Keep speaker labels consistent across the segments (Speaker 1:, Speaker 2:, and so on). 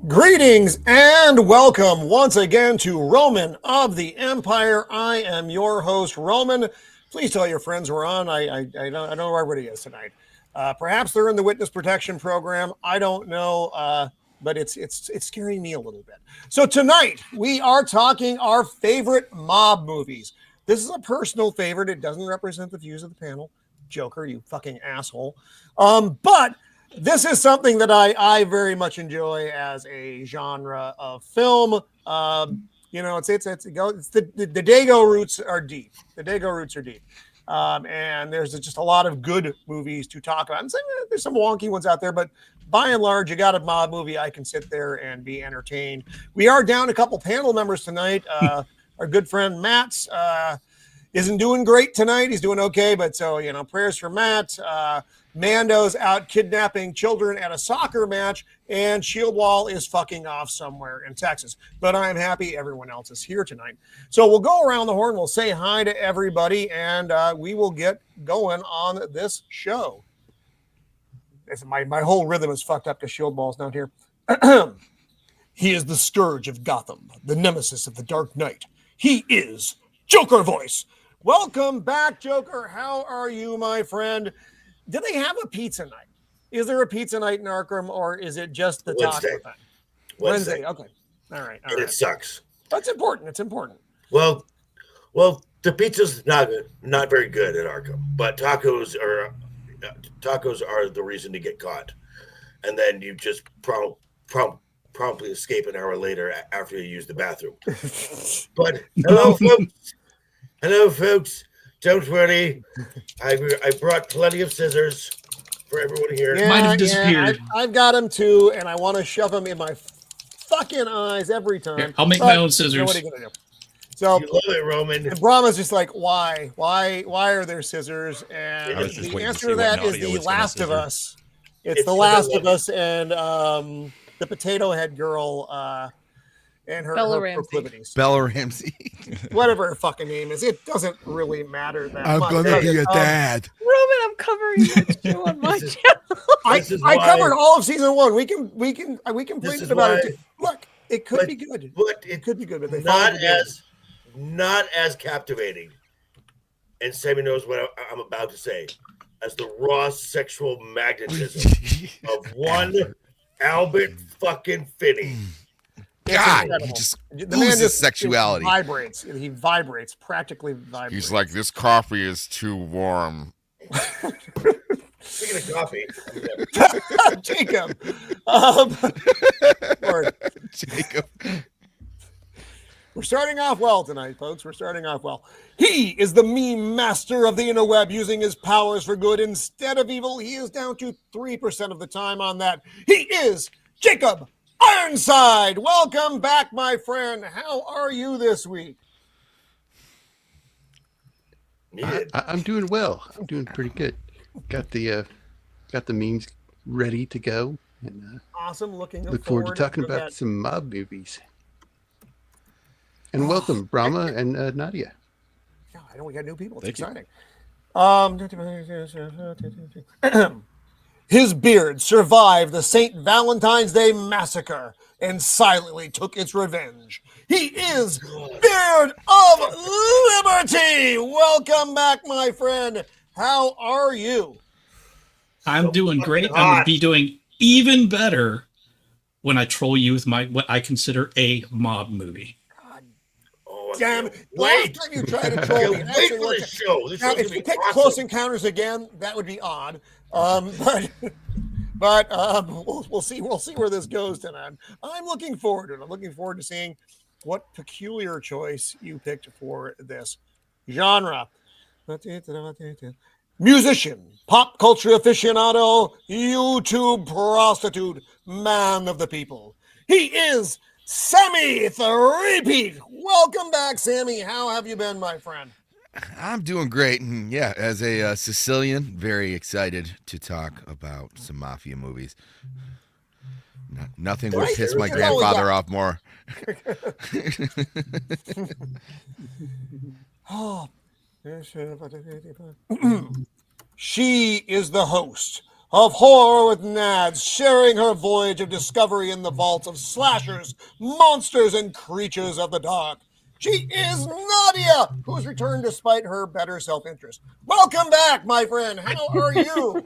Speaker 1: Greetings and welcome once again to Roman of the Empire. I am your host, Roman. Please tell your friends we're on. I know where everybody is tonight. Perhaps they're in the witness protection program. I don't know, but it's scaring me a little bit. So tonight we are talking our favorite mob movies. This is a personal favorite. It doesn't represent the views of the panel. Joker, you fucking asshole. But this is something that I very much enjoy as a genre of film. You know, it's the Dago roots are deep. The Dago roots are deep. And there's just a lot of good movies to talk about. And there's some wonky ones out there, but by and large, you got a mob movie I can sit there and be entertained. We are down a couple panel members tonight. Our good friend Matt isn't doing great tonight. He's doing okay, but so, you know, prayers for Matt. Mando's out kidnapping children at a soccer match, and Shieldwall is fucking off somewhere in Texas. But I'm happy everyone else is here tonight. So we'll go around the horn. We'll say hi to everybody, and we will get going on this show. My whole rhythm is fucked up because Shieldwall's not here. He is the scourge of Gotham, the nemesis of the Dark Knight. He is Joker Voice. Welcome back, Joker. How are you, my friend? Do they have a pizza night? Is there a pizza night in Arkham, or is it just the taco thing? Wednesday. Okay. All right.
Speaker 2: And it sucks.
Speaker 1: That's important. It's important.
Speaker 2: Well, the pizza's not very good at Arkham, but tacos are the reason to get caught, and then you just promptly escape an hour later after you use the bathroom. But hello, folks. Don't worry, I brought plenty of scissors for everyone here.
Speaker 3: Might have disappeared.
Speaker 1: I've got them too, and I want to shove them in my fucking eyes every time.
Speaker 3: Here, I'll make my own scissors.
Speaker 1: You know, what are you gonna do? So
Speaker 2: you love it, Roman.
Speaker 1: And Brahma's just like, why are there scissors? And the answer to that is The Last of Us. It's The Last of Us, and the potato head girl. And her proclivities.
Speaker 4: Bella Ramsey.
Speaker 1: Whatever her fucking name is. It doesn't really matter that
Speaker 4: much. I'm going to be a dad.
Speaker 5: Roman, I'm covering that show on my channel.
Speaker 1: I covered all of season 1. We can complain about it. Look, it could be good. It could be good, but
Speaker 2: not as captivating. And Sammy knows what I'm about to say. As the raw sexual magnetism of one Albert fucking Finney.
Speaker 4: God, he just oozes sexuality.
Speaker 1: He vibrates, practically vibrates.
Speaker 6: He's like, this coffee is too warm.
Speaker 2: Speaking of coffee,
Speaker 1: Jacob.
Speaker 4: Jacob.
Speaker 1: We're starting off well tonight, folks. We're starting off well. He is the meme master of the interweb, using his powers for good instead of evil. He is down to 3% of the time on that. He is Jacob Ironside. Welcome back, my friend. How are you this week?
Speaker 7: I'm doing well. I'm doing pretty good. Got the memes ready to go, and
Speaker 1: awesome.
Speaker 7: Look forward to talking about some mob movies. And welcome, Brahma and Nadia.
Speaker 1: Yeah, I know we got new people. It's
Speaker 6: Thank
Speaker 1: exciting. His beard survived the St. Valentine's Day massacre and silently took its revenge. He is Beard of Liberty. Welcome back, my friend. How are you?
Speaker 3: I'm doing great. I'm going to be doing even better when I troll you with what I consider a mob movie.
Speaker 1: damn.
Speaker 2: Wait.
Speaker 1: Last time you tried to troll me.
Speaker 2: Wait
Speaker 1: Actually,
Speaker 2: for this show. This
Speaker 1: now,
Speaker 2: show's
Speaker 1: if
Speaker 2: gonna
Speaker 1: you
Speaker 2: be
Speaker 1: pick
Speaker 2: awesome.
Speaker 1: Close Encounters again, that would be odd. But we'll see. We'll see where this goes tonight. I'm looking forward to it. I'm looking forward to seeing what peculiar choice you picked for this genre. Musician, pop culture aficionado, YouTube prostitute, man of the people. He is Sammy the Repeat. Welcome back, Sammy. How have you been, my friend?
Speaker 4: I'm doing great. And yeah, as a Sicilian, very excited to talk about some mafia movies. Nothing would piss my grandfather off more.
Speaker 1: Oh. She is the host of Horror with Nads, sharing her voyage of discovery in the vaults of slashers, monsters, and creatures of the dark. She is Nadia, who has returned despite her better self-interest. Welcome back, my friend. How are you?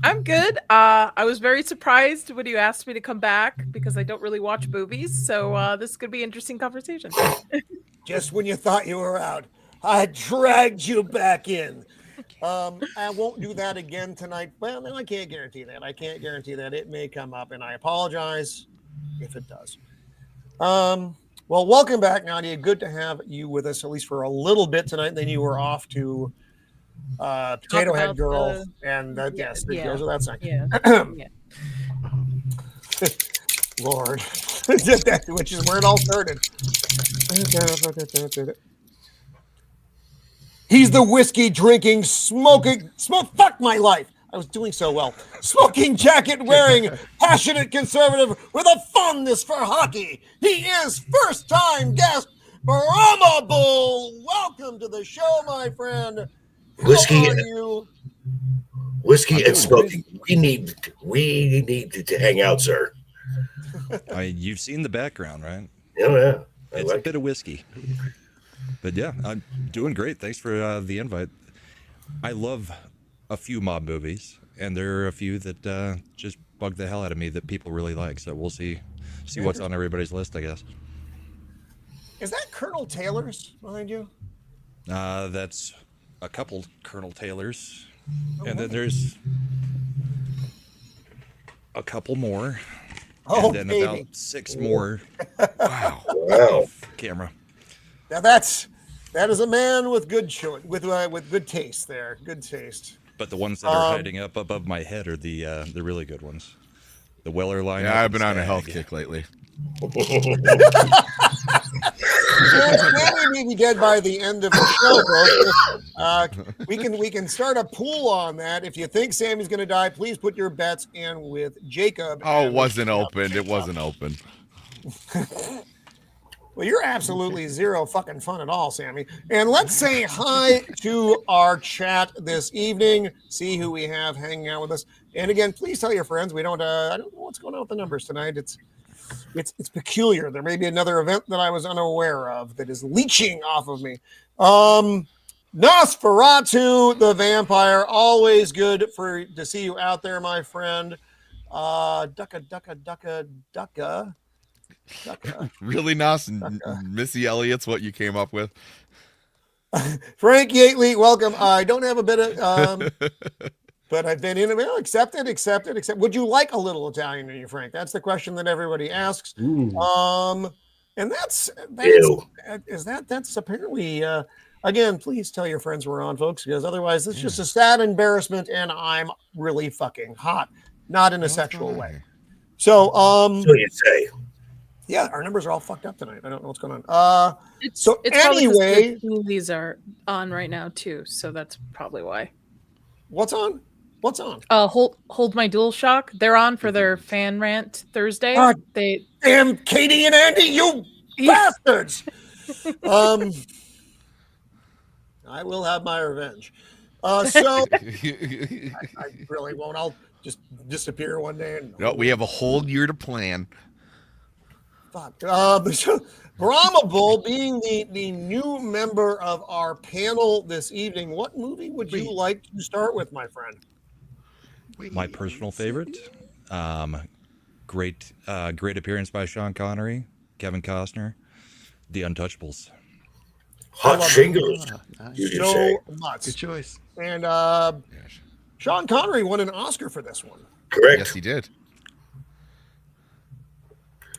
Speaker 5: I'm good. I was very surprised when you asked me to come back because I don't really watch movies. So this could be an interesting conversation.
Speaker 1: Just when you thought you were out, I dragged you back in. I won't do that again tonight. Well, no, I can't guarantee that. I can't guarantee that. It may come up, and I apologize if it does. Well, welcome back, Nadia. Good to have you with us, at least for a little bit tonight. Then you were off to Potato Head Girl, and yes, the girls of that song.
Speaker 5: Yeah.
Speaker 1: Lord, which is where it all started. He's the whiskey drinking, fuck my life. I was doing so well. Smoking jacket wearing, passionate conservative with a fondness for hockey. He is first time guest Brahmabull. Welcome to the show, my friend.
Speaker 2: Whiskey
Speaker 1: How
Speaker 2: and smoking. We need to hang out, sir.
Speaker 8: You've seen the background, right?
Speaker 2: Yeah.
Speaker 8: It's a bit of whiskey. But yeah, I'm doing great. Thanks for the invite. I love a few mob movies, and there are a few that just bug the hell out of me that people really like. So we'll see what's on everybody's list, I guess.
Speaker 1: Is that Colonel Taylor's behind you?
Speaker 8: That's a couple Colonel Taylors, and then there's a couple more, and then about 6 more. Wow. Off camera.
Speaker 1: Now that is a man with good with good taste there. Good taste.
Speaker 8: But the ones that are hiding up above my head are the really good ones. The Weller line.
Speaker 4: Yeah, I've been on a health kick lately.
Speaker 1: Sammy may be dead by the end of the show, folks. We can start a pool on that. If you think Sammy's going to die, please put your bets in with Jacob.
Speaker 4: Oh, it wasn't opened. It wasn't open.
Speaker 1: Well, you're absolutely zero fucking fun at all, Sammy. And let's say hi to our chat this evening. See who we have hanging out with us. And again, please tell your friends. I don't know what's going on with the numbers tonight. It's peculiar. There may be another event that I was unaware of that is leeching off of me. Nosferatu, the vampire. Always good to see you out there, my friend. Ducka.
Speaker 4: Really, Nos? Missy Elliott's what you came up with?
Speaker 1: Frank Yately, welcome. I don't have a bit of, but I've been in it. Well, accepted. Would you like a little Italian in you, Frank? That's the question that everybody asks. And that's apparently, again, please tell your friends we're on, folks, because otherwise it's just a sad embarrassment, and I'm really fucking hot, not in a sexual way. So
Speaker 2: you say.
Speaker 1: Yeah, our numbers are all fucked up tonight. I don't know what's going on.
Speaker 5: It's
Speaker 1: anyway,
Speaker 5: movies are on right now too, so that's probably why.
Speaker 1: What's on?
Speaker 5: Hold My Dual Shock. They're on for their fan rant Thursday.
Speaker 1: Damn Katie and Andy, you bastards! I will have my revenge. So I really won't. I'll just disappear one day.
Speaker 4: No, we have a whole year to plan.
Speaker 1: Fuck. Brahmabull, being the new member of our panel this evening, what movie would you like to start with, my friend?
Speaker 8: My personal favorite. Great appearance by Sean Connery, Kevin Costner, The Untouchables.
Speaker 2: Hot
Speaker 1: love
Speaker 2: shingles.
Speaker 7: Nice.
Speaker 2: You should
Speaker 1: so
Speaker 2: say.
Speaker 1: much.
Speaker 7: Good choice.
Speaker 1: And Sean Connery won an Oscar for this one.
Speaker 2: Correct.
Speaker 4: Yes, he did.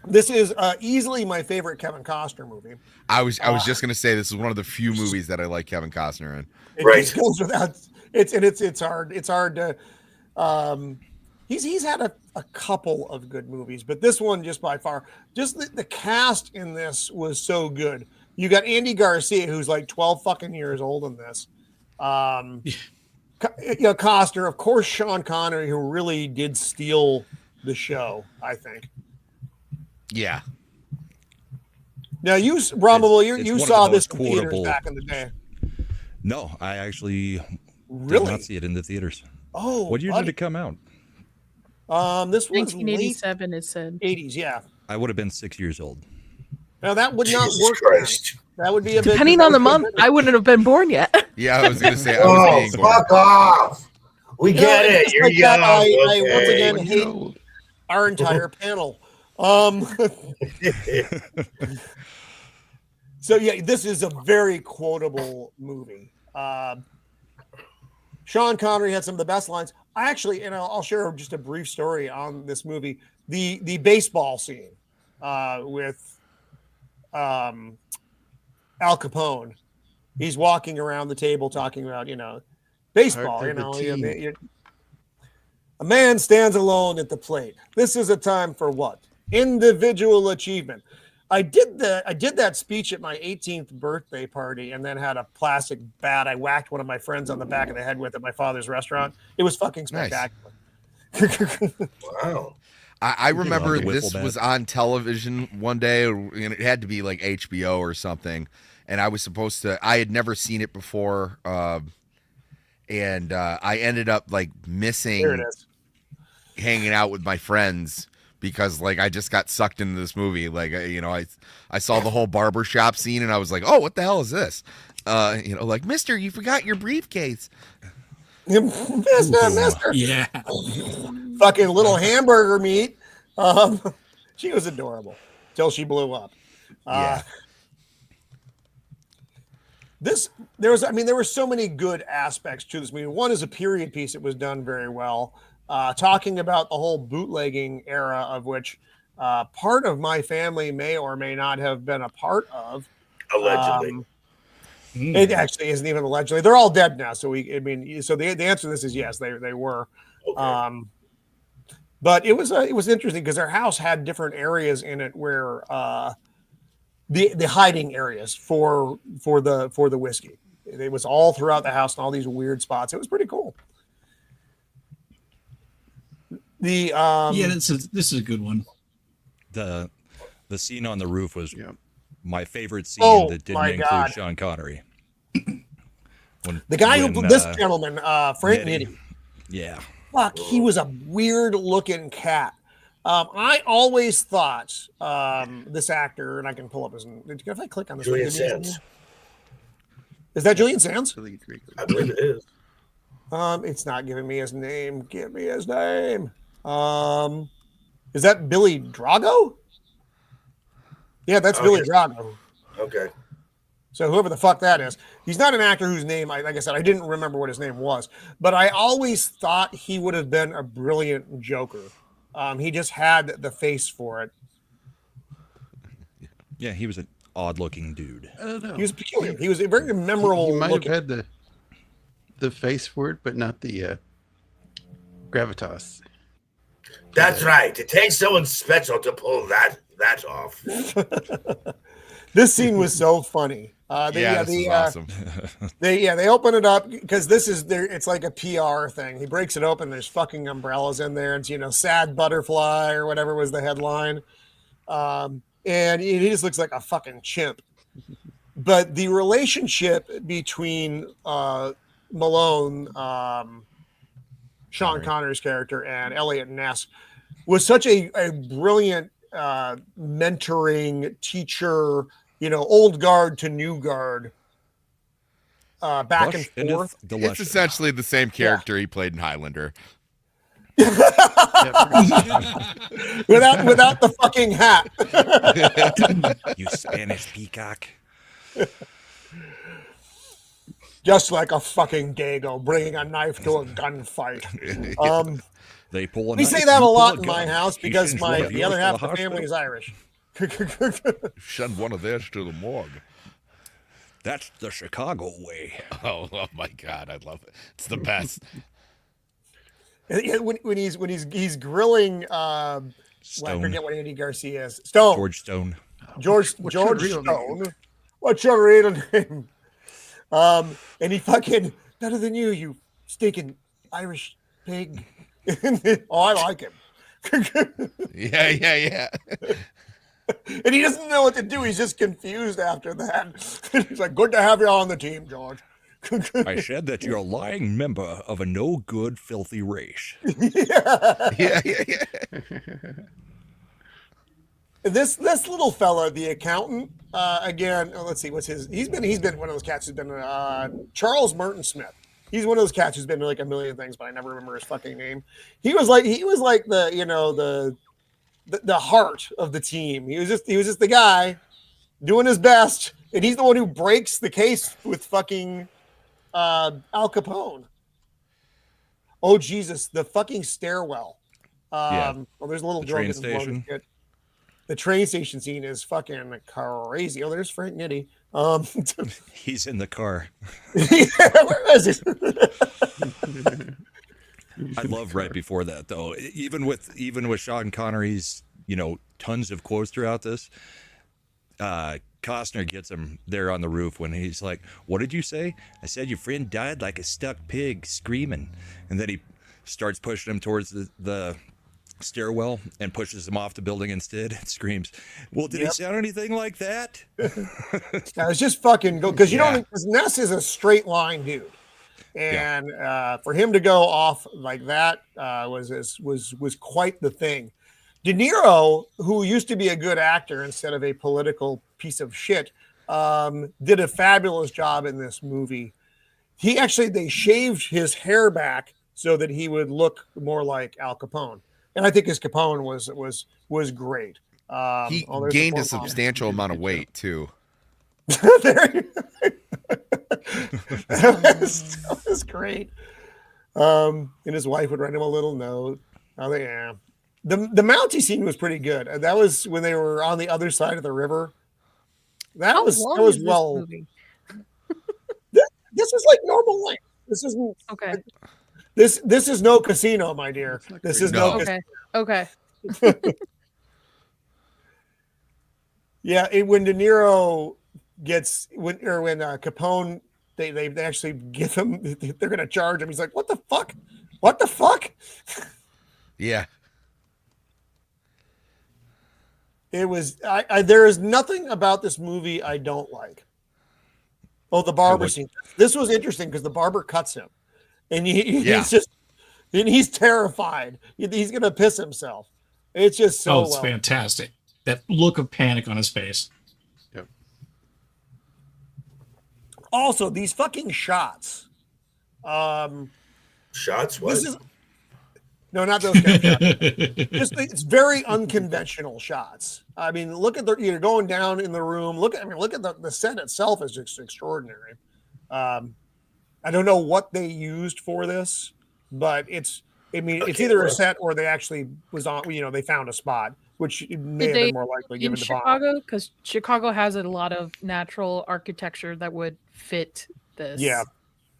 Speaker 1: This is easily my favorite Kevin Costner movie.
Speaker 4: I was just gonna say this is one of the few movies that I like Kevin Costner in.
Speaker 1: It
Speaker 2: Right.
Speaker 1: just goes without. It's hard to. He's had a couple of good movies, but this one just by far, just the cast in this was so good. You got Andy Garcia, who's like 12 fucking years old in this. Costner, of course, Sean Connery, who really did steal the show, I think.
Speaker 4: Yeah.
Speaker 1: Now, Brahmabull,
Speaker 8: It's
Speaker 1: you
Speaker 8: one of
Speaker 1: saw
Speaker 8: the
Speaker 1: this
Speaker 8: most
Speaker 1: in theaters
Speaker 8: quotable-
Speaker 1: back in the day.
Speaker 8: No, I actually did
Speaker 1: Really?
Speaker 8: not see it in the theaters.
Speaker 1: Oh,
Speaker 8: What year
Speaker 1: buddy.
Speaker 8: did it come out?
Speaker 1: This was late
Speaker 5: 1987, it said.
Speaker 1: 80s, yeah.
Speaker 8: I would have been 6 years old.
Speaker 1: Now, that would not
Speaker 2: Jesus
Speaker 1: work.
Speaker 2: Christ.
Speaker 1: That would be a bit.
Speaker 5: Depending on the month, I wouldn't have been born yet.
Speaker 4: Yeah, I was gonna say I
Speaker 2: Oh,
Speaker 4: was being born.
Speaker 2: fuck off. We get it.
Speaker 1: just
Speaker 2: You're
Speaker 1: like that,
Speaker 2: young.
Speaker 1: I once
Speaker 2: okay.
Speaker 1: again
Speaker 7: When
Speaker 1: hate
Speaker 7: you're old.
Speaker 1: our entire panel. So yeah, this is a very quotable movie. Sean Connery had some of the best lines. I actually, and I'll share just a brief story on this movie. The baseball scene with Al Capone. He's walking around the table talking about, baseball.
Speaker 7: Part of the team.
Speaker 1: A man stands alone at the plate. This is a time for what? Individual achievement. I did that speech at my 18th birthday party and then had a plastic bat I whacked one of my friends on the back of the head with at my father's restaurant. It was fucking spectacular.
Speaker 2: Wow.
Speaker 4: I remember
Speaker 8: the wiffle
Speaker 4: this
Speaker 8: bat.
Speaker 4: was on television one day, and it had to be like HBO or something. And I was supposed to. I had never seen it before, and I ended up like
Speaker 1: Here it
Speaker 4: missing
Speaker 1: is.
Speaker 4: hanging out with my friends because like I just got sucked into this movie. Like I saw the whole barbershop scene, and I was like, oh, what the hell is this? Like, Mister, you forgot your briefcase.
Speaker 1: Mister.
Speaker 3: Yeah.
Speaker 1: Fucking little hamburger meat. She was adorable till she blew up.
Speaker 4: Yeah.
Speaker 1: There were so many good aspects to this movie. One is a period piece. It was done very well. Talking about the whole bootlegging era, of which part of my family may or may not have been a part of.
Speaker 2: Allegedly.
Speaker 1: It actually isn't even allegedly. They're all dead now. So the answer to this is yes, they were.
Speaker 2: Okay.
Speaker 1: But it was interesting because our house had different areas in it where the hiding areas for the whiskey. It was all throughout the house and all these weird spots. It was pretty cool.
Speaker 3: This is a good one.
Speaker 8: The scene on the roof was
Speaker 7: Yeah.
Speaker 8: my favorite scene
Speaker 1: Oh,
Speaker 8: that didn't
Speaker 1: my
Speaker 8: include
Speaker 1: God.
Speaker 8: Sean Connery.
Speaker 1: The guy
Speaker 8: when,
Speaker 1: this gentleman, Frank
Speaker 8: Nitti.
Speaker 1: Nitti.
Speaker 8: Yeah.
Speaker 1: Fuck, he was a weird looking cat. I always thought this actor, and I can pull up his. If I click on this,
Speaker 2: Julian
Speaker 1: give me his
Speaker 2: Sands.
Speaker 1: name. Is that Julian Sands?
Speaker 7: Really great.
Speaker 2: I believe it is.
Speaker 1: It's not giving me his name. Give me his name. Is that Billy Drago? Yeah, that's
Speaker 2: Oh,
Speaker 1: Billy
Speaker 2: yes.
Speaker 1: Drago.
Speaker 2: Okay.
Speaker 1: So whoever the fuck that is, he's not an actor whose name, like I said, I didn't remember what his name was, but I always thought he would have been a brilliant Joker. He just had the face for it.
Speaker 8: Yeah, he was an odd-looking dude.
Speaker 7: I don't know.
Speaker 1: He was peculiar. He was a very memorable.
Speaker 7: He might
Speaker 1: looking.
Speaker 7: have had the face for it, but not the gravitas.
Speaker 2: That's right. It takes someone special to pull that off.
Speaker 1: This scene was so funny.
Speaker 4: This is awesome.
Speaker 1: They open it up because this is there. It's like a PR thing. He breaks it open. There's fucking umbrellas in there. It's sad butterfly or whatever was the headline, and he just looks like a fucking chimp. But the relationship between Malone, Sean Connery's character, and Elliot Ness was such a brilliant mentoring teacher. Old guard to new guard, back
Speaker 8: Lush
Speaker 1: and forth.
Speaker 4: It's
Speaker 8: delicious.
Speaker 4: essentially the same character he played in Highlander.
Speaker 1: without the fucking hat.
Speaker 8: You Spanish peacock.
Speaker 1: just like a fucking dago bringing a knife to a gunfight.
Speaker 8: They pull a
Speaker 1: We
Speaker 8: knife,
Speaker 1: say that
Speaker 8: you
Speaker 1: a
Speaker 8: pull
Speaker 1: lot
Speaker 8: a
Speaker 1: in my
Speaker 8: gun.
Speaker 1: house
Speaker 8: He
Speaker 1: because
Speaker 8: sends one of
Speaker 1: the
Speaker 8: yours
Speaker 1: other
Speaker 8: to
Speaker 1: half
Speaker 8: the
Speaker 1: of the family
Speaker 8: hospital.
Speaker 1: is Irish.
Speaker 4: Send one of theirs to the morgue.
Speaker 8: That's the Chicago way.
Speaker 4: Oh my God, I love it. It's the best.
Speaker 1: And when he's grilling, I
Speaker 8: Stone.
Speaker 1: forget what Andy Garcia is. Stone.
Speaker 8: George Stone.
Speaker 1: George
Speaker 7: What's your real
Speaker 1: Stone.
Speaker 7: name?
Speaker 1: What's your real name? And he fucking better than you stinking Irish pig. Oh, I like him.
Speaker 4: Yeah.
Speaker 1: And he doesn't know what to do. He's just confused after that. He's like, "Good to have you on the team, George."
Speaker 8: I said that you're a lying member of a no good, filthy race.
Speaker 1: Yeah.
Speaker 4: Yeah.
Speaker 1: This little fella, the accountant, again. Let's see, what's his? He's been one of those cats who's been Charles Merton Smith. He's one of those cats who's been in like a million things, but I never remember his fucking name. He was like the heart of the team. He was just the guy doing his best, and he's the one who breaks the case with fucking Al Capone. Oh Jesus, the fucking stairwell. Well, there's a little girl
Speaker 8: train
Speaker 1: getting blown to
Speaker 8: station.
Speaker 1: shit. The train station scene is fucking crazy. Oh, there's Frank Nitti.
Speaker 8: He's in the car.
Speaker 1: Yeah, where is he?
Speaker 8: I love right before that though. Even with Sean Connery's, tons of quotes throughout this. Costner gets him there on the roof when he's like, "What did you say?" "I said your friend died like a stuck pig, screaming." And then he starts pushing him towards the stairwell and pushes him off the building instead and screams, "Well, did he sound anything like that?"
Speaker 1: Yeah, it's just fucking go because because Ness is a straight line dude, and for him to go off like that was quite the thing. De Niro, who used to be a good actor instead of a political piece of shit, did a fabulous job in this movie. They shaved his hair back so that he would look more like Al Capone, and I think his Capone was great.
Speaker 4: He gained a substantial amount of weight too.
Speaker 1: that was great. And his wife would write him a little note. The Mountie scene was pretty good. That was when they were on the other side of the river. That was well.
Speaker 5: Movie?
Speaker 1: This is like normal life. This isn't
Speaker 5: Okay.
Speaker 1: This is no casino, my dear. This is no.
Speaker 5: Okay.
Speaker 1: Yeah, when De Niro when Capone, they actually give him. They're going to charge him. He's like, "What the fuck? What the fuck?"
Speaker 4: Yeah.
Speaker 1: It was. There is nothing about this movie I don't like. Oh, the barber scene. This was interesting because the barber cuts him, and he's terrified. He's going to piss himself. It's just so.
Speaker 3: It's fantastic. That look of panic on his face.
Speaker 7: Yep.
Speaker 1: Also, these fucking shots.
Speaker 2: Shots? What?
Speaker 1: No, not those kind of shots. It's very unconventional shots. I mean, look at you're going down in the room. Look at the set itself is just extraordinary. I don't know what they used for this, but it's either a set or they actually was on. They found a spot, which may have been more likely given to
Speaker 5: Chicago, because Chicago has a lot of natural architecture that would fit this.
Speaker 1: Yeah,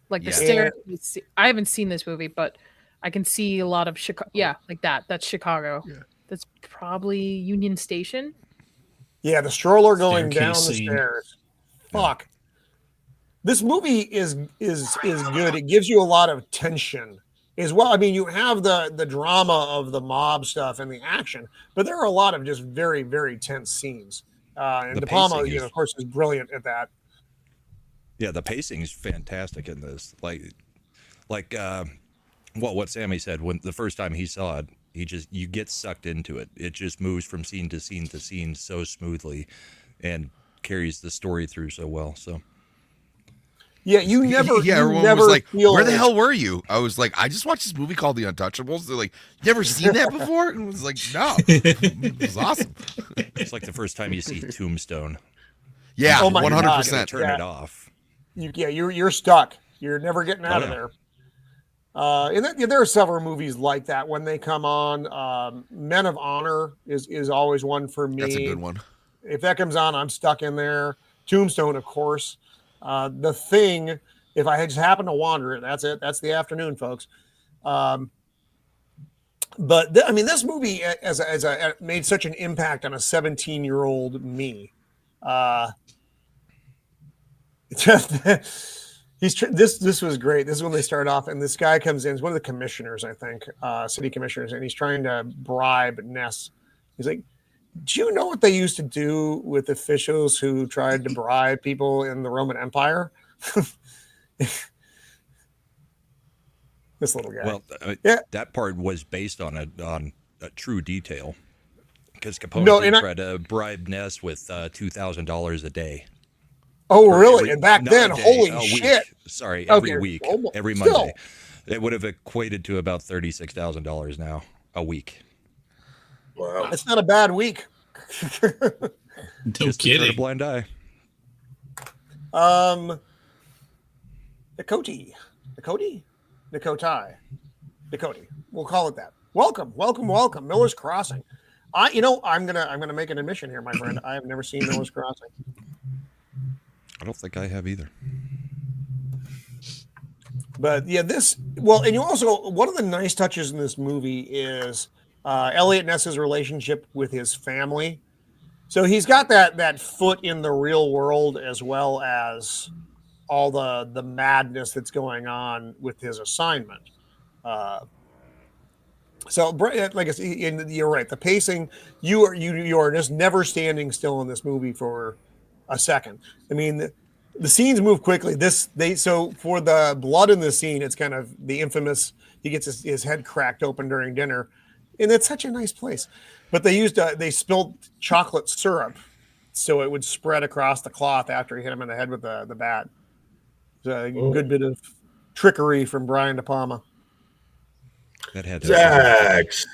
Speaker 5: like the stairs. I haven't seen this movie, but I can see a lot of Chicago. Yeah, like that. That's Chicago. Yeah. That's probably Union Station.
Speaker 1: Yeah, the stroller going down the
Speaker 3: scene.
Speaker 1: stairs. Fuck. This movie is good. It gives you a lot of tension as well. I mean, you have the drama of the mob stuff and the action, but there are a lot of just very, very tense scenes. And De Palma, of course, is brilliant at that.
Speaker 8: Yeah, the pacing is fantastic in this. What Sammy said when the first time he saw it, you get sucked into it. It just moves from scene to scene to scene so smoothly, and carries the story through so well. So.
Speaker 1: Yeah, you never.
Speaker 4: Yeah,
Speaker 1: you
Speaker 4: everyone
Speaker 1: never
Speaker 4: was like,
Speaker 1: feel
Speaker 4: "Where the hell were you?" I was like, "I just watched this movie called The Untouchables." They're like, "You never seen that before?" And I was like, "No, it was awesome."
Speaker 8: It's like the first time you see Tombstone.
Speaker 4: Yeah,
Speaker 1: Oh my
Speaker 4: 100%.
Speaker 8: Turn it off.
Speaker 1: you're stuck. You're never getting out of
Speaker 8: yeah.
Speaker 1: there. And there are several movies like that when they come on. Men of Honor is always one for me.
Speaker 4: That's a good one.
Speaker 1: If that comes on, I'm stuck in there. Tombstone, of course. The Thing, if I just happen to wander it, that's it. That's the afternoon, folks. But I mean, this movie made such an impact on a 17-year-old me. This was great. This is when they start off, and this guy comes in. He's one of the commissioners, I think, city commissioners, and he's trying to bribe Ness. He's like, "Do you know what they used to do with officials who tried to bribe people in the Roman Empire?" This little guy.
Speaker 8: Well, that part was based on a true detail, because Capone tried to bribe Ness with $2,000 a day.
Speaker 1: Oh, really? And back then, holy shit!
Speaker 8: Week. Sorry, every week, every Monday.
Speaker 1: Still.
Speaker 8: It would have equated to about $36,000 now a week.
Speaker 2: Wow,
Speaker 1: It's not a bad week.
Speaker 3: No
Speaker 8: Just to turn a
Speaker 3: kidding.
Speaker 8: blind eye.
Speaker 1: Nikoti. We'll call it that. Welcome. Miller's Crossing. I'm gonna make an admission here, my friend. I have never seen Miller's Crossing.
Speaker 8: I don't think I have either.
Speaker 1: But yeah, and you also, one of the nice touches in this movie is Elliot Ness's relationship with his family. So he's got that foot in the real world, as well as all the madness that's going on with his assignment. So, like I said, you're right. The pacing, you are just never standing still in this movie for a second. I mean, the scenes move quickly. So for the blood in this scene, it's kind of the infamous. He gets his head cracked open during dinner, and it's such a nice place. But they spilled chocolate syrup, so it would spread across the cloth after he hit him in the head with the bat. It's a good bit of trickery from Brian De Palma.
Speaker 8: That had to
Speaker 2: Zax.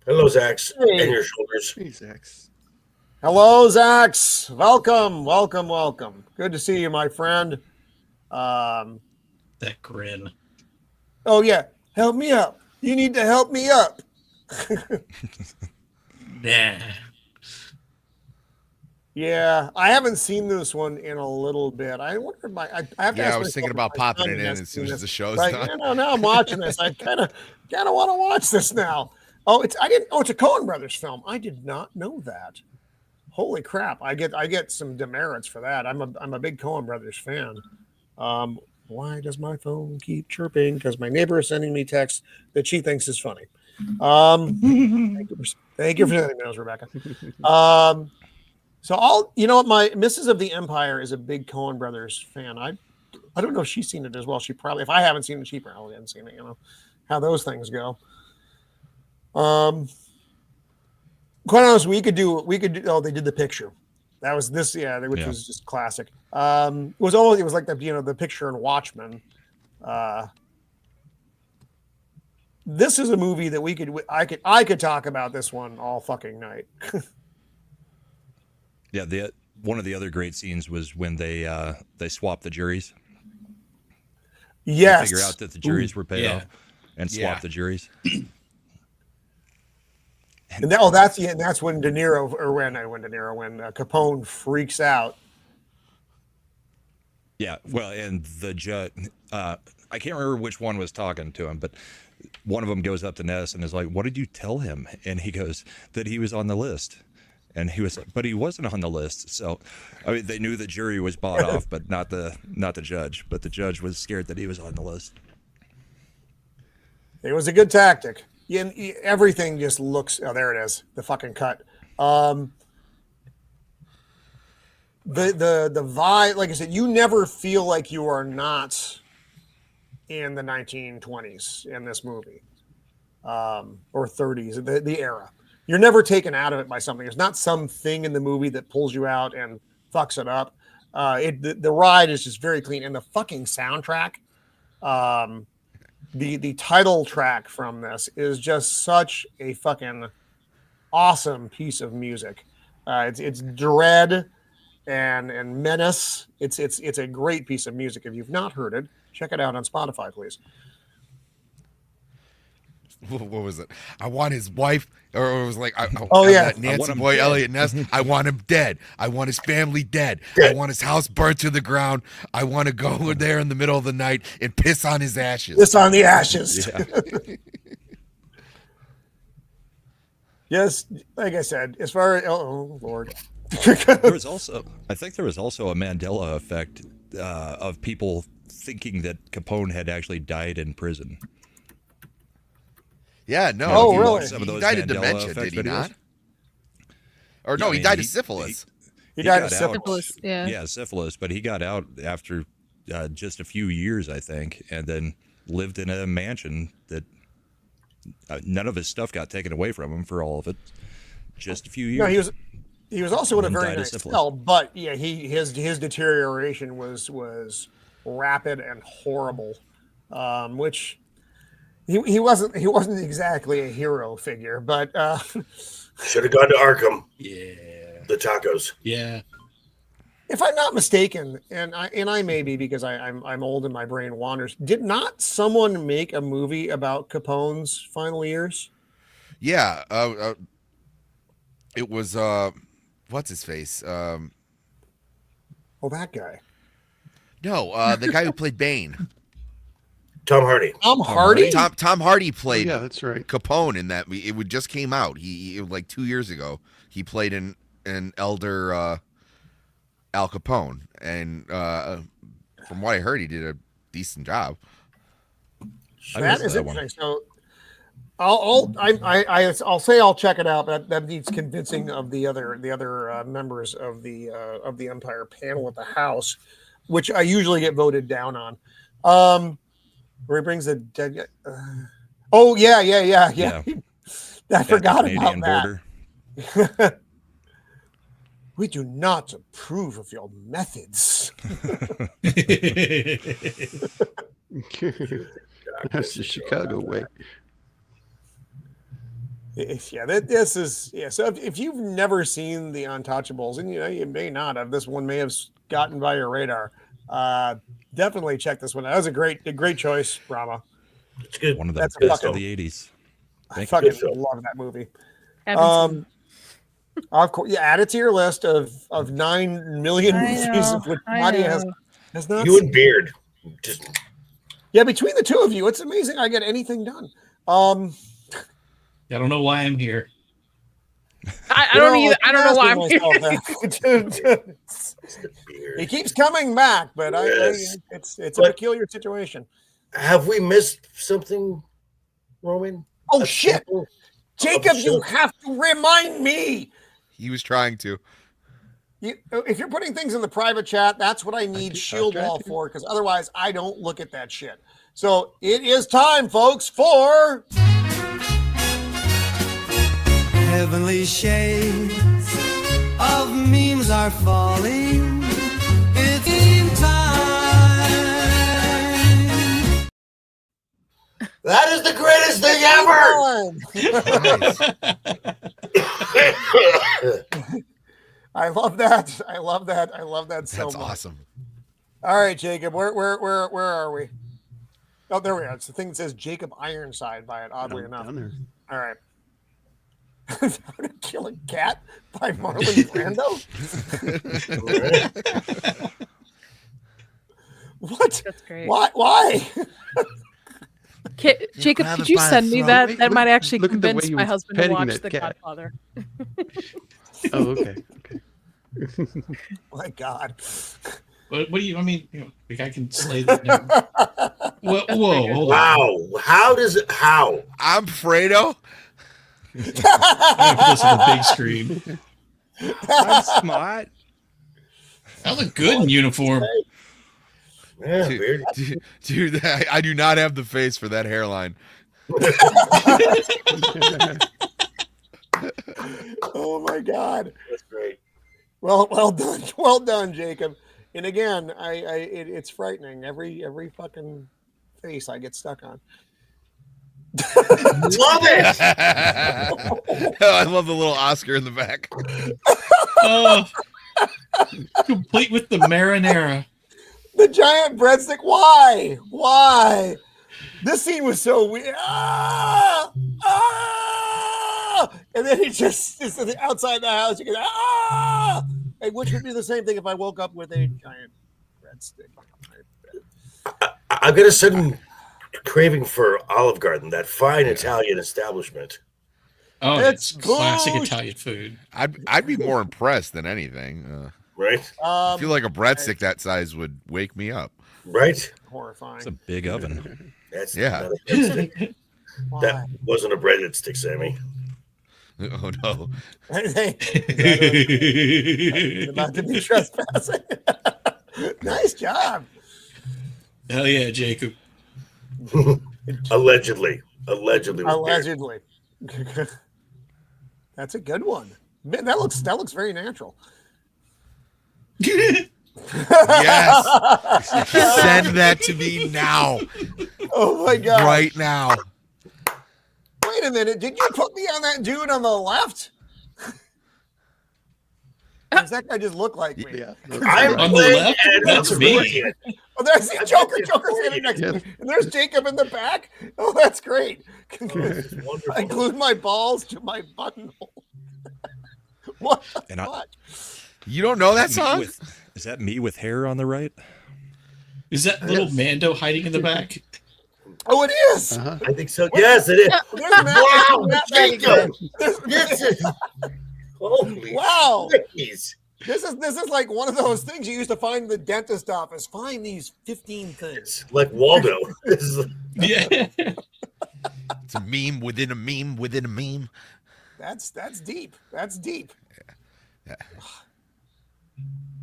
Speaker 2: Hello, Zax.
Speaker 1: Hey.
Speaker 2: And your shoulders.
Speaker 7: Hey, Zax.
Speaker 1: Hello, Zax. Welcome. Good to see you, my friend.
Speaker 3: That grin.
Speaker 1: Oh yeah, help me up. You need to help me up.
Speaker 3: Nah.
Speaker 1: Yeah, I haven't seen this one in a little bit. I wonder if I have to.
Speaker 4: Yeah,
Speaker 1: ask
Speaker 4: I was
Speaker 1: myself
Speaker 4: thinking
Speaker 1: if
Speaker 4: about
Speaker 1: my
Speaker 4: popping
Speaker 1: son
Speaker 4: it in
Speaker 1: has
Speaker 4: as
Speaker 1: seen
Speaker 4: soon as
Speaker 1: this.
Speaker 4: the show's
Speaker 1: Like,
Speaker 4: done.
Speaker 1: now I'm watching this. I kind of want to watch this now. It's a Coen Brothers film. I did not know that. Holy crap! I get some demerits for that. I'm a big Coen Brothers fan. Why does my phone keep chirping? Because my neighbor is sending me texts that she thinks is funny. Thank you for sending those, Rebecca. So my Mrs. of the Empire is a big Coen Brothers fan. I don't know if she's seen it as well. If I haven't seen it, she probably hasn't seen it. You know how those things go. Quite honest, we could do. Oh, they did The Picture. That was this, which was just classic. It was like the Picture and Watchmen. This is a movie that I could talk about this one all fucking night.
Speaker 8: Yeah, one of the other great scenes was when they swapped the juries.
Speaker 1: Yes.
Speaker 8: They figure out that the juries were paid off and swap the juries.
Speaker 1: And that's when when Capone freaks out.
Speaker 8: Yeah, well, and the judge, I can't remember which one was talking to him, but one of them goes up to Ness and is like, "What did you tell him?" And he goes, "That he was on the list." And he was, but he wasn't on the list. So, I mean, they knew the jury was bought off, but not the judge. But the judge was scared that he was on the list.
Speaker 1: It was a good tactic. Everything just looks. Oh, there it is. The fucking cut. The vibe, like I said, you never feel like you are not in the 1920s in this movie, or 30s, the era. You're never taken out of it by something. There's not something in the movie that pulls you out and fucks it up. The ride is just very clean, and the fucking soundtrack, the title track from this is just such a fucking awesome piece of music. It's dread. and menace. It's a great piece of music. If you've not heard it, check it out on Spotify, please.
Speaker 4: What was it? I want his wife, or it was like,
Speaker 1: yeah,
Speaker 4: that Nancy Boy Elliott Ness. I want him dead. I want his family dead. I want his house burnt to the ground. I want to go there in the middle of the night and piss on his ashes.
Speaker 1: Piss on the ashes.
Speaker 8: Yeah.
Speaker 1: Yes, like I said, as far as oh Lord,
Speaker 8: There was also, I think there was also a Mandela effect of people thinking that Capone had actually died in prison.
Speaker 4: Yeah, no.
Speaker 1: Oh,
Speaker 4: he,
Speaker 1: really?
Speaker 8: Some of
Speaker 4: He
Speaker 8: those
Speaker 4: died of
Speaker 8: Mandela
Speaker 4: dementia,
Speaker 8: effect
Speaker 4: did he
Speaker 8: videos.
Speaker 4: not? Or
Speaker 8: Yeah,
Speaker 4: no,
Speaker 8: I
Speaker 4: he
Speaker 8: mean,
Speaker 4: died of syphilis.
Speaker 1: he died of
Speaker 8: got out-
Speaker 1: syphilis.
Speaker 5: Syphilis, yeah.
Speaker 8: Yeah, syphilis, but he got out after just a few years, I think, and then lived in a mansion that none of his stuff got taken away from him for all of it. Just a few years.
Speaker 1: No, he was also in a
Speaker 8: And
Speaker 1: very
Speaker 8: died of
Speaker 1: nice
Speaker 8: syphilis.
Speaker 1: cell, but yeah, his deterioration was rapid and horrible, which he wasn't exactly a hero figure, but
Speaker 2: Should have gone to Arkham.
Speaker 3: Yeah.
Speaker 2: The tacos.
Speaker 3: Yeah.
Speaker 1: if I'm not mistaken, and I may be because I'm old and my brain wanders, did not someone make a movie about Capone's final years?
Speaker 4: Yeah. It was what's his face?
Speaker 1: Oh, that guy.
Speaker 4: No, the guy who played Bane.
Speaker 2: Tom Hardy.
Speaker 1: Tom Hardy?
Speaker 4: Tom Hardy
Speaker 7: Oh,
Speaker 4: played
Speaker 7: yeah, that's right.
Speaker 4: Capone in that. It would just came out. He like 2 years ago. He played an elder Al Capone, and from what I heard, he did a decent job.
Speaker 1: That is interesting. So I'll say I'll check it out, but that needs convincing of the other members of the Empire panel at the House, which I usually get voted down on. Where he brings the dead guy. Oh yeah. I forgot about that.
Speaker 8: Border.
Speaker 1: We do not approve of your methods.
Speaker 7: That's the Chicago way.
Speaker 1: This is So if you've never seen the Untouchables, and you may not have, this one may have gotten by your radar. Definitely check this one out. That was a great choice, Brahma.
Speaker 2: It's good.
Speaker 8: One of the
Speaker 1: That's a
Speaker 8: best
Speaker 1: fucking-
Speaker 8: of the 80s.
Speaker 1: I
Speaker 8: Thank you.
Speaker 1: fucking love that movie.
Speaker 5: Haven't seen
Speaker 1: Of course, add it to your list of 9 million
Speaker 5: I
Speaker 1: movies
Speaker 5: know,
Speaker 1: of which
Speaker 5: I
Speaker 1: Nadia
Speaker 5: know.
Speaker 1: has not.
Speaker 2: You and Beard. Just
Speaker 1: Yeah, between the two of you, it's amazing. I get anything done.
Speaker 3: I don't know why I'm here.
Speaker 5: I don't either. I don't know why I'm here.
Speaker 1: here.
Speaker 2: Beard.
Speaker 1: He keeps coming back, but
Speaker 2: Yes.
Speaker 1: it's a
Speaker 2: But-
Speaker 1: peculiar situation.
Speaker 2: Have we missed something, Roman?
Speaker 1: Oh shit, Jacob! You
Speaker 2: shit.
Speaker 1: have to remind me.
Speaker 4: He was trying to.
Speaker 1: If you're putting things in the private chat, that's what I need
Speaker 7: I
Speaker 1: Shieldwall
Speaker 7: tried to.
Speaker 1: for, because otherwise I don't look at that shit. So it is time, folks, for
Speaker 9: Heavenly shades of memes are falling. It's in time.
Speaker 2: That is the greatest thing ever.
Speaker 1: I love that. I love that. I love that so
Speaker 4: That's
Speaker 1: much.
Speaker 4: awesome.
Speaker 1: All right, Jacob, where are we? Oh, there we are. It's the thing that says Jacob Ironside by it, oddly enough.
Speaker 7: Down there.
Speaker 1: All right. How to Kill a Cat by Marlon Brando? What?
Speaker 5: That's great.
Speaker 1: Why?
Speaker 5: Jacob,
Speaker 4: grab
Speaker 5: could
Speaker 4: it
Speaker 5: you
Speaker 4: by the
Speaker 5: send me
Speaker 4: throat.
Speaker 5: that?
Speaker 7: Wait,
Speaker 5: That
Speaker 7: look-
Speaker 5: might actually
Speaker 7: look at the way
Speaker 5: convince
Speaker 7: he
Speaker 5: my
Speaker 7: was
Speaker 5: husband to
Speaker 7: petting
Speaker 5: watch
Speaker 7: that
Speaker 5: The
Speaker 7: cat.
Speaker 5: Godfather.
Speaker 7: Oh, okay.
Speaker 1: My God.
Speaker 3: What do you? I mean, like I can slay that. Down. Whoa, hold on.
Speaker 2: Wow. How?
Speaker 4: I'm Fredo.
Speaker 3: I have to put this on the big screen.
Speaker 8: That's smart.
Speaker 3: I look good in uniform.
Speaker 2: Yeah, Beard.
Speaker 4: Dude, I do not have the face for that hairline.
Speaker 1: Oh my God.
Speaker 2: That's great.
Speaker 1: Well done, Jacob. And again, it's frightening. Every fucking face I get stuck on.
Speaker 2: Love it.
Speaker 4: I love the little Oscar in the back.
Speaker 3: Oh, Complete with the marinara.
Speaker 1: The giant breadstick. Why? Why? This scene was so weird. Ah! Ah! And then he just is outside the house. You can ah! And which would be the same thing if I woke up with a giant breadstick.
Speaker 2: I've got a sudden craving for Olive Garden, that fine Italian establishment.
Speaker 3: Oh,
Speaker 1: It's
Speaker 3: it's classic
Speaker 1: bullshit.
Speaker 3: Italian food.
Speaker 4: I'd be more impressed than anything.
Speaker 2: Right?
Speaker 4: I feel like a breadstick that size would wake me up.
Speaker 2: Right?
Speaker 1: Horrifying.
Speaker 8: It's a big oven.
Speaker 2: That's
Speaker 4: Yeah.
Speaker 2: not a breadstick.
Speaker 1: Why?
Speaker 2: That wasn't a breaded stick, Sammy.
Speaker 4: Oh no!
Speaker 1: Hey, about to be trespassing. Nice job.
Speaker 3: Hell yeah, Jacob.
Speaker 2: Allegedly.
Speaker 1: Allegedly. That's a good one. Man, that looks very natural.
Speaker 4: Yes, send that to me now,
Speaker 1: Oh my god!
Speaker 4: right now.
Speaker 1: Wait a minute. Did you put me on that dude on the left? Does that guy just look like me?
Speaker 7: Yeah.
Speaker 2: I'm
Speaker 3: On the
Speaker 2: playing
Speaker 3: left?
Speaker 2: Ed
Speaker 3: That's
Speaker 2: on
Speaker 3: me.
Speaker 2: 40th.
Speaker 1: Oh, there's the Joker.
Speaker 2: That's
Speaker 1: Joker's
Speaker 2: it.
Speaker 1: standing next to
Speaker 7: Yeah.
Speaker 1: me. And there's Jacob in the back. Oh, that's great.
Speaker 2: It's wonderful.
Speaker 1: I glued my balls to my buttonhole. What the
Speaker 8: And I-
Speaker 1: fuck?
Speaker 4: You don't know that song?
Speaker 8: Is that me with hair on the right?
Speaker 3: Is that little Mando hiding in the back?
Speaker 1: Oh, it is.
Speaker 7: Uh-huh.
Speaker 2: I think so. Yes, it is.
Speaker 1: There's Matt.
Speaker 2: Wow,
Speaker 1: Matt
Speaker 2: Jacob.
Speaker 1: There's-
Speaker 2: This is holy
Speaker 1: Wow.
Speaker 2: jeez.
Speaker 1: This is like one of those things you used to find in the dentist office. Find these 15 things.
Speaker 2: It's like Waldo. This is
Speaker 3: Yeah.
Speaker 4: It's a meme within a meme within a meme.
Speaker 1: That's deep. That's deep.
Speaker 4: Yeah.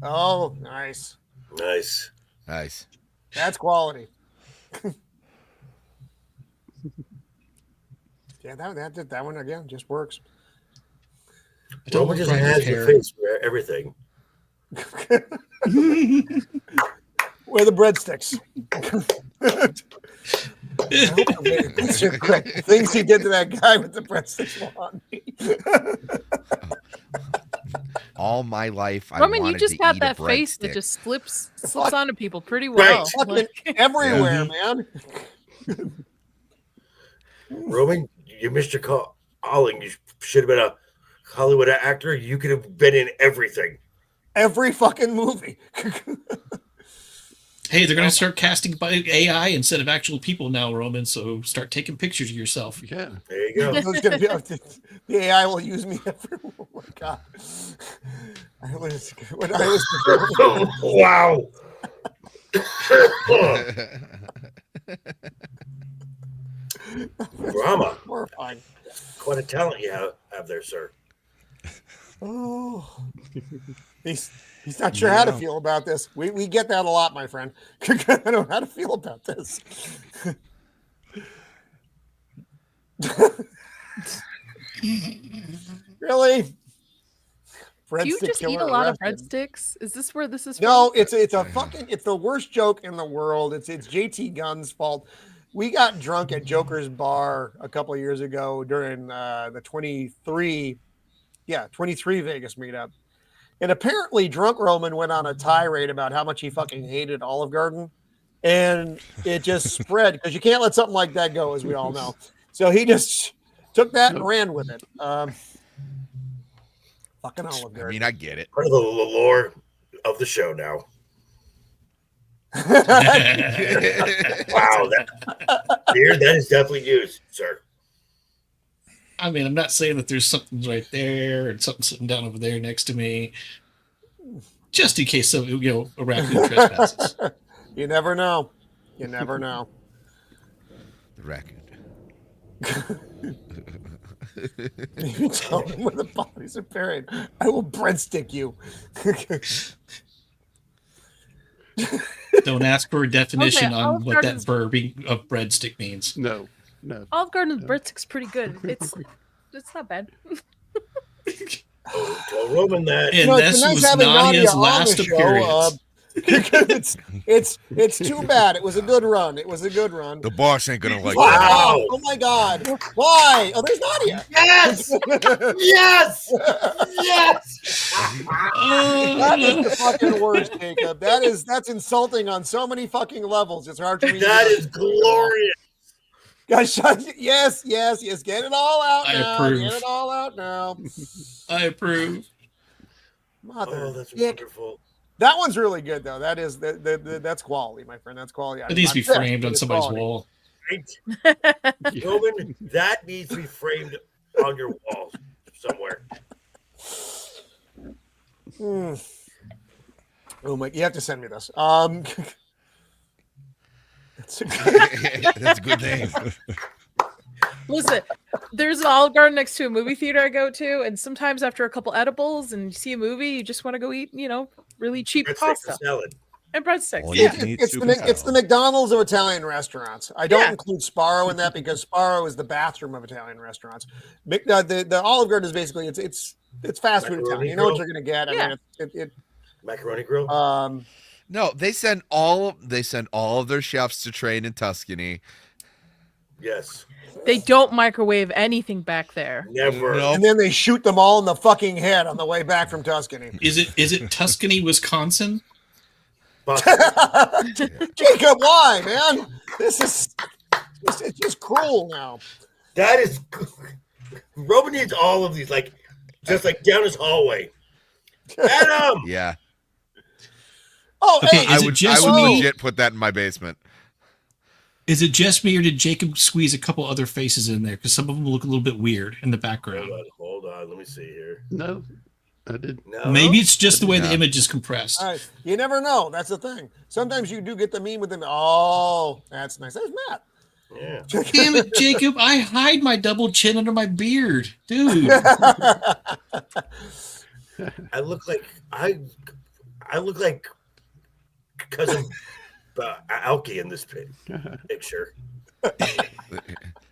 Speaker 1: Oh, nice.
Speaker 2: nice.
Speaker 4: Nice.
Speaker 1: That's quality. Yeah, that one again just works.
Speaker 2: Roman just has your face for everything.
Speaker 1: Where the breadsticks? Things he did to that guy with the breadsticks on me.
Speaker 4: All my life, I
Speaker 5: Roman, you
Speaker 4: wanted
Speaker 5: just
Speaker 4: to
Speaker 5: got
Speaker 4: eat
Speaker 5: that
Speaker 4: a
Speaker 5: face that
Speaker 4: breadstick.
Speaker 5: just slips onto people pretty well.
Speaker 2: Right.
Speaker 5: Like,
Speaker 1: Everywhere, man.
Speaker 2: Roman, you missed your calling. You should have been a Hollywood actor. You could have been in everything.
Speaker 1: Every fucking movie.
Speaker 3: Hey, they're going to start casting by AI instead of actual people now, Roman. So start taking pictures of yourself.
Speaker 7: Yeah.
Speaker 2: There you go.
Speaker 1: It's gonna be, the AI will use me everywhere. Oh my god! When I was
Speaker 2: Wow. Brahma,
Speaker 1: horrifying.
Speaker 2: quite a talent you have there, sir.
Speaker 1: Oh, he's not sure how to feel about this. We get that a lot, my friend. I don't know how to feel about this. Really?
Speaker 5: do you
Speaker 1: Breadstick
Speaker 5: just eat
Speaker 1: killer
Speaker 5: a lot of
Speaker 1: arrested.
Speaker 5: breadsticks? Is this where this is
Speaker 1: No,
Speaker 5: from?
Speaker 1: it's the worst joke in the world. It's JT Gunn's fault. We got drunk at Joker's Bar a couple of years ago during the 23 Vegas meetup. And apparently Drunk Roman went on a tirade about how much he fucking hated Olive Garden. And it just spread because you can't let something like that go, as we all know. So he just took that and ran with it. Fucking Olive
Speaker 4: I
Speaker 1: Garden.
Speaker 4: mean, I get it.
Speaker 2: Part of the lore of the show now. Wow, that is definitely used, sir.
Speaker 3: I mean, I'm not saying that there's something right there and something sitting down over there next to me, just in case a raccoon trespasses.
Speaker 1: You never know. You never know.
Speaker 4: The raccoon.
Speaker 1: You tell them where the bodies are buried. I will breadstick you.
Speaker 3: Don't ask for a definition
Speaker 5: Okay,
Speaker 3: on
Speaker 5: Olive
Speaker 3: what that
Speaker 5: Garden's-
Speaker 3: verb of breadstick means.
Speaker 7: No.
Speaker 5: Olive Garden's breadsticks pretty good. It's not bad.
Speaker 2: Tell Roman that.
Speaker 3: And
Speaker 1: It's
Speaker 3: this
Speaker 1: nice
Speaker 3: was
Speaker 1: having
Speaker 3: Nadia's
Speaker 1: Nadia on
Speaker 3: last
Speaker 1: the show.
Speaker 3: appearance.
Speaker 1: it's too bad. It was a good run. It was a good run.
Speaker 4: The boss ain't gonna like that.
Speaker 1: Wow! Oh my God! Why? Oh, there's Nadia.
Speaker 2: Yes! Yes! Yes!
Speaker 1: That is the fucking worst, Jacob. That's insulting on so many fucking levels. It's hard to read.
Speaker 2: That is glorious.
Speaker 1: Guys, yes. Get it all out
Speaker 3: I
Speaker 1: now.
Speaker 3: approve.
Speaker 1: Get it all out now.
Speaker 3: I approve.
Speaker 1: Mother.
Speaker 2: Oh, that's
Speaker 1: dick.
Speaker 2: wonderful.
Speaker 1: That one's really good though. That is that's quality, my friend. That's quality.
Speaker 3: It needs to be
Speaker 1: I'm
Speaker 3: framed on
Speaker 1: pissed.
Speaker 3: somebody's
Speaker 1: Quality.
Speaker 3: wall.
Speaker 2: Right? Roman, that needs to be framed on your wall somewhere.
Speaker 1: Oh my! You have to send me this.
Speaker 4: That's a good name.
Speaker 5: Listen, there's an Olive Garden next to a movie theater I go to, and sometimes after a couple edibles and you see a movie, you just want to go eat, really cheap
Speaker 2: Breadsticks
Speaker 5: pasta
Speaker 2: and salad.
Speaker 5: and breadsticks.
Speaker 8: All
Speaker 5: Yeah.
Speaker 8: you can eat
Speaker 1: It's
Speaker 8: soup
Speaker 1: the
Speaker 8: and
Speaker 1: it's the
Speaker 8: salad.
Speaker 1: McDonald's of Italian restaurants. I don't
Speaker 5: Yeah.
Speaker 1: include Sparrow in that because Sparrow is the bathroom of Italian restaurants. The Olive Garden is basically it's fast food Italian. You know what you're gonna get. I mean,
Speaker 2: Macaroni grill.
Speaker 4: No, they send all of their chefs to train in Tuscany.
Speaker 2: Yes.
Speaker 5: They don't microwave anything back there.
Speaker 2: Never.
Speaker 4: No.
Speaker 1: and then they shoot them all in the fucking head on the way back from Tuscany.
Speaker 3: Is it Tuscany, Wisconsin?
Speaker 2: Possibly.
Speaker 1: Jacob, why, man? It's just cruel now.
Speaker 2: That is. Roman needs all of these, just down his hallway. Adam.
Speaker 4: Yeah,
Speaker 1: Oh,
Speaker 3: Okay,
Speaker 1: hey,
Speaker 3: Is
Speaker 4: I
Speaker 3: it
Speaker 4: would
Speaker 3: just
Speaker 1: me?
Speaker 4: legit put that in my basement.
Speaker 3: Is it just me, or did Jacob squeeze a couple other faces in there? Because some of them look a little bit weird in the background.
Speaker 2: Hold on. Let me see here.
Speaker 7: No, I did.
Speaker 2: No.
Speaker 3: Maybe it's just the way the
Speaker 4: Yeah.
Speaker 3: image is compressed.
Speaker 1: all right. You never know. That's the thing. Sometimes you do get the meme with them. Oh, that's nice. There's Matt.
Speaker 2: Yeah.
Speaker 3: Damn it, Jacob! I hide my double chin under my beard, dude.
Speaker 2: I look like cousin Alki in this picture.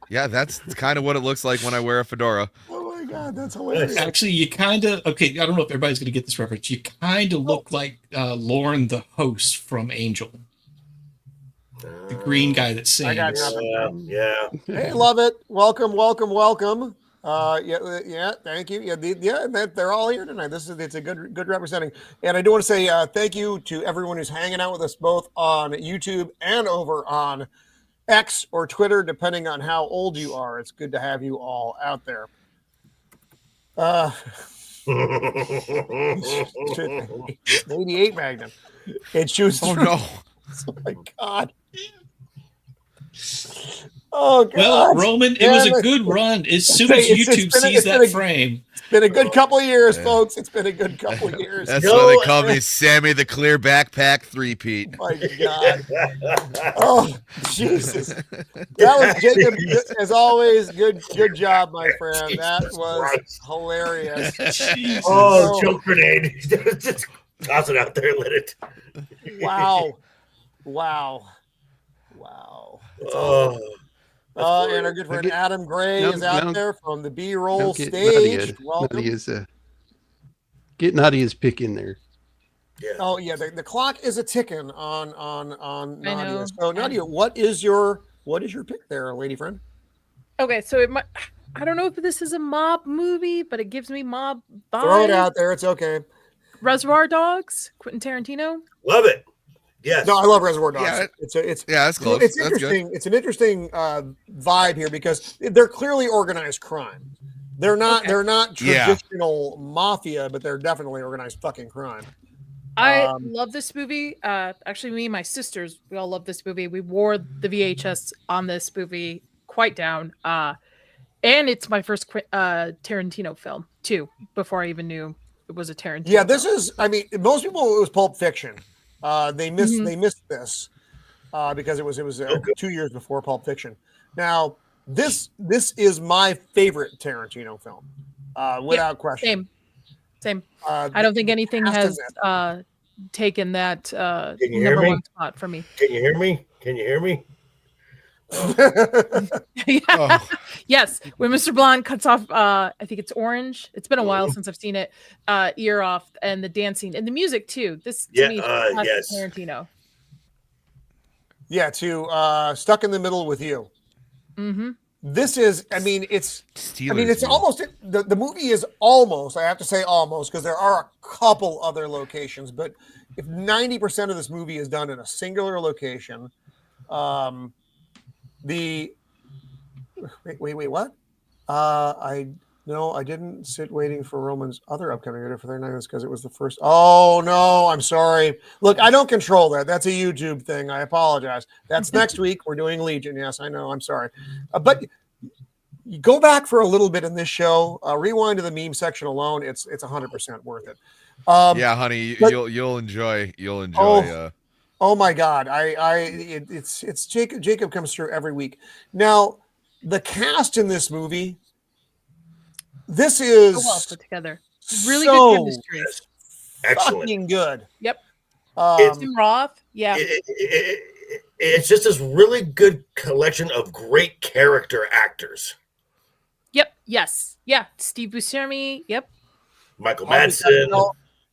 Speaker 4: Yeah, that's kind of what it looks like when I wear a fedora.
Speaker 1: Oh my God, that's hilarious.
Speaker 3: Actually, you kind of okay. I don't know if everybody's going to get this reference. You kind of look like Lauren, the host from Angel, the green guy that sings.
Speaker 1: I got nothing.
Speaker 2: Yeah.
Speaker 1: Hey, love it. Welcome. Yeah. Thank you. They're all here tonight. It's a good representing. And I do want to say thank you to everyone who's hanging out with us both on YouTube and over on X or Twitter, depending on how old you are. It's good to have you all out there. 88 Magnum. It shoots.
Speaker 4: Oh
Speaker 1: through.
Speaker 4: no!
Speaker 1: Oh my God. Oh God.
Speaker 3: Well, Roman, it was
Speaker 1: Yeah,
Speaker 3: a good run. As soon as
Speaker 1: It's
Speaker 3: YouTube
Speaker 1: been a-
Speaker 3: sees
Speaker 1: it's been
Speaker 3: that
Speaker 1: a-
Speaker 3: frame,
Speaker 1: It's been a good couple of years, folks. It's been a good couple of years.
Speaker 4: That's
Speaker 2: No,
Speaker 4: why they call me Sammy the Clear Backpack 3-peat.
Speaker 1: Oh my God. Oh, Jesus. That was Jacob, as always. Good job, my friend. That
Speaker 2: Jesus
Speaker 1: was
Speaker 2: Christ.
Speaker 1: hilarious.
Speaker 3: Jesus.
Speaker 2: Oh, joke grenade. Just toss it out there and let it.
Speaker 1: Wow.
Speaker 2: Oh.
Speaker 1: And our good friend
Speaker 7: Get-
Speaker 1: Adam Gray
Speaker 7: no,
Speaker 1: is out
Speaker 7: no.
Speaker 1: there from the B-roll
Speaker 7: Now get
Speaker 1: stage. Welcome.
Speaker 7: Get Nadia's pick in there.
Speaker 2: Yeah.
Speaker 1: Oh yeah, the clock is a ticking on
Speaker 5: I
Speaker 1: Nadia.
Speaker 5: know.
Speaker 1: So Nadia, what is your pick there, lady friend?
Speaker 5: Okay, so it might. I don't know if this is a mob movie, but it gives me mob vibes.
Speaker 1: Throw it out there. It's okay.
Speaker 5: Reservoir Dogs, Quentin Tarantino.
Speaker 2: Love it. Yes.
Speaker 1: No, I love Reservoir Dogs.
Speaker 4: Yeah,
Speaker 1: It's
Speaker 4: Yeah, that's close.
Speaker 1: it's
Speaker 4: That's good.
Speaker 1: interesting. It's an interesting vibe here because they're clearly organized crime. They're not.
Speaker 5: Okay.
Speaker 1: They're not
Speaker 4: Yeah.
Speaker 1: traditional mafia, but they're definitely organized fucking crime.
Speaker 5: I
Speaker 1: Um,
Speaker 5: love this movie. Actually, me and my sisters, we all love this movie. We wore the VHS on this movie quite down. And it's my first Tarantino film too. Before I even knew it was a Tarantino.
Speaker 1: Yeah, this
Speaker 5: film.
Speaker 1: is. I mean, most people it was Pulp Fiction. They missed.
Speaker 5: Mhm.
Speaker 1: They missed this because it was 2 years before Pulp Fiction. Now this is my favorite Tarantino film, without question.
Speaker 5: Same. I don't think anything
Speaker 1: has
Speaker 5: has taken that
Speaker 2: you hear
Speaker 5: number
Speaker 2: me?
Speaker 5: one spot for me.
Speaker 2: Can you hear me?
Speaker 5: Yeah.
Speaker 4: Oh.
Speaker 5: Yes, when Mr. Blonde cuts off, I think it's Orange. It's been a while since I've seen it. Ear off, and the dancing and the music too. This to me, is classic
Speaker 2: yes.
Speaker 5: Tarantino.
Speaker 1: Yeah, to Stuck in the Middle with You.
Speaker 5: Mm-hmm.
Speaker 1: This is, I mean, it's
Speaker 4: Steelers,
Speaker 1: almost, the movie is almost, I have to say almost, because there are a couple other locations, but if 90% of this movie is done in a singular location, wait, what? I didn't sit waiting for Roman's other upcoming video for their nights because it was the first. Oh no, I'm sorry. Look, I don't control that. That's a YouTube thing. I apologize. That's next week. We're doing Legion. Yes, I know. I'm sorry, but you go back for a little bit in this show. Rewind to the meme section alone. It's 100% worth it.
Speaker 4: Yeah, honey,
Speaker 1: but-
Speaker 4: you'll enjoy. You'll enjoy.
Speaker 1: Oh my God, it's Jacob. Jacob comes through every week. Now, the cast in this movie. This is
Speaker 5: So well put together. Really
Speaker 1: so
Speaker 5: good chemistry.
Speaker 2: Excellent.
Speaker 1: fucking good.
Speaker 5: Yep.
Speaker 2: It's-
Speaker 5: Tim Roth. Yeah.
Speaker 2: It's just this really good collection of great character actors.
Speaker 5: Yep. Yes. Yeah. Steve Buscemi. Yep.
Speaker 2: Michael Madsen.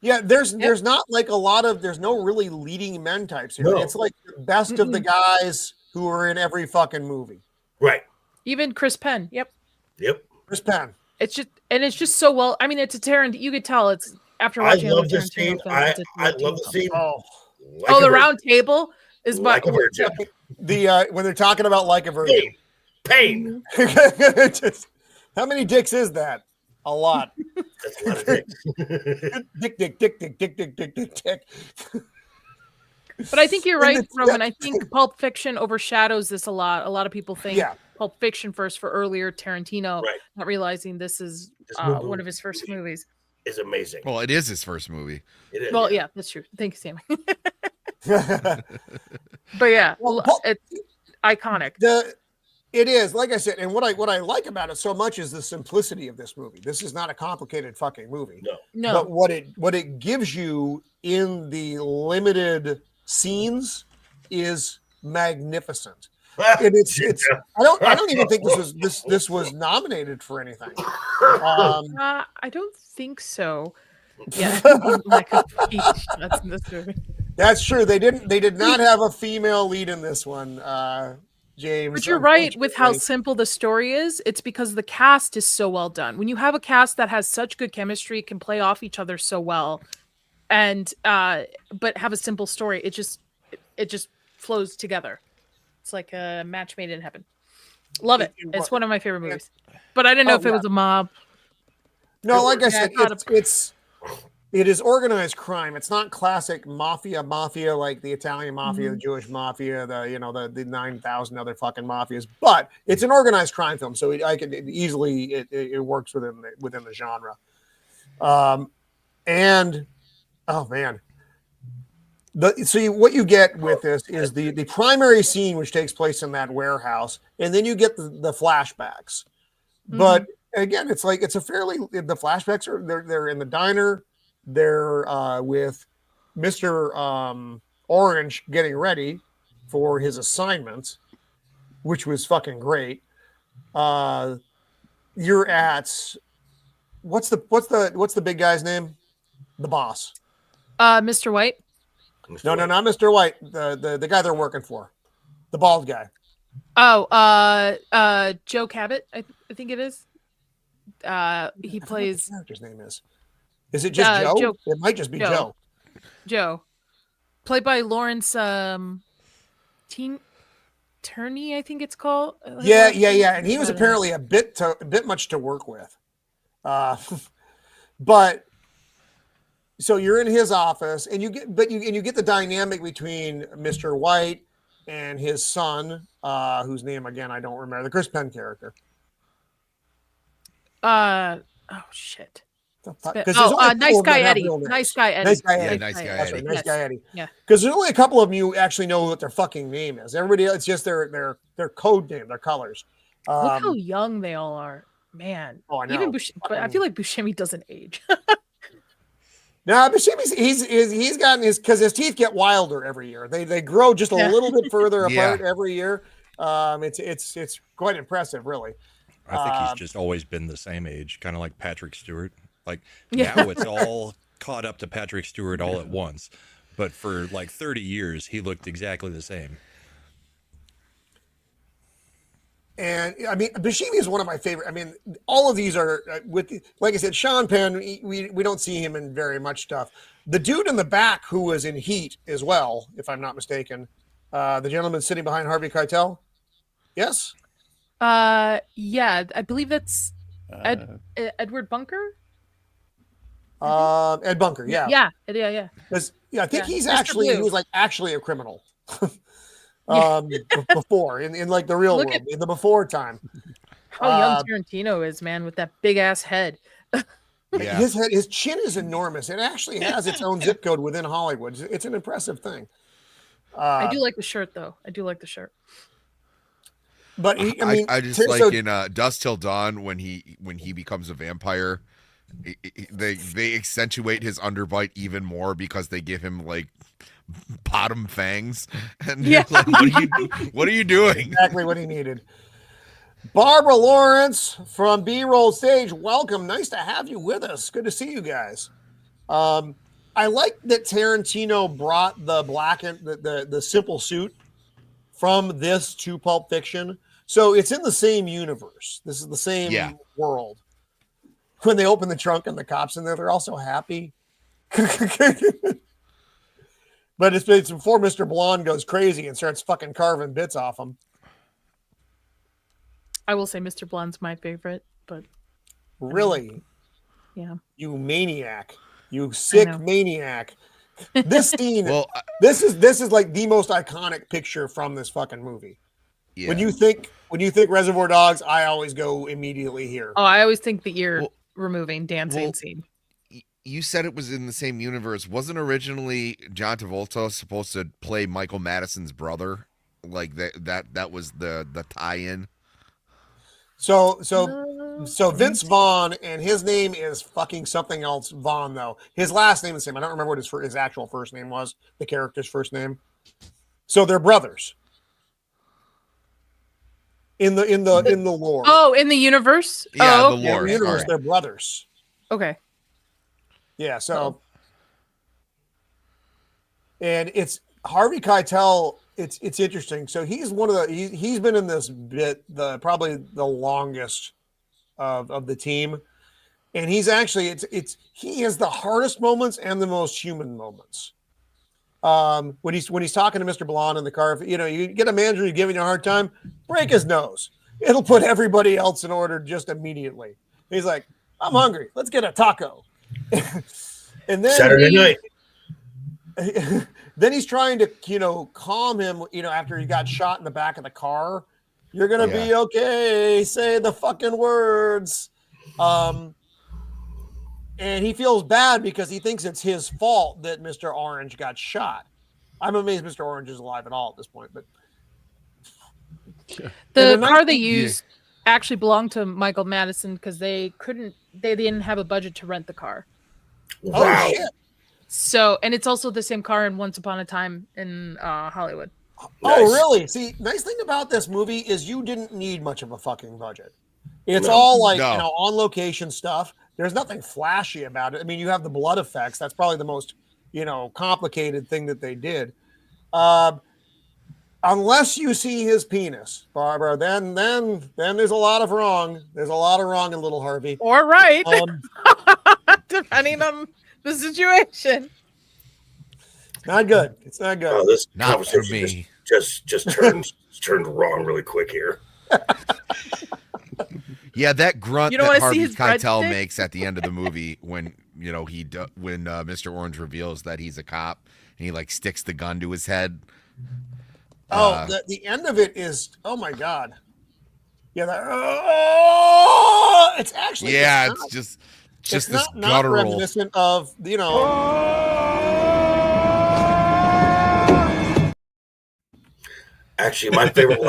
Speaker 1: Yeah, there's not like a lot of there's no really leading men types here.
Speaker 2: No.
Speaker 1: It's like the best of the guys who are in every fucking movie.
Speaker 2: Right.
Speaker 5: Even Chris Penn. Yep.
Speaker 2: Yep.
Speaker 1: Chris Penn.
Speaker 5: It's just so well. I mean, it's a Tarantino. You could tell it's after
Speaker 2: I
Speaker 5: watching.
Speaker 2: love
Speaker 5: other
Speaker 2: this
Speaker 5: Tarantino
Speaker 2: scene.
Speaker 5: films,
Speaker 2: I
Speaker 5: it's a
Speaker 2: love the
Speaker 5: Tarantino
Speaker 2: scene.
Speaker 1: Oh,
Speaker 2: Like
Speaker 5: the
Speaker 2: a
Speaker 5: round table is
Speaker 2: like
Speaker 5: but
Speaker 2: a virgin.
Speaker 1: when they're talking about like a virgin.
Speaker 2: Pain.
Speaker 1: Just, how many dicks is that? A lot.
Speaker 2: That's a lot of dicks.
Speaker 1: Dick.
Speaker 5: But I think you're right,
Speaker 1: And
Speaker 5: Roman. I think Pulp Fiction overshadows this a lot. A lot of people think
Speaker 1: Yeah.
Speaker 5: Pulp Fiction first for earlier Tarantino,
Speaker 2: Right.
Speaker 5: not realizing this is
Speaker 2: This movie
Speaker 5: one of his first movies.
Speaker 2: is amazing.
Speaker 4: well, it is his first movie.
Speaker 2: It is.
Speaker 5: Well, yeah, that's true. Thank you, Sammy. But yeah,
Speaker 1: Well, Pulp-
Speaker 5: it's iconic.
Speaker 1: It is, like I said, and what I like about it so much is the simplicity of this movie. This is not a complicated fucking movie.
Speaker 2: No.
Speaker 5: No,
Speaker 1: But what it gives you in the limited scenes is magnificent. And it's I don't even think this was nominated for anything.
Speaker 5: I don't think so. Yeah, like a peach. That's in this movie.
Speaker 1: That's true. They did not have a female lead in this one, James.
Speaker 5: But you're right with how
Speaker 1: unfortunately.
Speaker 5: simple the story is. It's because the cast is so well done. When you have a cast that has such good chemistry, can play off each other so well, and but have a simple story, it just flows together. It's like a match made in heaven. Love it. It's one of my favorite movies. But I didn't know if it was a mob.
Speaker 1: No, like I
Speaker 5: Yeah,
Speaker 1: said, it is organized crime. It's not classic mafia like the Italian mafia, the Jewish mafia, the 9,000 other fucking mafias. But it's an organized crime film, so it works within the genre. And oh man, what you get with this is the primary scene, which takes place in that warehouse, and then you get the flashbacks. But again, it's the flashbacks they're in the diner. They're with Mr. Orange getting ready for his assignments, which was fucking great. You're at what's the big guy's name? The boss.
Speaker 5: Mr. White.
Speaker 1: No, not Mr. White. The guy they're working for. The bald guy.
Speaker 5: Oh, Joe Cabot, I think it is. He
Speaker 1: I forget what
Speaker 5: plays
Speaker 1: the character's name is. Is it just Joe?
Speaker 5: Joe.
Speaker 1: It might just be
Speaker 5: Joe.
Speaker 1: Joe.
Speaker 5: Played by Lawrence Turney, I think it's called.
Speaker 1: Yeah. And he was apparently a bit much to work with. But so you're in his office, and you get the dynamic between Mr. White and his son, whose name again I don't remember, the Chris Penn character.
Speaker 5: Oh shit.
Speaker 1: Nice
Speaker 5: Guy Eddie. Nice Guy Eddie.
Speaker 1: Nice Guy
Speaker 4: Yeah,
Speaker 1: Eddie.
Speaker 4: nice guy.
Speaker 1: That's right,
Speaker 4: Eddie.
Speaker 1: Nice Guy Eddie.
Speaker 5: Yeah.
Speaker 1: Because there's only a couple of them you actually know what their fucking name is. Everybody else, it's just their code name, their colors.
Speaker 5: Look how young they all are, man.
Speaker 1: Oh, I know.
Speaker 5: Even but I feel like Buscemi doesn't age.
Speaker 1: No, but he's gotten because his teeth get wilder every year. They grow just a little bit further apart every year. It's quite impressive, really.
Speaker 8: I think he's just always been the same age, kind of like Patrick Stewart. Like
Speaker 5: Yeah.
Speaker 8: now it's all caught up to Patrick Stewart all at once. But for like 30 years, he looked exactly the same.
Speaker 1: And I mean, Buscemi is one of my favorite. I mean, all of these are like I said, Sean Penn. We don't see him in very much stuff. The dude in the back who was in Heat as well, if I'm not mistaken, the gentleman sitting behind Harvey Keitel. Yes.
Speaker 5: Yeah, I believe that's Edward Bunker.
Speaker 1: Ed Bunker. Yeah.
Speaker 5: Yeah.
Speaker 1: I think
Speaker 5: Yeah.
Speaker 1: he
Speaker 5: Mr. Blue.
Speaker 1: was like actually a criminal. Before in like the real
Speaker 5: Look
Speaker 1: world, in the before time.
Speaker 5: How young Tarantino is, man, with that big ass head.
Speaker 4: Yeah.
Speaker 1: His chin is enormous. It actually has its own zip code within Hollywood. It's an impressive thing.
Speaker 5: I do like the shirt, though. I do like the shirt.
Speaker 1: But
Speaker 4: I just like in Dusk Till Dawn when he becomes a vampire, they accentuate his underbite even more because they give him like bottom fangs, and
Speaker 5: Yeah.
Speaker 4: like, what are you doing?
Speaker 1: Exactly what he needed. Barbara Lawrence from B-Roll Stage, welcome. Nice to have you with us. Good to see you guys. I like that Tarantino brought the black and the simple suit from this to Pulp Fiction. So it's in the same universe. This is the same world. When they open the trunk and the cops in there, they're also happy. But it's before Mr. Blonde goes crazy and starts fucking carving bits off him.
Speaker 5: I will say Mr. Blonde's my favorite, but
Speaker 1: Really?
Speaker 5: yeah.
Speaker 1: You maniac. You sick maniac. This scene,
Speaker 4: Well,
Speaker 1: this is like the most iconic picture from this fucking movie.
Speaker 4: yeah.
Speaker 1: When you think Reservoir Dogs, I always go immediately here.
Speaker 5: Oh, I always think the ear removing dancing scene.
Speaker 4: You said it was in the same universe. Wasn't originally John Travolta supposed to play Michael Madison's brother? Like that was the tie-in.
Speaker 1: So Vince Vaughn, and his name is fucking something else Vaughn, though. His last name is the same. I don't remember what his actual first name was, the character's first name. So they're brothers. In the lore.
Speaker 5: Oh, in the universe?
Speaker 4: Yeah,
Speaker 5: oh,
Speaker 4: the lore.
Speaker 1: In the universe,
Speaker 4: Sorry.
Speaker 1: they're brothers.
Speaker 5: okay.
Speaker 1: Yeah, so and it's Harvey Keitel. It's interesting. So he's one of the he's been in this bit probably the longest of the team, and he's actually he has the hardest moments and the most human moments. When he's talking to Mr. Blonde in the car, you get a manager who's giving you a hard time, break his nose. It'll put everybody else in order just immediately. He's like, I'm hungry. Let's get a taco. And then
Speaker 2: Saturday night.
Speaker 1: Then he's trying to, calm him, after he got shot in the back of the car. You're going to be okay. Say the fucking words. And he feels bad because he thinks it's his fault that Mr. Orange got shot. I'm amazed Mr. Orange is alive at all at this point, but
Speaker 5: The car they used actually belonged to Michael Madison because they didn't have a budget to rent the car.
Speaker 2: Wow.
Speaker 1: Oh shit.
Speaker 5: So, and it's also the same car in Once Upon a Time in Hollywood.
Speaker 2: Nice.
Speaker 1: Oh, really? See, nice thing about this movie is you didn't need much of a fucking budget. It's all like, on location stuff. There's nothing flashy about it. I mean, you have the blood effects. That's probably the most, complicated thing that they did. Unless you see his penis, Barbara, then there's a lot of wrong. There's a lot of wrong in Little Harvey.
Speaker 5: Or right. Depending on the situation.
Speaker 1: Not good. It's not good.
Speaker 2: Oh, this
Speaker 4: Not for
Speaker 2: conversation
Speaker 4: me.
Speaker 2: just turned wrong really quick here.
Speaker 4: Yeah, that grunt
Speaker 5: You don't
Speaker 4: that
Speaker 5: wanna see
Speaker 4: Harvey
Speaker 5: his
Speaker 4: Keitel
Speaker 5: breadstick?
Speaker 4: makes at the end of the movie when when Mr. Orange reveals that he's a cop and he like sticks the gun to his head.
Speaker 1: The end of it is, oh my god. Yeah, it's actually
Speaker 4: It's just this
Speaker 1: not
Speaker 4: guttural.
Speaker 1: reminiscent of
Speaker 2: Actually, my favorite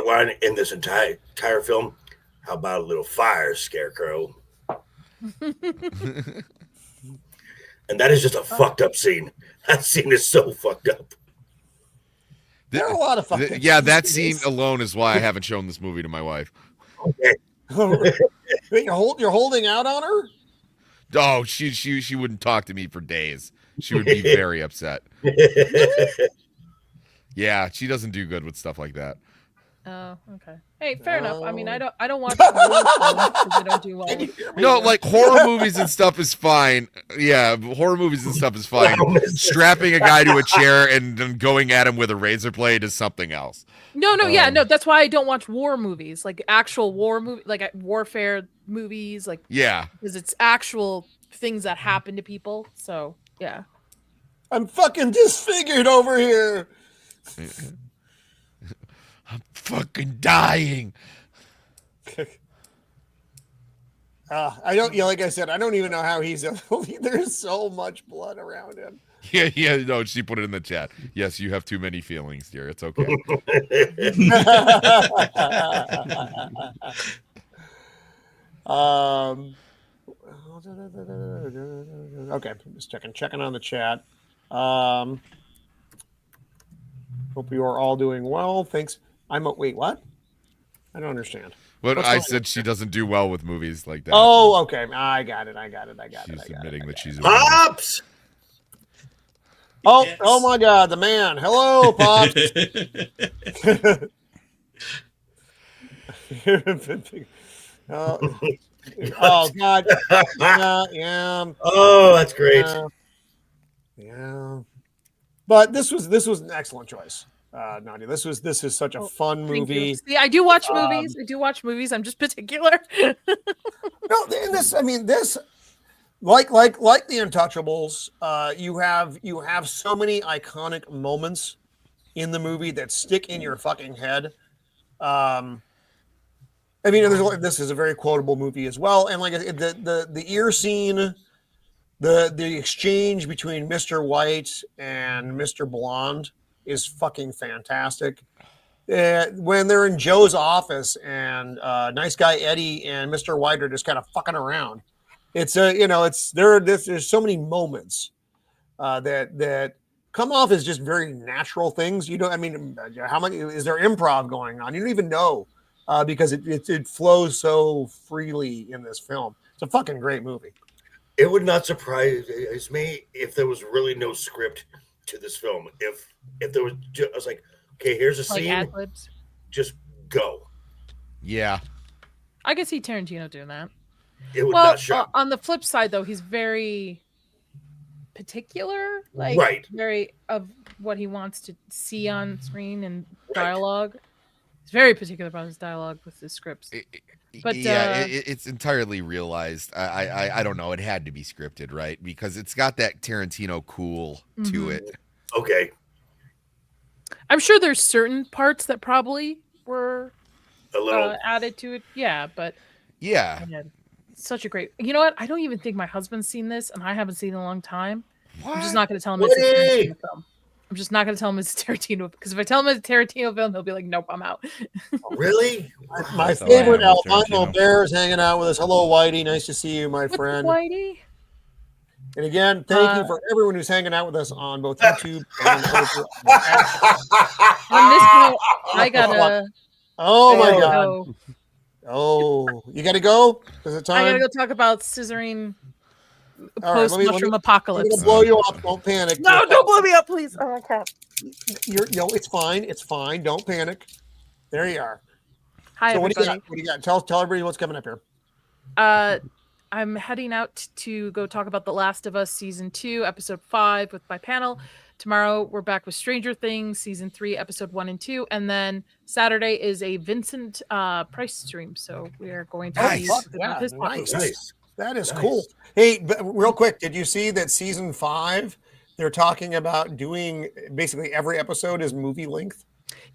Speaker 2: line in this entire film, how about a little fire, Scarecrow? And that is just a fucked up scene. That scene is so fucked up.
Speaker 1: There are a lot of fucking.
Speaker 4: Yeah, that scene alone is why I haven't shown this movie to my wife.
Speaker 2: Okay.
Speaker 1: You're holding out on her?
Speaker 4: Oh, she wouldn't talk to me for days. She would be very upset. Yeah, she doesn't do good with stuff like that.
Speaker 5: Oh, okay. Hey, fair enough. I mean, I
Speaker 1: Oh.
Speaker 5: don't watch horror films because they don't do well.
Speaker 1: Can you hear me?
Speaker 4: No, like horror movies and stuff is fine. Yeah, horror movies and stuff is fine. Strapping a guy to a chair and then going at him with a razor blade is something else.
Speaker 5: No, no. That's why I don't watch war movies, like actual war movie, like warfare movies, like
Speaker 4: Yeah.
Speaker 5: because it's actual things that happen to people. So yeah.
Speaker 1: I'm fucking disfigured over here.
Speaker 4: I'm fucking dying.
Speaker 1: I don't. Yeah, like I said, I don't even know how he's. There's so much blood around him.
Speaker 4: Yeah, no, she put it in the chat. Yes, you have too many feelings, dear. It's okay.
Speaker 1: Okay, I'm just checking on the chat. Hope you are all doing well. Thanks. Wait, what? I don't understand.
Speaker 4: But
Speaker 1: What's
Speaker 4: I
Speaker 1: going
Speaker 4: said
Speaker 1: on?
Speaker 4: she doesn't do well with movies like that.
Speaker 1: Oh, okay. I got it.
Speaker 4: She's admitting that she's a
Speaker 2: Pops.
Speaker 1: Oh,
Speaker 3: Yes.
Speaker 1: oh my God, the man. Hello, Pops. Oh God. Yeah.
Speaker 2: Oh, that's great.
Speaker 1: Yeah. But this was an excellent choice, Nadia. This is such a fun
Speaker 5: Thank you.
Speaker 1: movie.
Speaker 5: See, I do watch movies. I'm just particular.
Speaker 1: No, and this like the Untouchables, you have so many iconic moments in the movie that stick in your fucking head. I mean, this is a very quotable movie as well, and like the ear scene, the exchange between Mr. White and Mr. Blonde is fucking fantastic. When they're in Joe's office and nice guy Eddie and Mr. White are just kind of fucking around. There's so many moments that come off as just very natural things. How much is there improv going on? You don't even know because it flows so freely in this film. It's a fucking great movie.
Speaker 2: It would not surprise me if there was really no script to this film. If there was, I was like, okay, here's a
Speaker 5: Like
Speaker 2: scene,
Speaker 5: ad-libs.
Speaker 2: just go.
Speaker 4: Yeah.
Speaker 5: I could see Tarantino doing that.
Speaker 2: It would
Speaker 5: Well,
Speaker 2: not shock.
Speaker 5: on the flip side, though, he's very particular, like
Speaker 2: Right.
Speaker 5: very of what he wants to see on screen and dialogue. He's very particular about his dialogue with his scripts. But
Speaker 4: yeah, it's entirely realized. I don't know. It had to be scripted, right? Because it's got that Tarantino cool to it.
Speaker 2: Okay.
Speaker 5: I'm sure there's certain parts that probably were
Speaker 2: A little.
Speaker 5: added to it. Yeah, but
Speaker 4: Yeah.
Speaker 5: man, it's such a great. You know what? I don't even think my husband's seen this, and I haven't seen it in a long time. I'm just not going to tell him it's a Tarantino film. I'm just not going to tell him it's a Tarantino because if I tell him it's a Tarantino film, he'll be like, "Nope, I'm out."
Speaker 2: Really?
Speaker 1: My
Speaker 8: So I am
Speaker 1: favorite
Speaker 8: with
Speaker 1: albino
Speaker 8: Tarantino.
Speaker 1: bear is hanging out with us. Hello, Whitey. Nice to see you, my
Speaker 5: What's
Speaker 1: friend.
Speaker 5: Whitey?
Speaker 1: And again, thank you for everyone who's hanging out with us on both YouTube and over.
Speaker 5: On this note, I gotta.
Speaker 1: Oh my
Speaker 5: gotta
Speaker 1: God.
Speaker 5: go.
Speaker 1: Oh, you got to go? Is it time?
Speaker 5: I gotta go talk about scissoring
Speaker 1: All right,
Speaker 5: post
Speaker 1: let me-
Speaker 5: mushroom
Speaker 1: I'm
Speaker 5: apocalypse.
Speaker 1: gonna blow you up. Don't panic.
Speaker 5: No, don't blow me up, please. Oh crap.
Speaker 1: It's fine. It's fine. Don't panic. There you are.
Speaker 5: Hi,
Speaker 1: So what do you
Speaker 5: everybody.
Speaker 1: got? What do you got? Tell everybody what's coming up here.
Speaker 5: I'm heading out to go talk about The Last of Us season 2, episode 5 with my panel. Tomorrow we're back with Stranger Things season 3, episode 1 and 2, and then Saturday is a Vincent Price stream. So we are going to
Speaker 4: Nice.
Speaker 5: be
Speaker 1: Fuck
Speaker 5: with
Speaker 1: yeah,
Speaker 5: his
Speaker 1: nice.
Speaker 5: podcast.
Speaker 2: Nice.
Speaker 1: That is
Speaker 2: Nice.
Speaker 1: cool. Hey, but real quick, did you see that season 5? They're talking about doing basically every episode is movie length.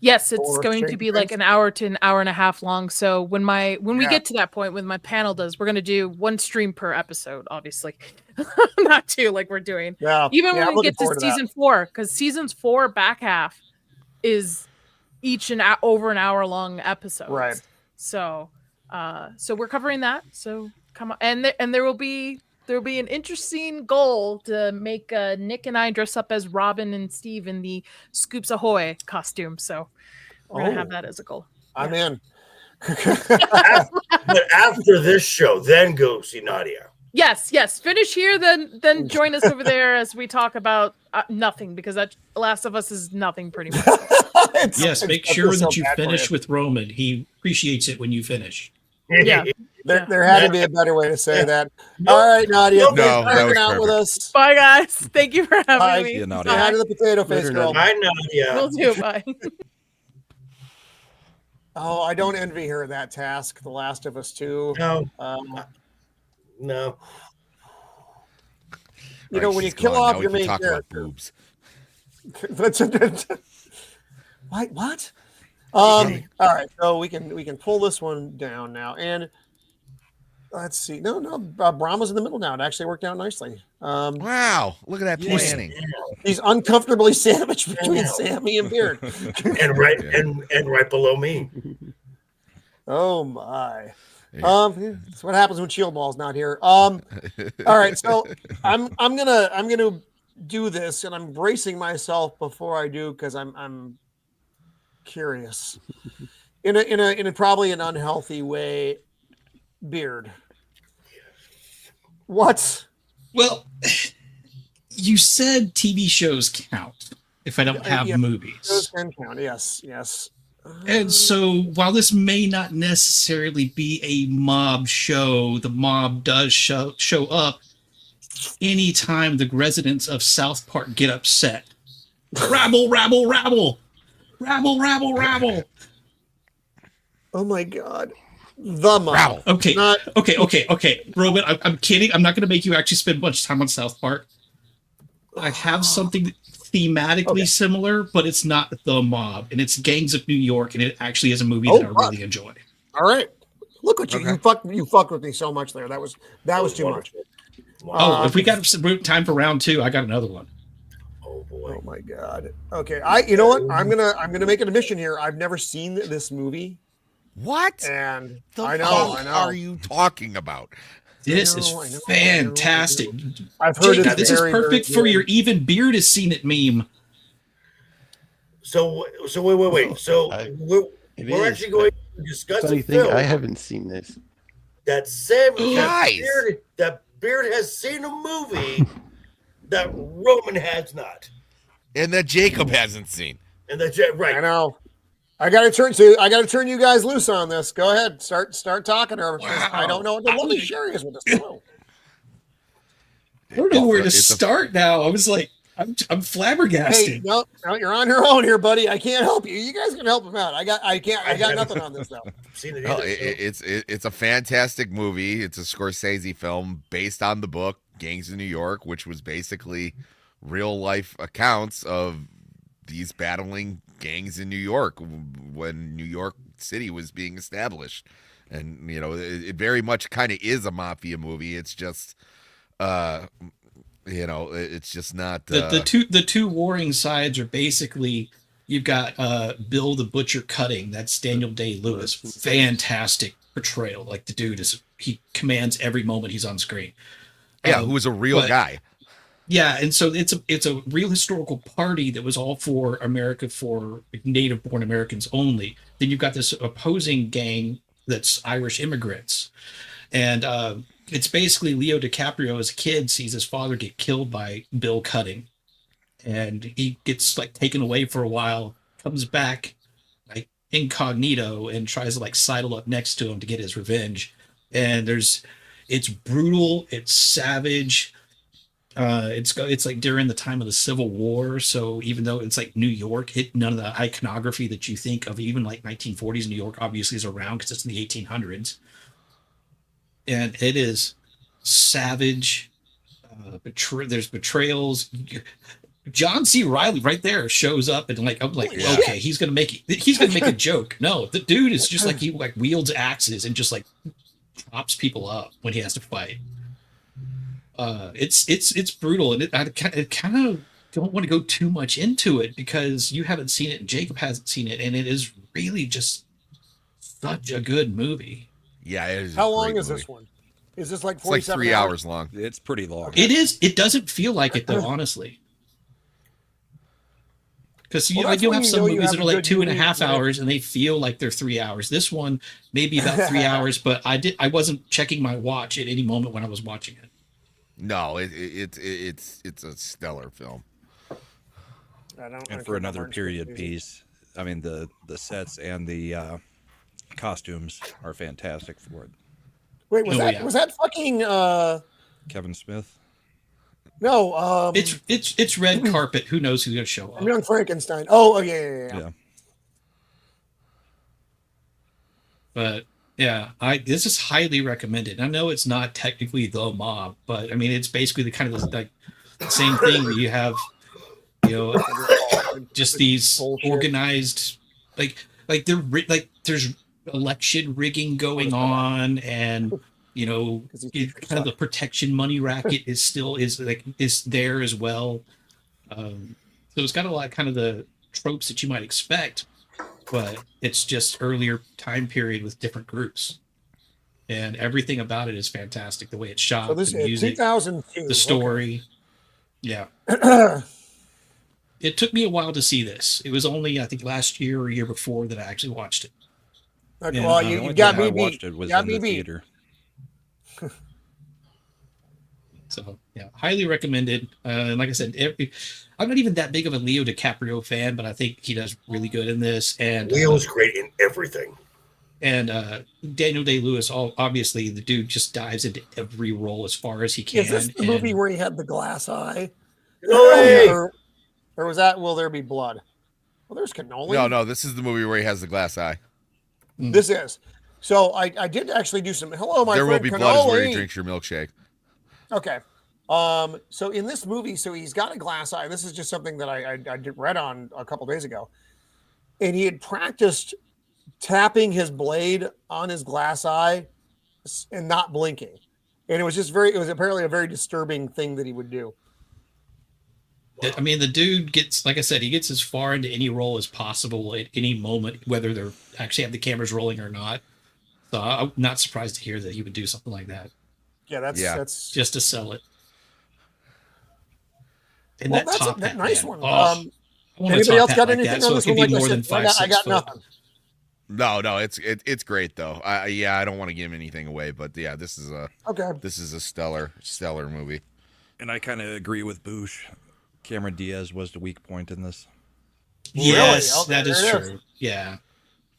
Speaker 5: Yes, it's
Speaker 1: Or
Speaker 5: going to
Speaker 1: Stranger
Speaker 5: be like
Speaker 1: Things?
Speaker 5: an hour to an hour and a half long. So when we
Speaker 1: Yeah.
Speaker 5: get to that point, when my panel does, we're going to do one stream per episode, obviously, not two like we're doing.
Speaker 1: Yeah.
Speaker 5: Even
Speaker 1: yeah, I'm
Speaker 5: when we
Speaker 1: looking
Speaker 5: get to
Speaker 1: forward that.
Speaker 5: season 4, because seasons 4 back half is each over an hour long episodes.
Speaker 1: Right.
Speaker 5: So, so we're covering that. So come on, and there will be there'll be an interesting goal to make Nick and I dress up as Robin and Steve in the Scoops Ahoy costume. So we're gonna have that as a goal.
Speaker 1: I'm in.
Speaker 2: But after this show, then go see Nadia.
Speaker 5: Yes. Finish here, then join us over there as we talk about nothing, because that Last of Us is nothing pretty much.
Speaker 3: Yes, make sure that you finish with Roman. He appreciates it when you finish.
Speaker 5: Yeah.
Speaker 1: There had to be a better way to say that. All right, Nadia.
Speaker 2: No,
Speaker 1: thanks for
Speaker 4: that was
Speaker 1: hanging out with
Speaker 4: perfect.
Speaker 1: us.
Speaker 5: Bye, guys. Thank you for having
Speaker 1: Bye.
Speaker 5: me.
Speaker 8: See you, Nadia.
Speaker 1: Say hi to the potato face
Speaker 7: Later,
Speaker 1: girl.
Speaker 2: Bye, Nadia.
Speaker 5: Will do. Bye.
Speaker 1: Oh, I don't envy her that task. The Last of Us 2.
Speaker 2: No.
Speaker 1: You
Speaker 2: No.
Speaker 1: know,
Speaker 4: Right,
Speaker 1: when you
Speaker 4: she's
Speaker 1: kill
Speaker 4: gone.
Speaker 1: off
Speaker 4: Now we
Speaker 1: your
Speaker 4: can
Speaker 1: main
Speaker 4: talk about
Speaker 1: character.
Speaker 4: boobs.
Speaker 1: What? All right, so we can pull this one down now, and let's see. No, Brahma's in the middle now. It actually worked out nicely.
Speaker 4: Wow, look at that
Speaker 1: Yes.
Speaker 4: planning.
Speaker 1: He's uncomfortably sandwiched between Sammy and Beard.
Speaker 2: And right below me.
Speaker 1: Oh my. That's what happens when Shieldwall's not here. All right, so I'm gonna do this, and I'm bracing myself before I do because I'm curious in a probably an unhealthy way. Beard. What?
Speaker 3: Well, you said TV shows count if I don't have
Speaker 1: Yeah,
Speaker 3: movies.
Speaker 1: those can count. Yes.
Speaker 3: And so while this may not necessarily be a mob show, the mob does show up anytime the residents of South Park get upset. Rabble, rabble, rabble. Rabble, rabble, rabble.
Speaker 1: Oh my God. The mob.
Speaker 4: Rabble.
Speaker 3: Okay.
Speaker 1: Not-
Speaker 3: Okay. Roman, I'm kidding. I'm not going to make you actually spend much time on South Park. I have something thematically similar, but it's not the mob, and it's Gangs of New York, and it actually is a movie that I really enjoy.
Speaker 1: All right. Look at you.
Speaker 4: Okay.
Speaker 1: You fucked with me so much there. That was too much.
Speaker 3: Oh, if we got some time for round 2, I got another one.
Speaker 2: Oh boy.
Speaker 1: Oh my God. Okay. You know what? I'm gonna make an admission here. I've never seen this movie,
Speaker 4: What?
Speaker 1: and
Speaker 4: The
Speaker 1: I know.
Speaker 4: fuck are you talking about?
Speaker 3: This
Speaker 1: I
Speaker 3: is
Speaker 1: know.
Speaker 3: fantastic.
Speaker 1: I've heard
Speaker 3: Jake,
Speaker 1: it's
Speaker 3: this
Speaker 1: very,
Speaker 3: is perfect
Speaker 1: very
Speaker 3: for
Speaker 1: good.
Speaker 3: your even Beard has seen it meme.
Speaker 2: So wait. So we're
Speaker 7: is,
Speaker 2: actually going to discuss
Speaker 7: Funny
Speaker 2: a
Speaker 7: thing,
Speaker 2: film
Speaker 7: I haven't seen this.
Speaker 2: that Sam
Speaker 4: Guys.
Speaker 2: that Beard has seen a movie that Roman has not.
Speaker 4: And that Jacob hasn't seen.
Speaker 2: And that's
Speaker 1: I
Speaker 2: right.
Speaker 1: know. I gotta turn you guys loose on this. Go ahead. Start talking to her. 'Cause I don't know what the lovely Sherry is with this. Hello.
Speaker 3: I don't know where to
Speaker 4: It's a-
Speaker 3: start now. I was like, I'm
Speaker 1: Hey,
Speaker 3: flabbergasted.
Speaker 1: no, you're on your own here, buddy. I can't help you. You guys can help him out. I got nothing on this though.
Speaker 2: Seen it
Speaker 4: Oh,
Speaker 2: either, so-
Speaker 4: it's a fantastic movie. It's a Scorsese film based on the book Gangs of New York, which was basically real life accounts of these battling gangs in New York when New York City was being established. And you know, it very much kind of is a mafia movie. It's just you know, it's just not
Speaker 3: The two warring sides are basically you've got Bill the Butcher Cutting. That's Daniel Day-Lewis. Fantastic portrayal. Like the dude he commands every moment he's on screen.
Speaker 4: who was a real
Speaker 3: but-
Speaker 4: guy.
Speaker 3: Yeah, and so it's a real historical party that was all for America, for native-born Americans only. Then you've got this opposing gang that's Irish immigrants, and it's basically Leo DiCaprio as a kid sees his father get killed by Bill Cutting, and he gets like taken away for a while, comes back like incognito and tries to like sidle up next to him to get his revenge. And it's brutal, it's savage. It's like during the time of the Civil War, so even though it's like New York, none of the iconography that you think of, even like 1940s New York, obviously is around because it's in the 1800s, and it is savage. There's betrayals. John C. Reilly right there shows up, and like I'm like, okay, he's gonna make a joke. No, the dude is just like he like wields axes and just like chops people up when he has to fight. It's brutal, and I kind of don't want to go too much into it because you haven't seen it and Jacob hasn't seen it, and it is really just such a good movie.
Speaker 4: Yeah, it is.
Speaker 1: How long is this one? Is this like
Speaker 4: It's like
Speaker 1: 47
Speaker 4: 3 hours long.
Speaker 8: It's pretty long.
Speaker 3: It is. It doesn't feel like it though, honestly. Because
Speaker 1: Well,
Speaker 3: like
Speaker 1: that's
Speaker 3: you'll
Speaker 1: when
Speaker 3: have
Speaker 1: you
Speaker 3: some
Speaker 1: know you
Speaker 3: movies
Speaker 1: have
Speaker 3: that
Speaker 1: a
Speaker 3: are like
Speaker 1: good
Speaker 3: 2.5
Speaker 1: movie.
Speaker 3: hours and they feel like they're 3 hours. This one maybe about 3 hours, but I wasn't checking my watch at any moment when I was watching it.
Speaker 4: No, it's a stellar film.
Speaker 8: And for another period piece, I mean the sets and the costumes are fantastic for it.
Speaker 1: Wait, was
Speaker 3: Oh,
Speaker 1: that
Speaker 3: yeah.
Speaker 1: was that fucking
Speaker 8: Kevin Smith.
Speaker 1: no,
Speaker 3: It's red carpet. Who knows who's gonna show up?
Speaker 1: Young Frankenstein. Oh, yeah.
Speaker 8: Yeah.
Speaker 3: But yeah, this is highly recommended. I know it's not technically the mob, but I mean it's basically the kind of like same thing where you have, just these
Speaker 1: Bullshit.
Speaker 3: organized like there's election rigging going on, and kind of the protection money racket is there as well. So it's got a lot of kind of the tropes that you might expect, but it's just earlier time period with different groups, and everything about it is fantastic. The way it's shot,
Speaker 1: So this
Speaker 3: the
Speaker 1: is
Speaker 3: music,
Speaker 1: 2002.
Speaker 3: the story. Yeah. It took me a while to see this. It was only, I think, last year or year before that I actually watched it.
Speaker 1: Okay,
Speaker 3: Yeah,
Speaker 1: well,
Speaker 8: The
Speaker 1: you
Speaker 8: only
Speaker 1: got
Speaker 8: time
Speaker 1: me
Speaker 8: I
Speaker 1: beat.
Speaker 8: watched it was
Speaker 1: Got
Speaker 8: in
Speaker 1: me
Speaker 8: the
Speaker 1: beat.
Speaker 8: theater.
Speaker 3: So yeah, highly recommended. And like I said, I'm not even that big of a Leo DiCaprio fan, but I think he does really good in this. And
Speaker 2: Leo's great in everything.
Speaker 3: And Daniel Day-Lewis, obviously, the dude just dives into every role as far as he can.
Speaker 1: Is this the movie where he had the glass eye?
Speaker 2: Hey!
Speaker 1: Or was that Will There Be Blood? Well, there's cannoli.
Speaker 4: No, this is the movie where he has the glass eye.
Speaker 1: This is. So I did actually do some. Hello, my
Speaker 4: There
Speaker 1: friend
Speaker 4: will be blood is where
Speaker 1: cannoli.
Speaker 4: he drinks your milkshake.
Speaker 1: Okay. So in this movie, so he's got a glass eye. This is just something that I read on a couple days ago, and he had practiced tapping his blade on his glass eye and not blinking, and it was apparently a very disturbing thing that he would do.
Speaker 3: I mean, the dude gets, like I said, he gets as far into any role as possible at any moment, whether they're actually have the cameras rolling or not. So I'm not surprised to hear that he would do something like that.
Speaker 1: Yeah, that's
Speaker 3: just to sell it. And
Speaker 1: well,
Speaker 3: that top
Speaker 1: that
Speaker 3: hat,
Speaker 1: nice
Speaker 3: man.
Speaker 1: one.
Speaker 3: Oh, I want a
Speaker 1: anybody
Speaker 3: top
Speaker 1: else
Speaker 3: hat
Speaker 1: got
Speaker 3: like
Speaker 1: anything
Speaker 3: that,
Speaker 1: on
Speaker 3: so
Speaker 1: this
Speaker 3: it could
Speaker 1: one?
Speaker 3: be
Speaker 1: Like
Speaker 3: more
Speaker 1: I
Speaker 3: than
Speaker 1: said,
Speaker 3: 5,
Speaker 1: I
Speaker 3: 6
Speaker 1: got
Speaker 3: foot.
Speaker 1: nothing.
Speaker 4: No, it's great though. I don't want to give anything away, but yeah, this is a stellar movie.
Speaker 8: And I kind of agree with Boosh. Cameron Diaz was the weak point in this.
Speaker 3: Yes,
Speaker 1: Really? Okay,
Speaker 3: that is
Speaker 1: there it is.
Speaker 3: true. Yeah.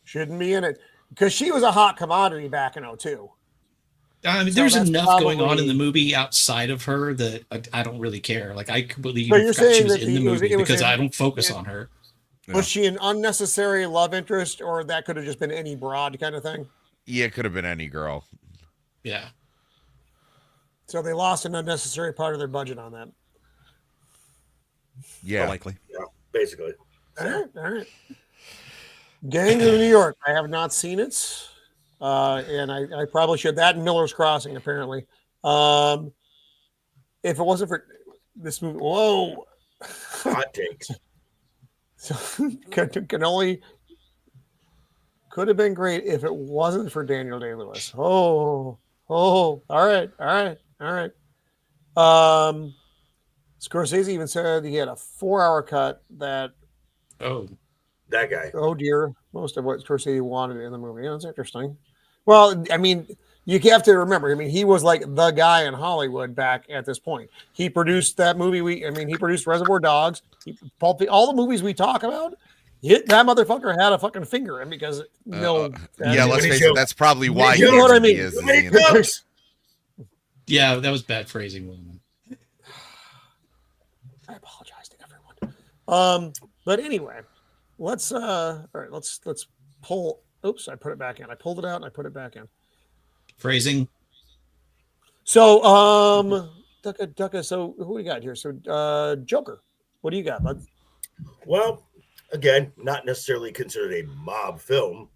Speaker 1: Shouldn't be in it because she was a hot commodity back in 2002.
Speaker 3: I mean,
Speaker 1: So
Speaker 3: there's
Speaker 1: that's
Speaker 3: enough going on in
Speaker 1: probably-
Speaker 3: the movie outside of her that I don't really care. Like I completely
Speaker 1: So you're
Speaker 3: forgot she
Speaker 1: saying
Speaker 3: was
Speaker 1: that
Speaker 3: in the
Speaker 1: it was-
Speaker 3: movie
Speaker 1: it was
Speaker 3: because
Speaker 1: in-
Speaker 3: I don't focus
Speaker 1: in-
Speaker 3: on her.
Speaker 1: Was she an unnecessary love interest, or that could have just been any broad kind of thing?
Speaker 4: Yeah, it could have been any girl.
Speaker 3: Yeah.
Speaker 1: So they lost an unnecessary part of their budget on that.
Speaker 4: Yeah,
Speaker 8: Likely.
Speaker 2: Yeah, basically.
Speaker 1: All right. Gangs of New York. I have not seen it, and I probably should. That and Miller's Crossing, apparently. If it wasn't for this movie, whoa.
Speaker 2: Hot takes.
Speaker 1: So cannoli could have been great if it wasn't for Daniel Day-Lewis. Oh, all right. Scorsese even said he had a 4-hour cut that,
Speaker 3: Oh,
Speaker 2: That guy.
Speaker 1: oh dear, most of what Scorsese wanted in the movie. Yeah, that's interesting. Well, I mean, you have to remember, I mean, he was like the guy in Hollywood back at this point. He produced that movie. He produced Reservoir Dogs. All the movies we talk about, that motherfucker had a fucking finger in because
Speaker 4: let's face it, that's probably why.
Speaker 1: You know what I mean?
Speaker 4: Diaz is
Speaker 2: Too many
Speaker 4: in it.
Speaker 2: cups.
Speaker 3: yeah, that was bad phrasing, William.
Speaker 1: I apologize to everyone. But anyway, let's pull. Oops, I put it back in. I pulled it out and I put it back in.
Speaker 3: Phrasing.
Speaker 1: So, Ducka. So, who we got here? So, Joker. What do you got, bud?
Speaker 2: Well, again, not necessarily considered a mob film,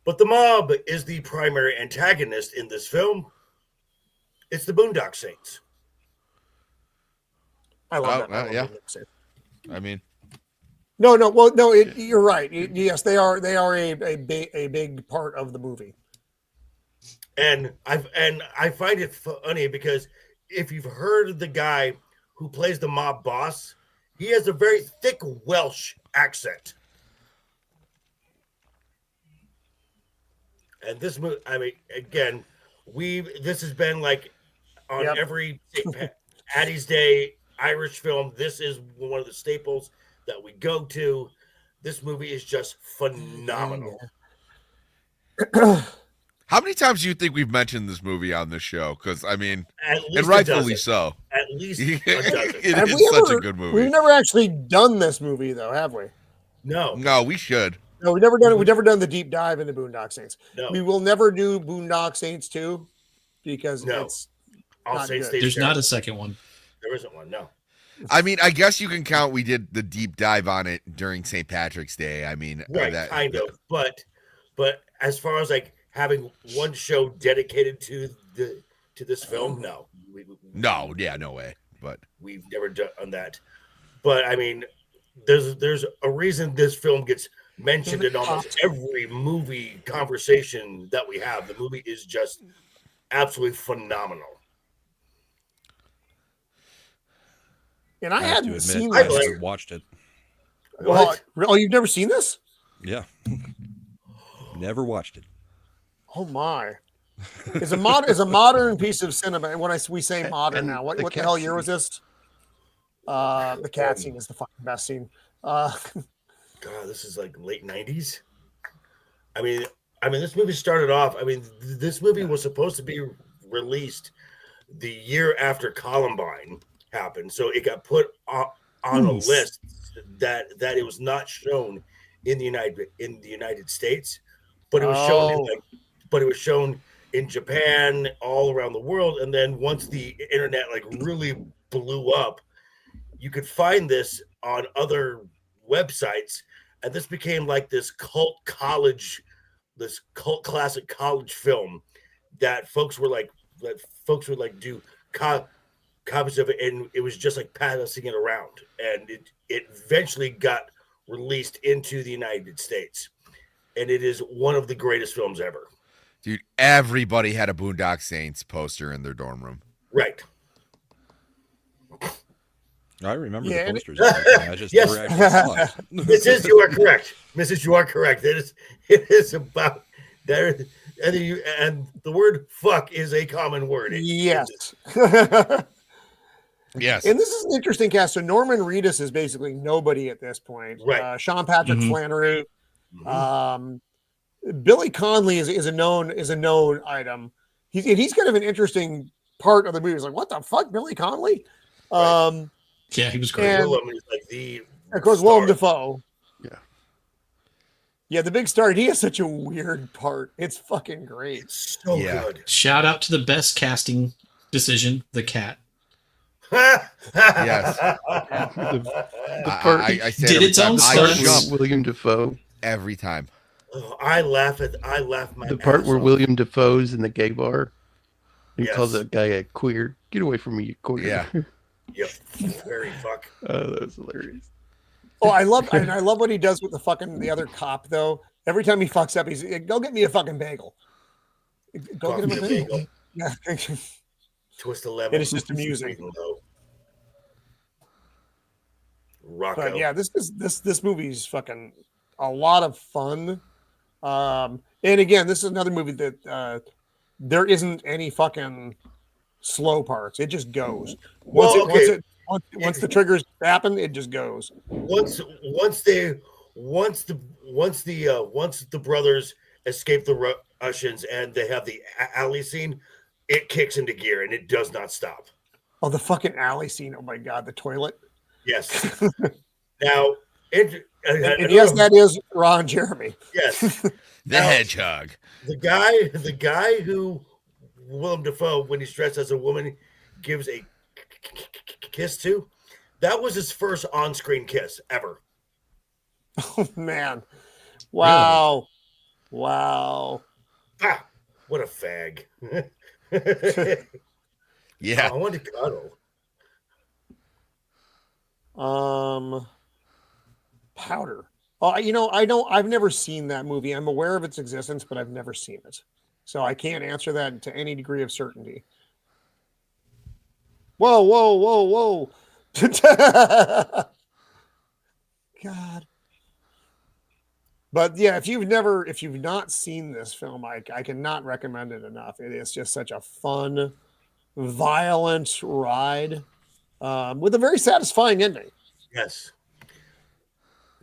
Speaker 2: but the mob is the primary antagonist in this film. It's the Boondock Saints.
Speaker 1: I love
Speaker 4: Oh,
Speaker 1: that. I love
Speaker 4: yeah.
Speaker 1: that.
Speaker 4: I mean,
Speaker 1: No. Well, no. You're right. Yes, they are. They are a big part of the movie.
Speaker 2: And I find it funny because if you've heard of the guy who plays the mob boss, he has a very thick Welsh accent. And this movie, I mean, again, this has been like on every Addie's Day Irish film. This is one of the staples that we go to. This movie is just phenomenal.
Speaker 4: How many times do you think we've mentioned this movie on this show? Because I mean, and
Speaker 2: rightfully
Speaker 4: so.
Speaker 2: At least a dozen.
Speaker 4: It is such a good movie.
Speaker 1: We've never actually done this movie, though, have we?
Speaker 2: No,
Speaker 4: we should.
Speaker 1: No, we've never done the deep dive into Boondock Saints.
Speaker 2: No.
Speaker 1: We will never do Boondock Saints 2 because it's not good.
Speaker 3: There's not a second one.
Speaker 2: There isn't one. No.
Speaker 4: I mean, I guess you can count. We did the deep dive on it during St. Patrick's Day. I mean,
Speaker 2: right, kind of. But as far as like having one show dedicated to this film, no.
Speaker 4: No way. But
Speaker 2: we've never done that. But I mean, there's a reason this film gets mentioned in almost every movie conversation that we have. The movie is just absolutely phenomenal.
Speaker 1: And I hadn't seen
Speaker 8: I
Speaker 1: this.
Speaker 8: haven't watched it.
Speaker 1: What? Oh, you've never seen this?
Speaker 8: Yeah. Never watched it.
Speaker 1: Oh my. It's a modern piece of cinema. And when we say modern now, what the hell year was this? The cat scene is the fucking best scene.
Speaker 2: God, this is like late 90s. I mean, this movie started off. I mean, this movie was supposed to be released the year after Columbine happened, so it got put on a list that it was not shown in the United States, but it was shown. But it was shown in Japan, all around the world, and then once the internet like really blew up, you could find this on other websites, and this became like this cult classic college film that folks would do copies of it, and it was just like passing it around, and it eventually got released into the United States, and it is one of the greatest films ever.
Speaker 4: Dude, everybody had a Boondock Saints poster in their dorm room.
Speaker 2: Right.
Speaker 8: I remember the posters. I just never actually saw it.
Speaker 2: Mrs., you are correct. Mrs., you are correct. It is about there, and the word "fuck" is a common word.
Speaker 1: Yes.
Speaker 4: Yes.
Speaker 1: And this is an interesting cast. So Norman Reedus is basically nobody at this point.
Speaker 2: Right.
Speaker 1: Sean Patrick Flannery. Billy Connolly is a known item. He's kind of an interesting part of the movie. It's like, what the fuck, Billy Connolly?
Speaker 3: Yeah, he was great.
Speaker 1: And, of course, Willem Dafoe. Yeah, the big star. He has such a weird part. It's fucking great.
Speaker 2: It's so good.
Speaker 3: Shout out to the best casting decision, the cat.
Speaker 4: Yes.
Speaker 7: The part
Speaker 4: I say
Speaker 3: did
Speaker 4: every
Speaker 3: its
Speaker 4: time,
Speaker 3: own
Speaker 4: I
Speaker 3: stunts.
Speaker 4: jump
Speaker 7: William Dafoe.
Speaker 4: every time.
Speaker 2: Oh, I laugh my
Speaker 7: The part
Speaker 2: ass
Speaker 7: where
Speaker 2: off.
Speaker 7: William Dafoe's in the gay bar. He
Speaker 2: Yes.
Speaker 7: calls that guy a queer. Get away from me, you queer.
Speaker 4: Yeah.
Speaker 2: Yep. Very fuck.
Speaker 7: Oh, that was hilarious.
Speaker 1: Oh, I love what he does with the other cop though. Every time he fucks up, he's go get me a fucking bagel. Go get him a bagel. Yeah.
Speaker 2: Twist 11.
Speaker 1: It is just amusing.
Speaker 2: Rocco.
Speaker 1: But yeah, this movie's fucking a lot of fun. And again, this is another movie that there isn't any fucking slow parts. It just goes. Once the triggers happen, it just goes.
Speaker 2: Once the brothers escape the Russians and they have the alley scene, it kicks into gear and it does not stop.
Speaker 1: Oh, the fucking alley scene! Oh my god, the toilet.
Speaker 2: Yes. Now,
Speaker 1: and yes, that is Ron Jeremy.
Speaker 2: Yes.
Speaker 4: The hedgehog.
Speaker 2: The guy who Willem Dafoe, when he's dressed as a woman, gives a kiss to, that was his first on-screen kiss ever.
Speaker 1: Oh man! Wow! Really? Wow!
Speaker 2: Ah, what a fag!
Speaker 4: Yeah,
Speaker 2: I want to cuddle.
Speaker 1: Powder. Oh, I've never seen that movie. I'm aware of its existence, but I've never seen it. So I can't answer that to any degree of certainty. Whoa, whoa, whoa, whoa. God. But yeah, if you've not seen this film, I cannot recommend it enough. It is just such a fun, violent ride with a very satisfying ending.
Speaker 2: Yes.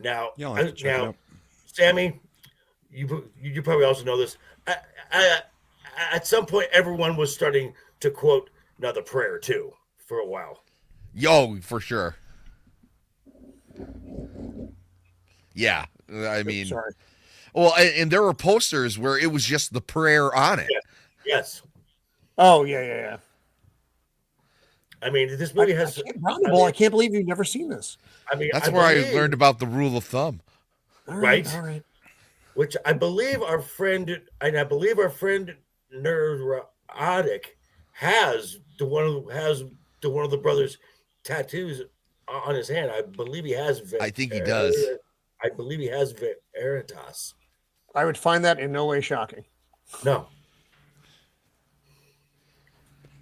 Speaker 2: Now,
Speaker 8: Yeah, I'll have to check it out.
Speaker 2: Sammy, you probably also know this. At some point, everyone was starting to quote another prayer too for a while.
Speaker 4: Yo, for sure. Yeah, I mean,
Speaker 1: Sorry.
Speaker 4: well, and there were posters where it was just the prayer on it.
Speaker 2: Yes.
Speaker 1: Oh yeah.
Speaker 2: I mean, this movie has.
Speaker 1: Brahmabull, I can't believe you've never seen this.
Speaker 2: I mean,
Speaker 4: That's where I learned about the rule of thumb.
Speaker 1: All
Speaker 2: Right.
Speaker 1: All right.
Speaker 2: Which I believe our friend Neurotic has one of the brothers' tattoos on his hand. I believe he has.
Speaker 4: I think he does.
Speaker 2: I believe he has Veritas.
Speaker 1: I would find that in no way shocking.
Speaker 2: No.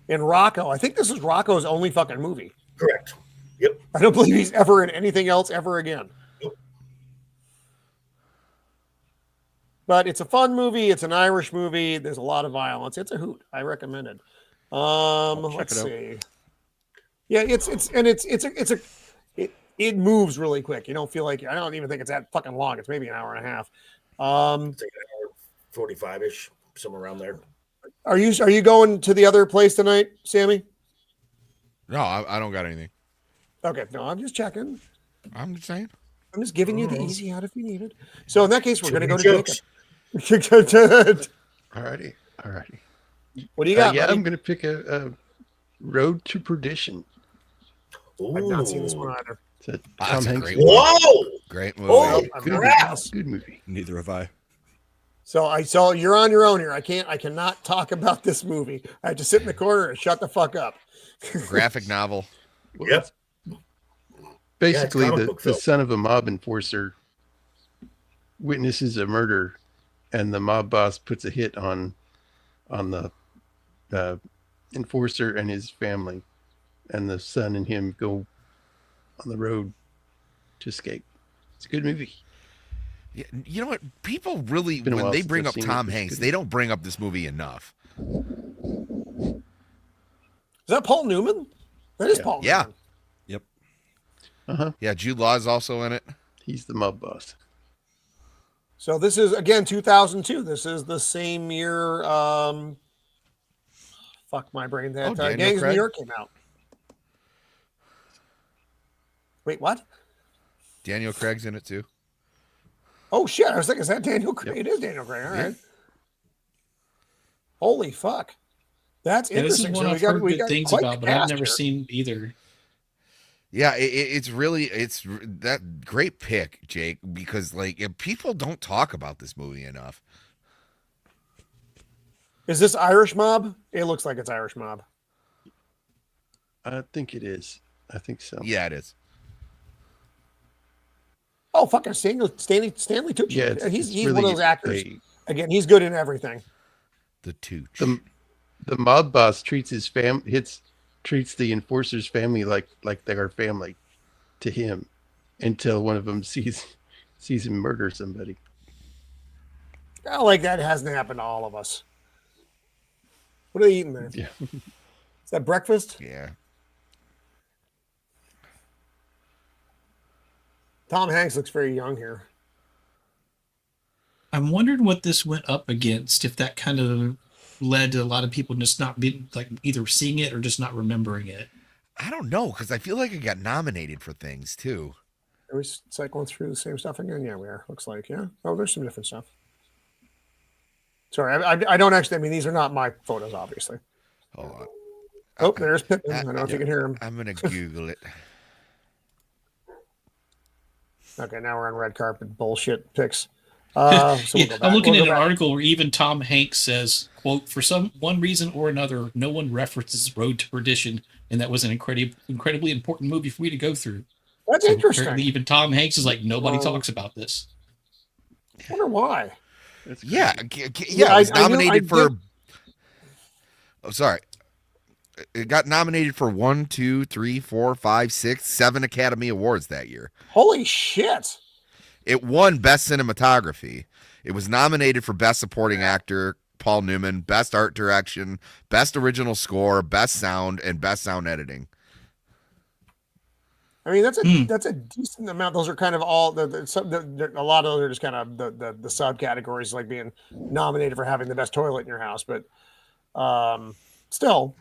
Speaker 1: In Rocco, I think this is Rocco's only fucking movie.
Speaker 2: Correct. Yep.
Speaker 1: I don't believe he's ever in anything else ever again.
Speaker 2: Nope.
Speaker 1: But it's a fun movie. It's an Irish movie. There's a lot of violence. It's a hoot. I recommend it. Let's see. Yeah, it moves really quick. You don't feel like I don't even think it's that fucking long. It's maybe an hour and a half.
Speaker 2: It's like an hour 45-ish, somewhere around there.
Speaker 1: Are you going to the other place tonight, Sammy?
Speaker 4: No, I don't got anything.
Speaker 1: Okay, no, I'm just checking.
Speaker 4: I'm just saying.
Speaker 1: I'm just giving you the easy out if you need it. So in that case, we're going to go to
Speaker 2: Jokes.
Speaker 1: Jacob.
Speaker 7: Alrighty.
Speaker 1: What do you got?
Speaker 7: Yeah,
Speaker 1: buddy?
Speaker 7: I'm going to pick a Road to Perdition.
Speaker 1: I've not seen this one either.
Speaker 7: It's a
Speaker 4: That's
Speaker 7: Tom
Speaker 4: a
Speaker 7: Hanks
Speaker 4: great
Speaker 7: movie.
Speaker 2: Whoa!
Speaker 4: Great movie.
Speaker 2: Oh,
Speaker 7: Good movie.
Speaker 8: Neither have I.
Speaker 1: So you're on your own here. I cannot talk about this movie. I have to sit in the corner and shut the fuck up.
Speaker 4: Graphic novel.
Speaker 2: Yep.
Speaker 7: Basically,
Speaker 2: comic
Speaker 7: the
Speaker 2: book film.
Speaker 7: son of a mob enforcer witnesses a murder, and the mob boss puts a hit on the enforcer and his family, and the son and him go on the road to escape. It's a good movie.
Speaker 4: Yeah, you know what? People really,
Speaker 7: been a
Speaker 4: when
Speaker 7: while
Speaker 4: they
Speaker 7: since
Speaker 4: bring
Speaker 7: I've
Speaker 4: up
Speaker 7: seen it.
Speaker 4: Tom
Speaker 7: It's
Speaker 4: Hanks,
Speaker 7: good.
Speaker 4: they don't bring up this movie enough.
Speaker 1: Is that Paul Newman? That is
Speaker 7: Yeah.
Speaker 1: Paul
Speaker 4: Yeah.
Speaker 1: Newman.
Speaker 8: Yep.
Speaker 4: Yeah, Jude Law is also in it.
Speaker 7: He's the mob boss.
Speaker 1: So this is again 2002. This is the same year. Fuck my brain. That
Speaker 4: Daniel
Speaker 1: Gangs of
Speaker 4: Craig?
Speaker 1: New York came out. Wait, what?
Speaker 4: Daniel Craig's in it too.
Speaker 1: Oh shit! I was thinking, is that Daniel Craig? It is Daniel Craig. All right. Holy fuck! That's
Speaker 3: Yeah, this is
Speaker 1: interesting.
Speaker 3: one I've heard good things
Speaker 1: quite
Speaker 3: about,
Speaker 1: the
Speaker 3: but I've
Speaker 1: cast
Speaker 3: never
Speaker 1: here.
Speaker 3: seen either.
Speaker 4: Yeah, it's that great pick, Jake, because like people don't talk about this movie enough.
Speaker 1: Is this Irish Mob? It looks like it's Irish Mob.
Speaker 7: I think it is. I think so.
Speaker 4: Yeah, it is.
Speaker 1: Oh, fucking Stanley Tucci.
Speaker 7: Yeah,
Speaker 1: he's
Speaker 7: it's
Speaker 1: one of those actors. Again, he's good in everything.
Speaker 4: The Tooch.
Speaker 7: The mob boss treats his treats the enforcer's family like they're family to him, until one of them sees him murder somebody.
Speaker 1: Oh, like that hasn't happened to all of us. What are they eating there?
Speaker 7: Yeah.
Speaker 1: Is that breakfast?
Speaker 4: Yeah.
Speaker 1: Tom Hanks looks very young here.
Speaker 3: I'm wondering what this went up against, if that kind of led to a lot of people just not being like either seeing it or just not remembering it.
Speaker 4: I don't know, because I feel like it got nominated for things too.
Speaker 1: Are we cycling through the same stuff again? Yeah, we are. Looks like, yeah. Oh, there's some different stuff. Sorry, I don't actually. I mean, these are not my photos, obviously.
Speaker 4: Hold on.
Speaker 1: Oh, there's Pippin. I don't know if you can hear him.
Speaker 4: I'm gonna Google it.
Speaker 1: Okay, now we're on red carpet bullshit pics. So we'll go back.
Speaker 3: I'm looking
Speaker 1: We'll
Speaker 3: at
Speaker 1: go
Speaker 3: an
Speaker 1: back.
Speaker 3: article where even Tom Hanks says, quote, for one reason or another, no one references Road to Perdition, and that was an incredibly important movie for me to go through.
Speaker 1: That's
Speaker 3: So
Speaker 1: interesting.
Speaker 3: apparently even Tom Hanks is like, nobody
Speaker 1: Wow.
Speaker 3: talks about this.
Speaker 1: I wonder why.
Speaker 7: That's
Speaker 4: Yeah,
Speaker 7: crazy.
Speaker 4: yeah. It was
Speaker 1: I knew-
Speaker 4: nominated
Speaker 1: I
Speaker 4: for.
Speaker 1: did-
Speaker 4: Oh, sorry. It got nominated for 1, 2, 3, 4, 5, 6, 7 Academy Awards that year.
Speaker 1: Holy shit!
Speaker 4: It won Best Cinematography. It was nominated for Best Supporting Actor, Paul Newman, Best Art Direction, Best Original Score, Best Sound, and Best Sound Editing.
Speaker 1: I mean, that's a decent amount. Those are kind of all a lot of those are just kind of the subcategories, like being nominated for having the best toilet in your house. But still,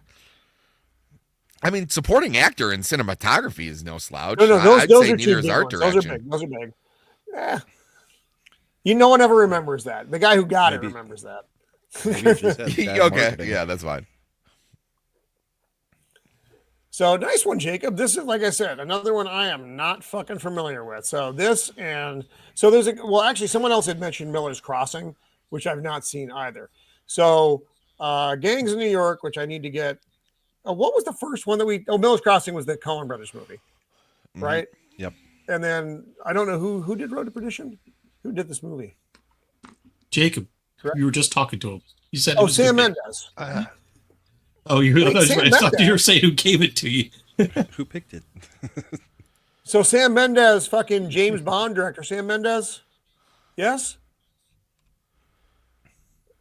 Speaker 4: I mean, supporting actor in cinematography is no slouch.
Speaker 1: no,
Speaker 4: I'd
Speaker 1: those
Speaker 4: say
Speaker 1: are
Speaker 4: neither
Speaker 1: two
Speaker 4: is
Speaker 1: big
Speaker 4: art
Speaker 1: ones. Those are
Speaker 4: direction.
Speaker 1: big. Those are big. No one ever remembers that. The guy who got
Speaker 8: Maybe-
Speaker 1: it remembers that.
Speaker 8: Maybe you just had bad
Speaker 4: Okay,
Speaker 8: marketing.
Speaker 4: yeah, that's fine.
Speaker 1: So nice one, Jacob. This is, like I said, another one I am not fucking familiar with. So there's actually someone else had mentioned Miller's Crossing, which I've not seen either. So Gangs in New York, which I need to get. What was the first one that Miller's Crossing was the Coen Brothers movie, right?
Speaker 8: Yep.
Speaker 1: And then I don't know who did Road to Perdition. Who did this movie?
Speaker 3: Jacob,
Speaker 1: Correct.
Speaker 3: you were just talking to him. You said it
Speaker 1: Oh,
Speaker 3: was
Speaker 1: Sam
Speaker 3: good.
Speaker 1: Mendes.
Speaker 3: Oh,
Speaker 1: Sam
Speaker 3: I thought you
Speaker 1: Mendes.
Speaker 3: were saying who gave it to you.
Speaker 8: Who picked it?
Speaker 1: So Sam Mendes, fucking James Bond director, Sam Mendes. Yes.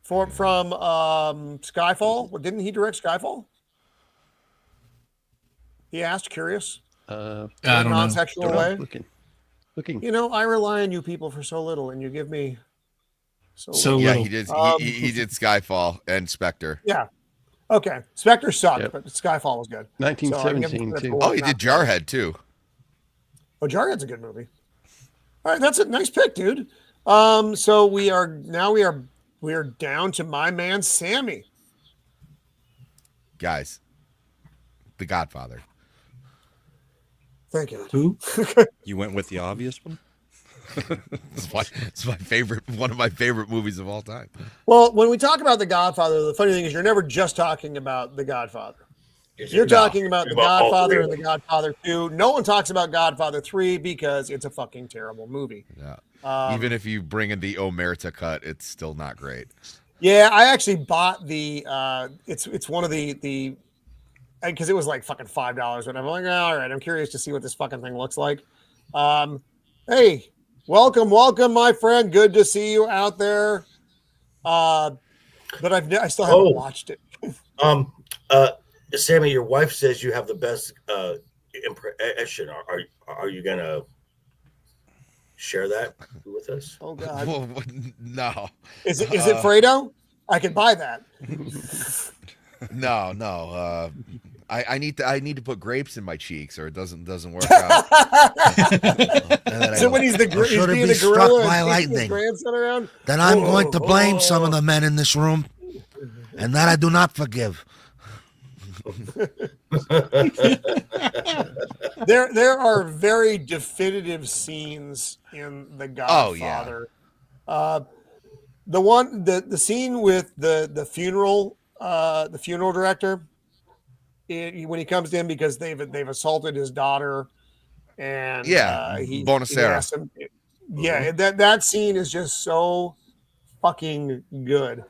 Speaker 1: From Skyfall. Well, didn't he direct Skyfall? He asked, curious.
Speaker 3: I don't know.
Speaker 1: Non-sexual way.
Speaker 7: Looking.
Speaker 1: You know, I rely on you people for so little, and you give me so
Speaker 3: So
Speaker 1: little.
Speaker 4: Yeah,
Speaker 3: little.
Speaker 4: he did. He did Skyfall and Spectre.
Speaker 1: Yeah. Okay. Spectre sucked,
Speaker 7: Yep.
Speaker 1: but Skyfall was good.
Speaker 7: 1917
Speaker 1: So
Speaker 7: too.
Speaker 4: Oh, he did Jarhead too.
Speaker 1: Oh, Jarhead's a good movie. All right, that's a nice pick, dude. So we are down to my man Sammy.
Speaker 4: Guys, The Godfather.
Speaker 1: Thank you.
Speaker 3: Who?
Speaker 8: You went with the obvious one?
Speaker 4: It's my favorite, one of my favorite movies of all time.
Speaker 1: Well, when we talk about The Godfather, the funny thing is you're never just talking about The Godfather. You're talking about The
Speaker 2: all
Speaker 1: Godfather
Speaker 2: three
Speaker 1: and
Speaker 2: of
Speaker 1: The Godfather 2. No one talks about Godfather 3 because it's a fucking terrible movie.
Speaker 4: Yeah. Even if you bring in the Omerta cut, it's still not great.
Speaker 1: Yeah, I actually bought the it's one of the because it was like fucking $5 and I'm like, all right, I'm curious to see what this fucking thing looks like. Hey, welcome, my friend. Good to see you out there. But I still haven't watched it.
Speaker 2: Sammy, your wife says you have the best impression. Are you gonna share that with us?
Speaker 1: Oh God,
Speaker 4: Well, no,
Speaker 1: is it Fredo? I could buy that.
Speaker 4: no. I need to put grapes in my cheeks, or it doesn't work out.
Speaker 1: So when he's being the
Speaker 10: struck
Speaker 1: gorilla
Speaker 10: by
Speaker 1: and taking his
Speaker 10: lightning.
Speaker 1: grandson around,
Speaker 10: Then I'm going to blame some of the men in this room, and that I do not forgive.
Speaker 1: There are very definitive scenes in The Godfather. The scene with the funeral director, when he comes in because they've assaulted his daughter, and he
Speaker 4: Bonacera.
Speaker 1: asked him, that scene is just so fucking good.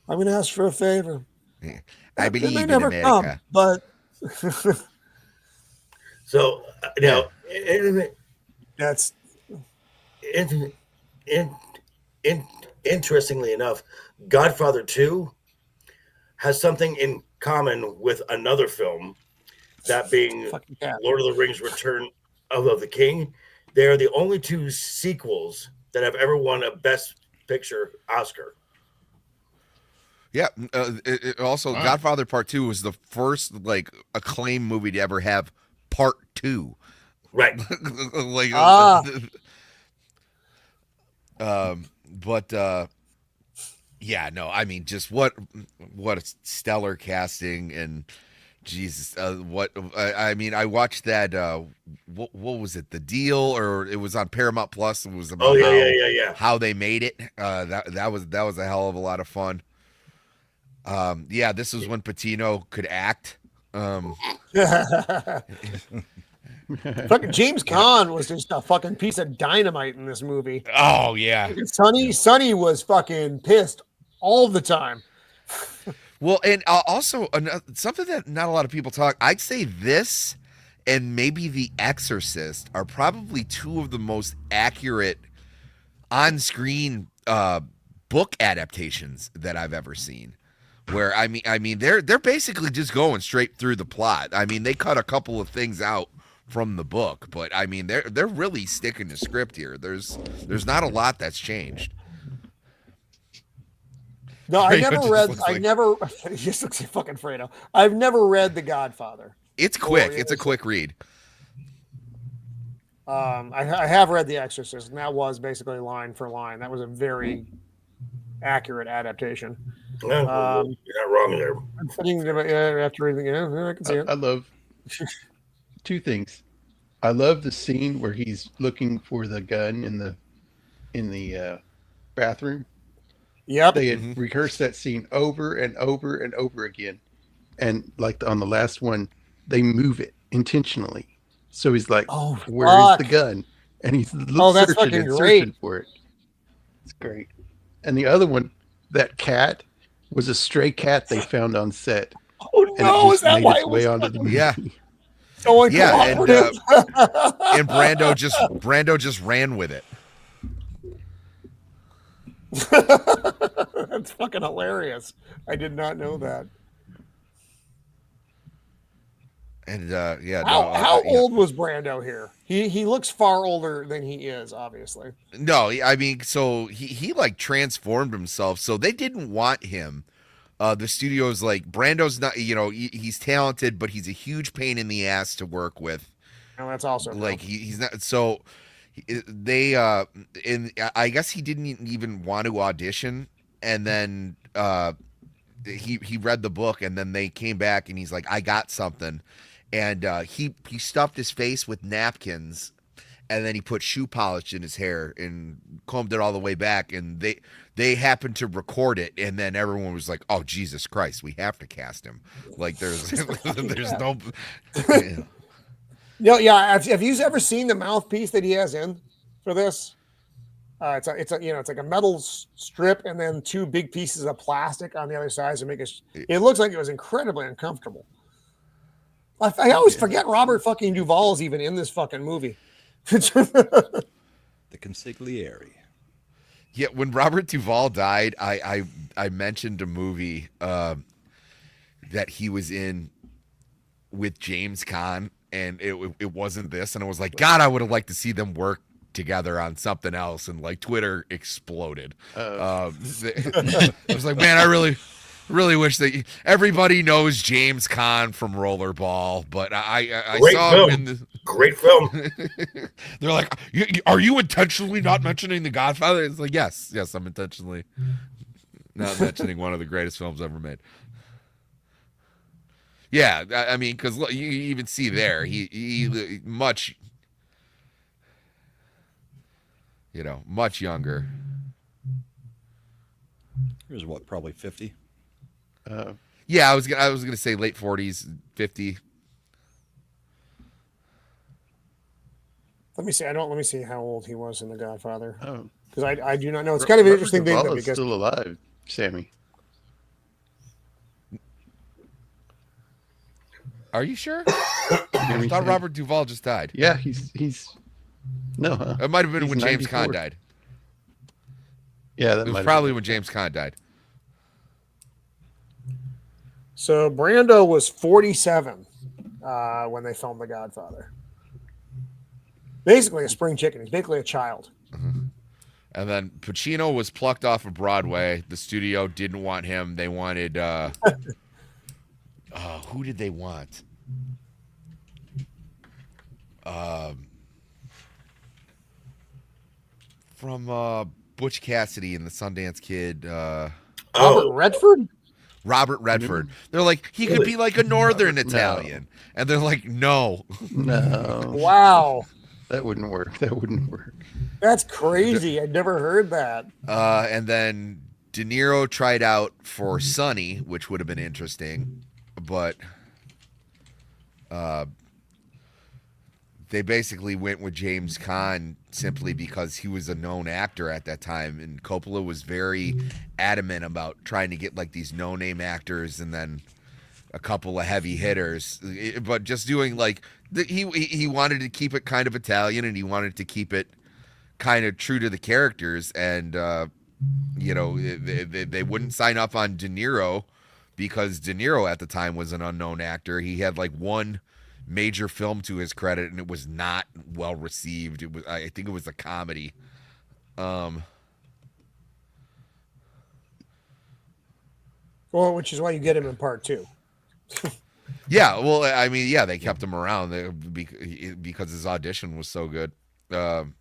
Speaker 1: I'm gonna ask for a favor.
Speaker 4: I
Speaker 1: It
Speaker 4: believe
Speaker 1: may
Speaker 4: in
Speaker 1: never
Speaker 4: America.
Speaker 1: come, but
Speaker 2: So now,
Speaker 1: that's
Speaker 2: interestingly enough, Godfather 2 has something in common with another film, that being
Speaker 1: fucking cat.
Speaker 2: Lord of the Rings: Return of the King. They are the only two sequels that have ever won a Best Picture Oscar.
Speaker 4: Yeah. Also,
Speaker 3: Wow.
Speaker 4: Godfather Part 2 was the first like acclaimed movie to ever have Part 2.
Speaker 2: Right.
Speaker 4: Like, yeah, no, I mean, just what a stellar casting, and Jesus, I mean, I watched that. What was it? The Deal, or it was on Paramount Plus. It was about how they made it. That was a hell of a lot of fun. This was when Patino could act.
Speaker 1: Fucking James Caan was just a fucking piece of dynamite in this movie.
Speaker 4: Oh yeah.
Speaker 1: Sonny was fucking pissed all the time.
Speaker 4: Well, and also something that not a lot of people talk. I'd say this and maybe The Exorcist are probably two of the most accurate on-screen book adaptations that I've ever seen. Where I mean, they're basically just going straight through the plot. I mean, they cut a couple of things out from the book, but I mean, they're really sticking to script here. There's not a lot that's changed.
Speaker 1: No, I
Speaker 4: Fredo
Speaker 1: never
Speaker 4: just
Speaker 1: read.
Speaker 4: looks
Speaker 1: I
Speaker 4: like-
Speaker 1: never. He just looks like fucking Fredo. I've never read The Godfather.
Speaker 4: It's quick. It's a quick read.
Speaker 1: I have read The Exorcist, and that was basically line for line. That was a very accurate adaptation.
Speaker 2: Yeah, you're not wrong there.
Speaker 1: I'm thinking after reading, I can see it.
Speaker 7: I love two things. I love the scene where he's looking for the gun in the bathroom.
Speaker 1: Yep.
Speaker 7: They had rehearsed that scene over and over and over again, and like on the last one, they move it intentionally. So he's like,
Speaker 1: Oh,
Speaker 7: "Where is
Speaker 1: fuck.
Speaker 7: the gun?" And he's
Speaker 1: that's
Speaker 7: searching
Speaker 1: fucking
Speaker 7: and
Speaker 1: great.
Speaker 7: searching for it. It's great. And the other one, that cat was a stray cat they found on set.
Speaker 1: Oh
Speaker 7: And
Speaker 1: no!
Speaker 7: it
Speaker 1: Is
Speaker 7: just
Speaker 1: that
Speaker 7: made
Speaker 1: why
Speaker 7: its
Speaker 1: it
Speaker 7: way
Speaker 1: was
Speaker 7: onto the movie.
Speaker 4: Yeah.
Speaker 1: so
Speaker 4: Yeah, and,
Speaker 1: uncooperative?
Speaker 4: And Brando just ran with it.
Speaker 1: That's fucking hilarious. I did not know that.
Speaker 4: And yeah,
Speaker 1: How old was Brando here? He looks far older than he is, obviously.
Speaker 4: No, I mean, so he like transformed himself. So they didn't want him. The studio's like, Brando's not, he's talented, but he's a huge pain in the ass to work with.
Speaker 1: And that's also
Speaker 4: Like he's not. So they and I guess he didn't even want to audition, and then he read the book, and then they came back, and he's like, I got something. And he stuffed his face with napkins, and then he put shoe polish in his hair and combed it all the way back. And they happened to record it, and then everyone was like, "Oh Jesus Christ, we have to cast him!" Like there's no.
Speaker 1: No, yeah. Have you ever seen the mouthpiece that he has in for this? It's like a metal strip and then two big pieces of plastic on the other side to make it. It looks like it was incredibly uncomfortable. I always forget Robert fucking Duvall is even in this fucking movie.
Speaker 8: The consigliere.
Speaker 4: Yeah, when Robert Duvall died, I mentioned a movie that he was in with James Caan, and it wasn't this, and I was like, God, I would have liked to see them work together on something else, and like Twitter exploded. I was like, man, I really wish that everybody knows James Caan from Rollerball, but I saw him in this
Speaker 2: great film.
Speaker 4: They're like, are you intentionally not mentioning The Godfather? It's like, yes, I'm intentionally not mentioning one of the greatest films ever made. Yeah, I mean, because you even see there, he much, much younger.
Speaker 8: He was what, probably 50?
Speaker 4: Yeah, I was gonna say late 40s, 50.
Speaker 1: Let me see. Let me see how old he was in The Godfather.
Speaker 7: Oh,
Speaker 1: Because I do not know. It's kind of an interesting thing
Speaker 7: Duvall
Speaker 1: though,
Speaker 7: is
Speaker 1: because
Speaker 7: still alive, Sammy.
Speaker 4: Are you sure? I thought Robert Duvall just died.
Speaker 7: Yeah, he's no. Huh?
Speaker 4: It might have been
Speaker 7: He's
Speaker 4: when James
Speaker 7: 94.
Speaker 4: Caan died.
Speaker 7: Yeah, that
Speaker 4: It was
Speaker 7: might
Speaker 4: probably when James Caan died.
Speaker 1: so Brando was 47 when they filmed The Godfather. Basically a spring chicken. He's basically a child.
Speaker 4: And then Pacino was plucked off of Broadway. The studio didn't want him. They wanted who did they want? From Butch Cassidy and the Sundance Kid.
Speaker 1: Robert Redford?
Speaker 4: Robert Redford. They're like, he could be like a Northern Italian. And they're like, no.
Speaker 7: No,
Speaker 1: Wow.
Speaker 7: that wouldn't work. That wouldn't work.
Speaker 1: That's crazy. I'd never heard that.
Speaker 4: And then De Niro tried out for Sonny, which would have been interesting. But they basically went with James Caan simply because he was a known actor at that time, and Coppola was very adamant about trying to get like these no-name actors and then a couple of heavy hitters, but just doing like he wanted to keep it kind of Italian, and he wanted to keep it kind of true to the characters, and they wouldn't sign up on De Niro because De Niro at the time was an unknown actor. He had like one major film to his credit, and it was not well received. It was, I think it was a comedy.
Speaker 1: Well, which is why you get him in part 2.
Speaker 4: Yeah, well, I mean, yeah, they kept him around because his audition was so good. And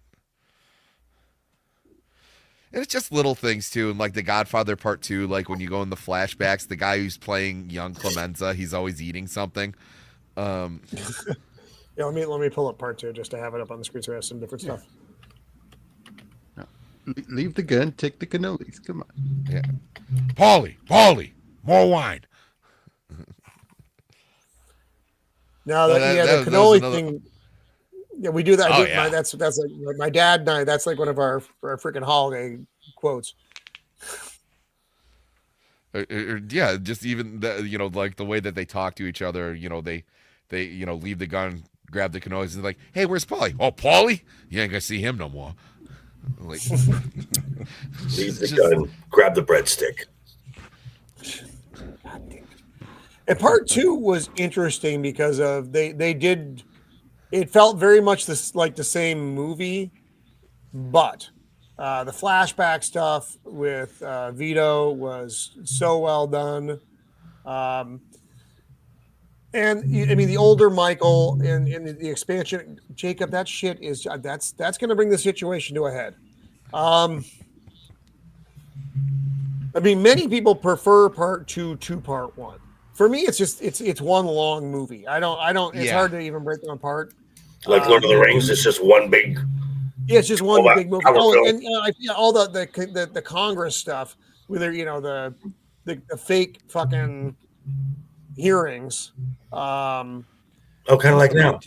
Speaker 4: it's just little things too, and like The Godfather Part 2, like when you go in the flashbacks, the guy who's playing young Clemenza, he's always eating something.
Speaker 1: Yeah, let me pull up part 2 just to have it up on the screen so we have some different stuff.
Speaker 7: Leave the gun, take the cannolis. Come on.
Speaker 4: Yeah.
Speaker 6: Paulie, more wine.
Speaker 1: Now the cannoli thing. Yeah, we do that. That's like my dad and I. That's like one of our freaking holiday quotes.
Speaker 4: Yeah, just even like the way that they talk to each other. They leave the gun, grab the cannolis, and like, hey, where's Paulie? Oh, Paulie? You ain't gonna see him no more. Like,
Speaker 2: leave the gun, grab the breadstick.
Speaker 1: And part 2 was interesting because of they did. It felt very much like the same movie, but the flashback stuff with Vito was so well done. And I mean, the older Michael and the expansion, Jacob, that shit is that's going to bring the situation to a head. I mean, many people prefer part 2 to part 1. For me, it's just it's one long movie. I don't. It's hard to even break them apart.
Speaker 2: Like Lord of the Rings, it's just one big.
Speaker 1: Yeah, it's just one big movie. All the Congress stuff, whether the fake fucking hearings.
Speaker 2: Kind of like now.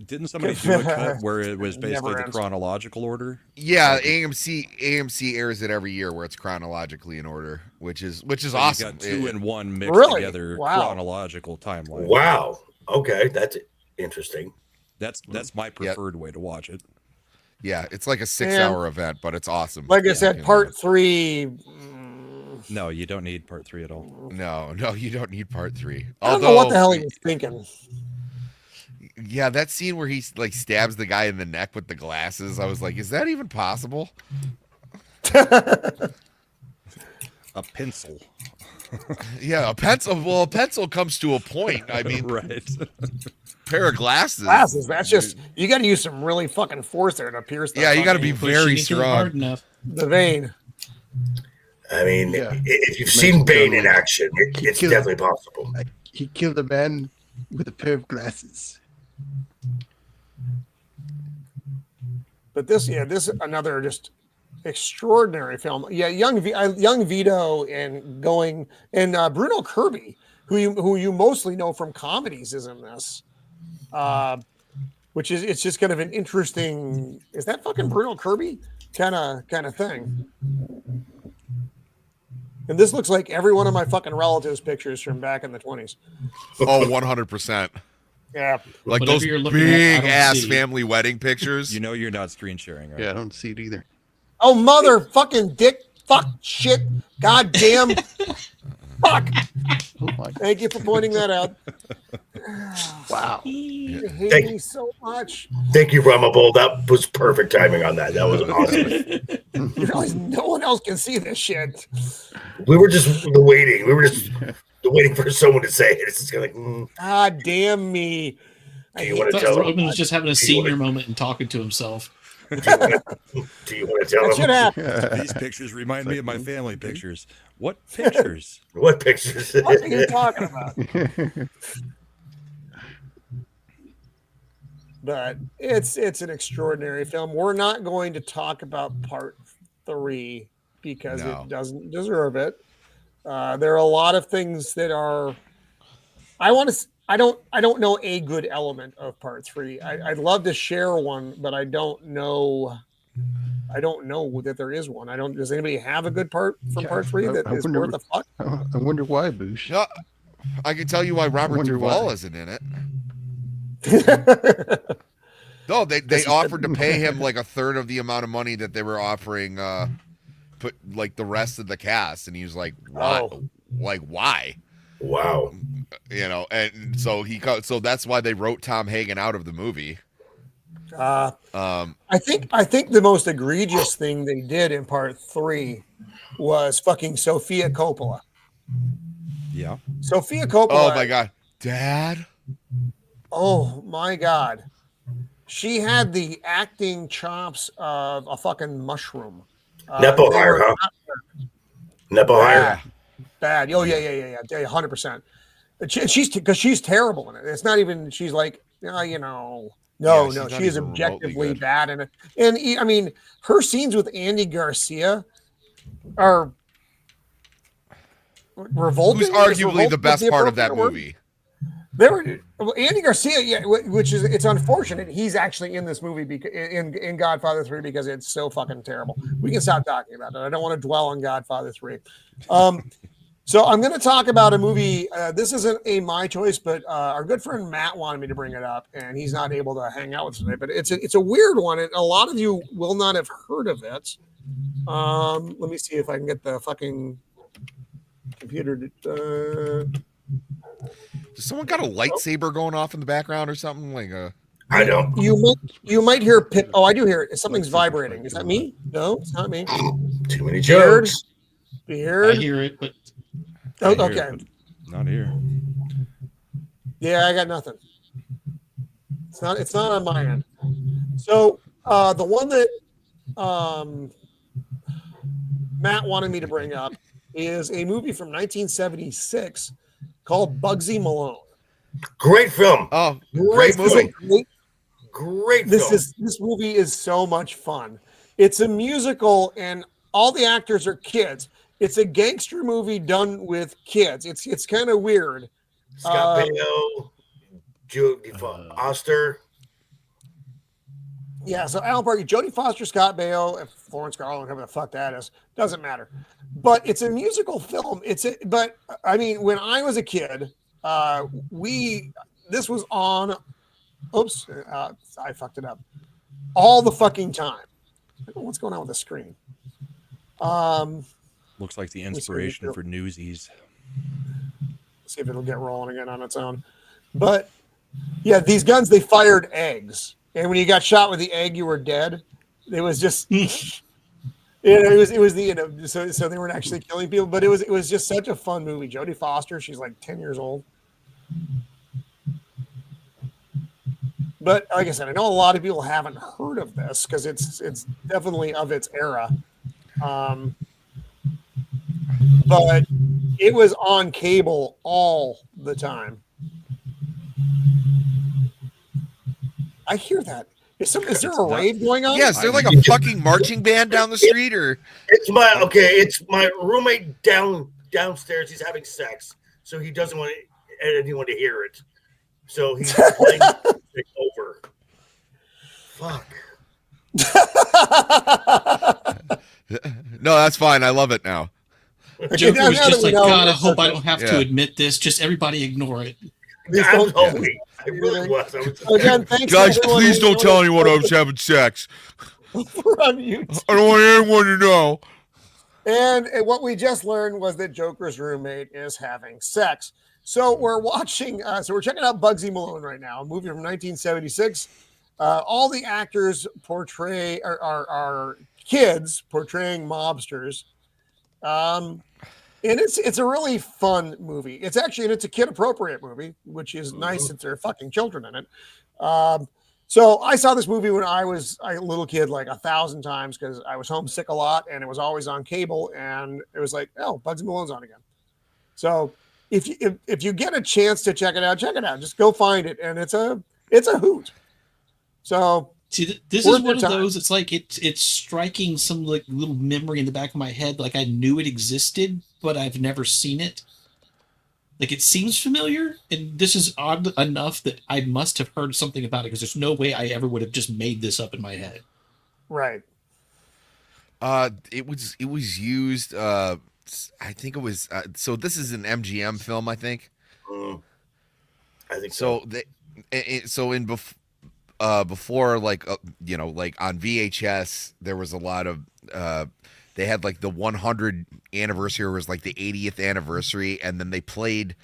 Speaker 8: Didn't somebody do a cut where it was basically the chronological order?
Speaker 4: Yeah, AMC airs it every year where it's chronologically in order, which is
Speaker 8: so
Speaker 4: awesome.
Speaker 8: You got 2 and 1 mixed together, chronological timeline.
Speaker 2: Wow. Okay, that's interesting.
Speaker 8: That's my preferred way to watch it.
Speaker 4: Yeah, it's like a 6-hour event, but it's awesome.
Speaker 1: Like I said, part 3.
Speaker 8: No, you don't need part 3 at all.
Speaker 4: No, you don't need part 3.
Speaker 1: I don't know what the hell he was thinking.
Speaker 4: Yeah, that scene where he like stabs the guy in the neck with the glasses, I was like, is that even possible?
Speaker 8: A pencil.
Speaker 4: Yeah, a pencil. Well, a pencil comes to a point. I mean,
Speaker 8: right.
Speaker 4: Pair of glasses.
Speaker 1: That's just you got to use some really fucking force there to pierce.
Speaker 4: Yeah, you got to be very strong.
Speaker 1: The vein.
Speaker 2: I mean, if you've seen Bane in action, it's definitely possible.
Speaker 7: He killed a man with a pair of glasses.
Speaker 1: But this is another just extraordinary film. Yeah, young Vito and Bruno Kirby, who you mostly know from comedies, is in this. Which is it's just kind of an interesting. Is that fucking Bruno Kirby kind of thing? And this looks like every one of my fucking relatives' pictures from back in the 20s.
Speaker 4: Oh, 100%.
Speaker 1: Yeah.
Speaker 4: Like
Speaker 3: Whatever
Speaker 4: those
Speaker 3: you're looking
Speaker 4: big
Speaker 3: at,
Speaker 4: ass family wedding pictures.
Speaker 8: You know you're not screen sharing, right?
Speaker 7: Yeah, I don't see it either.
Speaker 1: Oh, motherfucking dick. Fuck shit. Goddamn. Fuck.
Speaker 7: Oh my.
Speaker 1: Thank you for pointing that out.
Speaker 7: Wow.
Speaker 1: You hate me so much.
Speaker 2: Thank you, Brahmabull. That was perfect timing on that. That was awesome.
Speaker 1: You realize no one else can see this shit.
Speaker 2: We were just waiting. We were just waiting for someone to say it. It's just like,
Speaker 1: God damn me.
Speaker 2: Do you want to tell
Speaker 3: Roman
Speaker 2: him?
Speaker 3: was just having a senior moment and talking to himself.
Speaker 2: Do you want to tell
Speaker 1: That should
Speaker 2: him?
Speaker 1: happen.
Speaker 8: These pictures remind me of my family pictures. What pictures?
Speaker 2: What pictures?
Speaker 1: What are you talking about? But it's an extraordinary film. We're not going to talk about part 3 because
Speaker 4: No.
Speaker 1: it doesn't deserve it. There are a lot of things that are. I want I don't know a good element of part 3. I'd love to share one, but I don't know that there is one. Does anybody have a good part from part 3 that is worth a fuck?
Speaker 7: I wonder why, Boosh.
Speaker 4: No, I can tell you why Robert
Speaker 7: wonder
Speaker 4: Duvall
Speaker 7: why.
Speaker 4: isn't in it. No, they offered to pay him like a third of the amount of money that they were offering put like the rest of the cast, and he was like, "Why?
Speaker 1: Oh.
Speaker 4: Like why?"
Speaker 2: Wow.
Speaker 4: You know, and so so that's why they wrote Tom Hagen out of the movie.
Speaker 1: I think the most egregious thing they did in part 3 was fucking Sofia Coppola.
Speaker 8: Yeah.
Speaker 1: Sofia Coppola.
Speaker 4: Oh my god, Dad!
Speaker 1: Oh my god, she had the acting chops of a fucking mushroom.
Speaker 2: Nepo
Speaker 1: they
Speaker 2: hire,
Speaker 1: were
Speaker 2: huh?
Speaker 1: not
Speaker 2: Nepo hire.
Speaker 1: bad. Oh yeah, 100%. She's terrible in it. It's not even. She's like, you know. No,
Speaker 4: she's not
Speaker 1: she is
Speaker 4: even remotely
Speaker 1: objectively
Speaker 4: good.
Speaker 1: bad in it. And I mean, her scenes with Andy Garcia are revolting.
Speaker 4: Who's arguably the best part of that movie?
Speaker 1: Andy Garcia, yeah, which is it's unfortunate. He's actually in this movie in Godfather 3 because it's so fucking terrible. We can stop talking about it. I don't want to dwell on Godfather 3. So I'm going to talk about a movie. This isn't my choice, but our good friend Matt wanted me to bring it up, and he's not able to hang out with us today. But it's a weird one, and a lot of you will not have heard of it. Let me see if I can get the fucking computer to.
Speaker 4: Does someone got a lightsaber going off in the background or something? Like
Speaker 2: I don't.
Speaker 1: You might hear pit. Oh, I do hear it. Something's vibrating. Is that me? No, it's not me.
Speaker 2: Too many
Speaker 1: Beard.
Speaker 2: jokes.
Speaker 1: Beard.
Speaker 3: I hear it, but
Speaker 1: Oh,
Speaker 8: I hear
Speaker 1: okay.
Speaker 8: it, but not here.
Speaker 1: Yeah, I got nothing. It's not on my end. So the one that Matt wanted me to bring up is a movie from 1976 called Bugsy Malone.
Speaker 2: Great film.
Speaker 4: oh,
Speaker 2: Great
Speaker 4: great movie.
Speaker 2: Great
Speaker 1: This
Speaker 2: film.
Speaker 1: this movie is so much fun. It's a musical and all the actors are kids. It's a gangster movie done with kids. It's kind of weird.
Speaker 2: Scott Baio, Jodie Foster.
Speaker 1: Yeah, so Alan Parker, Jodie Foster, Scott Baio, and Florence Garland, whoever the fuck that is, doesn't matter. But it's a musical film. But I mean, when I was a kid, this was on. Oops, I fucked it up. All the fucking time. I don't know what's going on with the screen.
Speaker 8: Looks like the inspiration for Newsies.
Speaker 1: See if it'll get rolling again on its own. But yeah, these guns, they fired eggs. And when you got shot with the egg, you were dead. It was just, it was the, so they weren't actually killing people, but it was just such a fun movie. Jodie Foster, she's like 10 years old. But like I said, I know a lot of people haven't heard of this because it's definitely of its era. But it was on cable all the time. I hear that. Is there a rave going on?
Speaker 4: Yes, they're like a fucking marching band down the street, or
Speaker 2: It's my roommate downstairs. He's having sex, so he doesn't want anyone to hear it. So he's playing it over. Fuck.
Speaker 4: no, that's fine. I love it now.
Speaker 3: Joker was
Speaker 1: now
Speaker 3: just
Speaker 1: that we
Speaker 3: like,
Speaker 1: know
Speaker 3: God, I
Speaker 1: it's
Speaker 3: hope I
Speaker 1: okay.
Speaker 3: don't have
Speaker 4: Yeah.
Speaker 3: to admit this. Just everybody ignore it.
Speaker 2: I was hoping. I really was.
Speaker 1: Again, thanks
Speaker 4: Guys,
Speaker 1: everyone
Speaker 4: please
Speaker 1: who
Speaker 4: don't tell anyone I was having sex.
Speaker 1: We're on YouTube.
Speaker 4: I don't want anyone to know.
Speaker 1: And what we just learned was that Joker's roommate is having sex. So we're watching, we're checking out Bugsy Malone right now, a movie from 1976. All the actors portray are kids portraying mobsters. And it's a really fun movie. It's a kid appropriate movie, which is nice since there are fucking children in it. So I saw this movie when I was a little kid like 1,000 times because I was homesick a lot and it was always on cable. And it was like, oh, Bugsy Malone's on again. So if you get a chance to check it out, Just go find it, and it's a hoot. So
Speaker 3: See, this
Speaker 1: worth
Speaker 3: is one
Speaker 1: your
Speaker 3: of
Speaker 1: time.
Speaker 3: those. It's like it's striking some like little memory in the back of my head. Like I knew it existed, but I've never seen it. Like it seems familiar, and this is odd enough that I must have heard something about it because there's no way I ever would have just made this up in my head.
Speaker 1: Right.
Speaker 4: It was used. I think it was. So this is an MGM film, I think.
Speaker 2: I think so.
Speaker 4: So before, like like on VHS, there was a lot of they had like the 100 anniversary, or was like the 80th anniversary, and then they played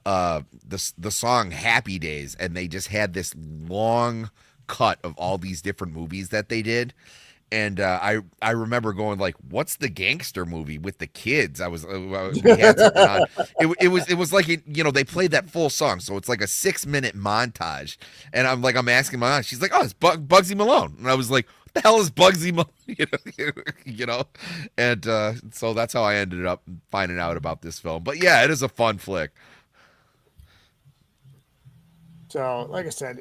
Speaker 4: the song Happy Days, and they just had this long cut of all these different movies that they did. And I remember going like, "What's the gangster movie with the kids?" We had something on. It was like they played that full song, so it's like a 6-minute montage. And I'm asking my aunt, she's like, "Oh, it's Bugsy Malone," and I was like, "What the hell is Bugsy Malone?" And so that's how I ended up finding out about this film. But yeah, it is a fun flick.
Speaker 1: So, like I said,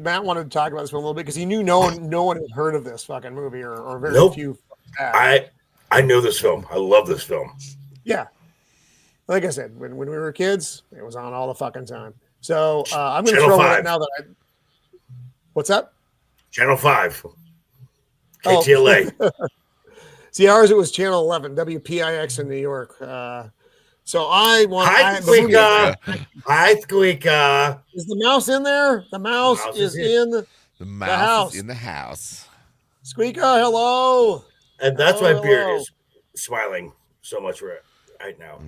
Speaker 1: Matt wanted to talk about this one a little bit because he knew no one had heard of this fucking movie, or very
Speaker 2: Nope.
Speaker 1: few had.
Speaker 2: I know this film. I love this film.
Speaker 1: Yeah. Like I said, when we were kids, it was on all the fucking time. So I'm going to
Speaker 2: Channel
Speaker 1: throw one
Speaker 2: 5.
Speaker 1: out now that What's up?
Speaker 2: Channel 5. KTLA.
Speaker 1: See, ours, it was Channel 11, WPIX in New York. So I want.
Speaker 2: Hi, Squeaker. Hi, Squeaker.
Speaker 1: Is the mouse in there? The mouse is in
Speaker 4: The
Speaker 1: house.
Speaker 4: is in the house.
Speaker 1: Squeaker, hello.
Speaker 2: And that's
Speaker 1: Hello,
Speaker 2: why Beard
Speaker 1: hello.
Speaker 2: is smiling so much right now.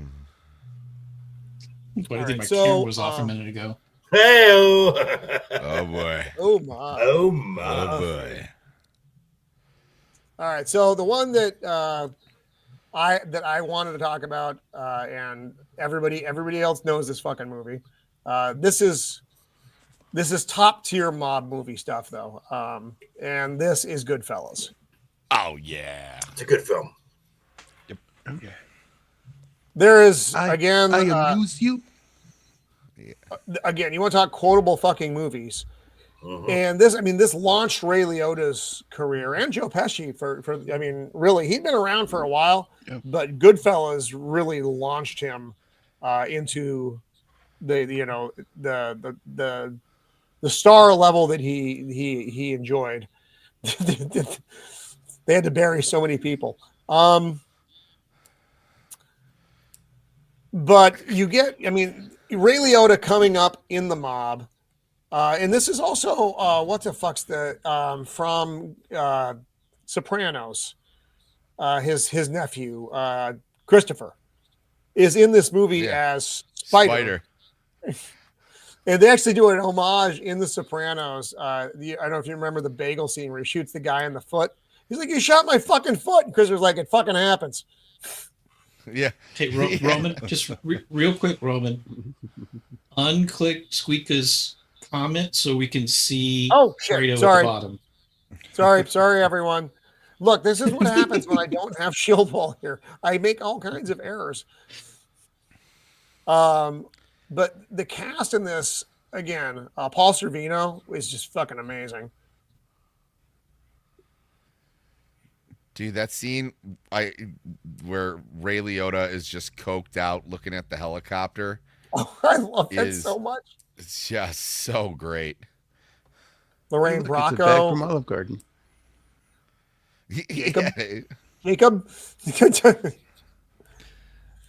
Speaker 3: That's why I
Speaker 1: All
Speaker 3: think
Speaker 1: right,
Speaker 3: my
Speaker 1: so,
Speaker 3: camera was off a minute ago.
Speaker 2: Hey,
Speaker 4: Oh boy.
Speaker 1: Oh my.
Speaker 2: oh my.
Speaker 4: Oh boy.
Speaker 1: All right, so the one that I wanted to talk about, and everybody else knows this fucking movie. This is top tier mob movie stuff though, and this is Goodfellas.
Speaker 4: Oh yeah.
Speaker 2: It's a good film.
Speaker 1: There is
Speaker 7: I amuse you.
Speaker 1: again. You want to talk quotable fucking movies?
Speaker 2: Mhm.
Speaker 1: And this launched Ray Liotta's career and Joe Pesci for really, he'd been around for a while,
Speaker 7: Yeah.
Speaker 1: but Goodfellas really launched him into the star level that he enjoyed. They had to bury so many people. But you get, Ray Liotta coming up in the mob. And this is also what the fuck's from Sopranos. His nephew Christopher is in this movie as Spider. And they actually do an homage in The Sopranos. I don't know if you remember the bagel scene where he shoots the guy in the foot. He's like, "You shot my fucking foot," and Christopher's like, "It fucking happens."
Speaker 4: Yeah.
Speaker 3: Hey, Roman, just real quick, Roman, unclick Squeaka's comment so we can see
Speaker 1: Oh shit!
Speaker 3: Fredo at
Speaker 1: Sorry,
Speaker 3: the bottom.
Speaker 1: sorry, everyone. Look, this is what happens when I don't have Shieldwall here. I make all kinds of errors. But the cast in this, again, Paul Sorvino is just fucking amazing.
Speaker 4: Dude, that scene where Ray Liotta is just coked out looking at the helicopter
Speaker 1: Oh, I love that
Speaker 4: Is-
Speaker 1: so much.
Speaker 4: It's just so great.
Speaker 1: Lorraine
Speaker 7: Look, it's a bag from
Speaker 1: Bracco,
Speaker 7: Olive Garden.
Speaker 1: Jacob.
Speaker 4: Yeah.
Speaker 1: Jacob.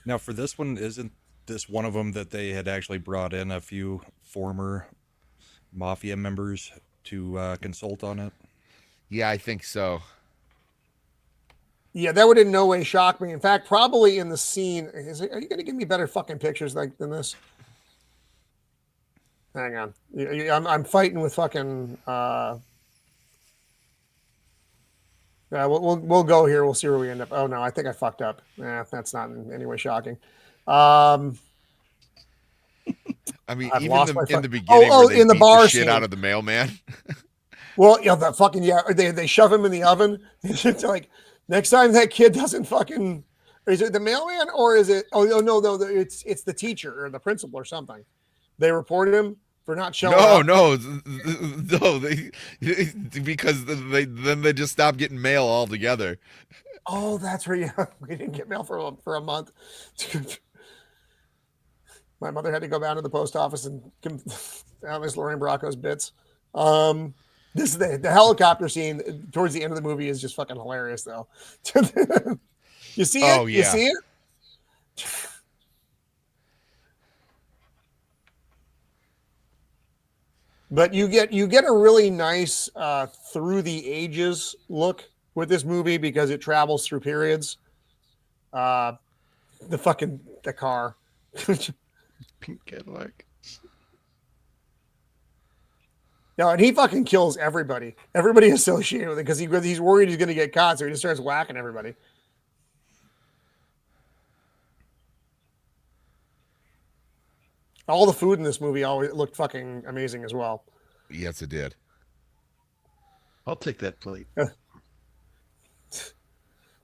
Speaker 8: Now, for this one, isn't this one of them that they had actually brought in a few former mafia members to consult on it?
Speaker 4: Yeah, I think so.
Speaker 1: Yeah, that would in no way shock me. In fact, probably in the scene, are you going to give me better fucking pictures than this? Hang on, I'm fighting with fucking. Yeah, we'll go here. We'll see where we end up. Oh no, I think I fucked up. Yeah, that's not in any way shocking.
Speaker 4: I mean,
Speaker 1: I've
Speaker 4: even
Speaker 1: lost my
Speaker 4: in the
Speaker 1: fuck-
Speaker 4: beginning,
Speaker 1: Oh,
Speaker 4: where they
Speaker 1: in the
Speaker 4: beat
Speaker 1: bar
Speaker 4: the shit
Speaker 1: scene.
Speaker 4: out of the mailman.
Speaker 1: Well, the fucking they shove him in the oven. It's like next time that kid doesn't fucking. Is it the mailman or is it? Oh no, it's the teacher or the principal or something. They reported him for not showing up.
Speaker 4: No, because they just stopped getting mail altogether.
Speaker 1: Oh, that's right. Yeah, we didn't get mail for a month. My mother had to go down to the post office and give Alice Lorraine Bracco's bits. This is the helicopter scene towards the end of the movie is just fucking hilarious, though. You see it?
Speaker 4: Oh,
Speaker 1: You
Speaker 4: yeah.
Speaker 1: see it? But you get a really nice through the ages look with this movie because it travels through periods. The car.
Speaker 7: Pink Cadillac.
Speaker 1: No, and he fucking kills everybody. Everybody associated with it because he's worried he's going to get caught, so he just starts whacking everybody. All the food in this movie always looked fucking amazing as well.
Speaker 4: Yes, it did.
Speaker 7: I'll take that plate.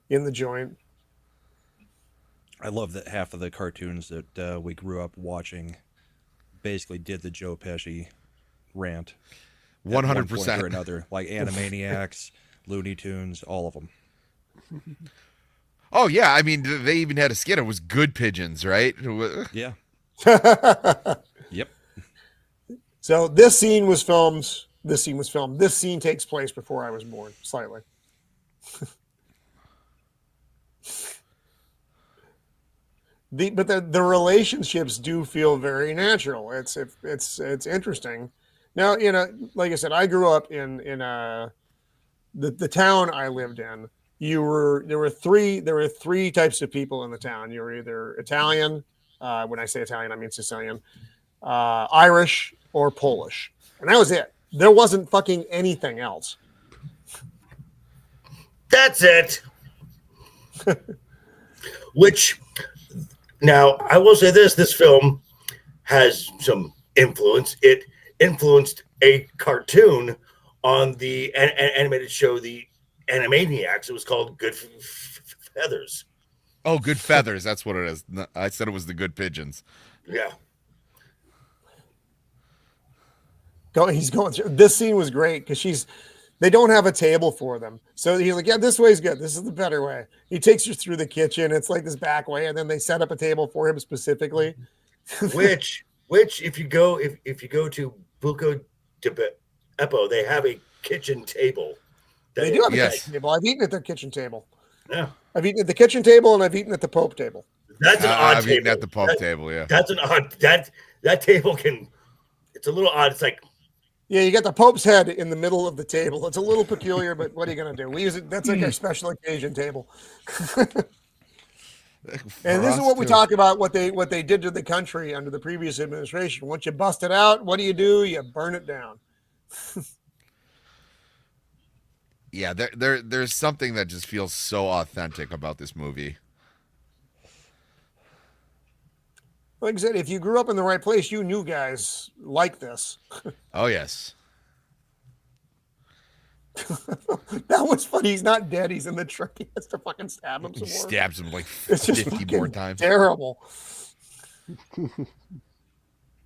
Speaker 1: In the joint.
Speaker 8: I love that half of the cartoons that we grew up watching basically did the Joe Pesci rant.
Speaker 4: 100%.
Speaker 8: Or another, like Animaniacs, Looney Tunes, all of them.
Speaker 4: Oh yeah, I mean they even had a skit. It was Good Pigeons, right?
Speaker 8: Yeah. Yep.
Speaker 1: So this scene was filmed. This scene takes place before I was born, slightly. But the relationships do feel very natural. It's interesting. Now, like I said, I grew up in the town I lived in. There were three types of people in the town. You were either Italian. When I say Italian, I mean Sicilian, Irish, or Polish, and that was it. There wasn't fucking anything else.
Speaker 2: That's it. Which, now, I will say this film has some influence. It influenced a cartoon on the animated show, the Animaniacs. It was called Good Feathers.
Speaker 4: Oh, Good Feathers. That's what it is. I said it was the Good Pigeons.
Speaker 2: Yeah.
Speaker 1: He's going through. This scene was great because they don't have a table for them. So he's like, yeah, this way's good. This is the better way. He takes you through the kitchen. It's like this back way. And then they set up a table for him specifically.
Speaker 2: which if you go to Buco de Beppo, they have a kitchen table.
Speaker 1: They do have a
Speaker 4: Yes.
Speaker 1: kitchen table. I've eaten at their kitchen table.
Speaker 2: Yeah.
Speaker 1: I've eaten at the kitchen table and I've eaten at the Pope table.
Speaker 2: That's an odd
Speaker 4: I've
Speaker 2: table.
Speaker 4: eaten at the pub table, yeah.
Speaker 2: That's an odd that table it's a little odd. It's like,
Speaker 1: Yeah, you got the Pope's head in the middle of the table. It's a little peculiar, but what are you going to do? We use it. That's like our special occasion table. And this is what we talk about, what they did to the country under the previous administration. Once you bust it out, what do? You burn it down.
Speaker 4: Yeah, there's something that just feels so authentic about this movie.
Speaker 1: Like I said, if you grew up in the right place, you knew guys like this.
Speaker 4: Oh, yes.
Speaker 1: That was funny. He's not dead. He's in the truck. He has to fucking stab him some
Speaker 4: He
Speaker 1: more.
Speaker 4: stabs him like
Speaker 1: It's just
Speaker 4: 50
Speaker 1: fucking
Speaker 4: more times.
Speaker 1: terrible.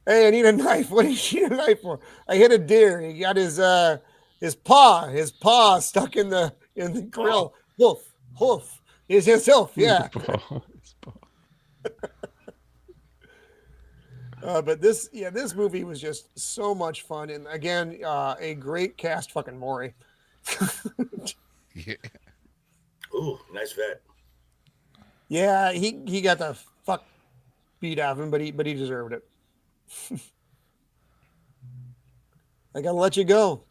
Speaker 1: Hey, I need a knife. What do you need a knife for? I hit a deer. He got his paw stuck in the grill. Hoof. Is himself, yeah. But this movie was just so much fun, and again, a great cast. Fucking Maury.
Speaker 4: Yeah.
Speaker 2: ooh, nice vet.
Speaker 1: Yeah, he got the fuck beat out of him, but he deserved it. I gotta let you go.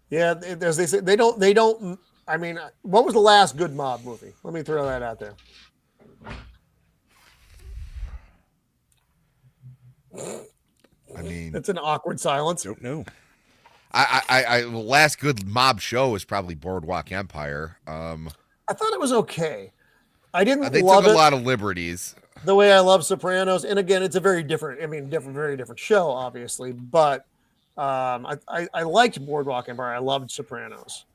Speaker 1: Yeah, as they say, they don't. I mean, what was the last good mob movie? Let me throw that out there.
Speaker 4: I mean,
Speaker 1: It's an awkward silence.
Speaker 8: Don't know.
Speaker 4: the last good mob show was probably Boardwalk Empire.
Speaker 1: I thought it was okay. I didn't
Speaker 4: They
Speaker 1: love
Speaker 4: took a
Speaker 1: it
Speaker 4: lot of liberties.
Speaker 1: the way I love Sopranos. And again, it's a very different. I mean, very different show, obviously. But I liked Boardwalk Empire. I loved Sopranos,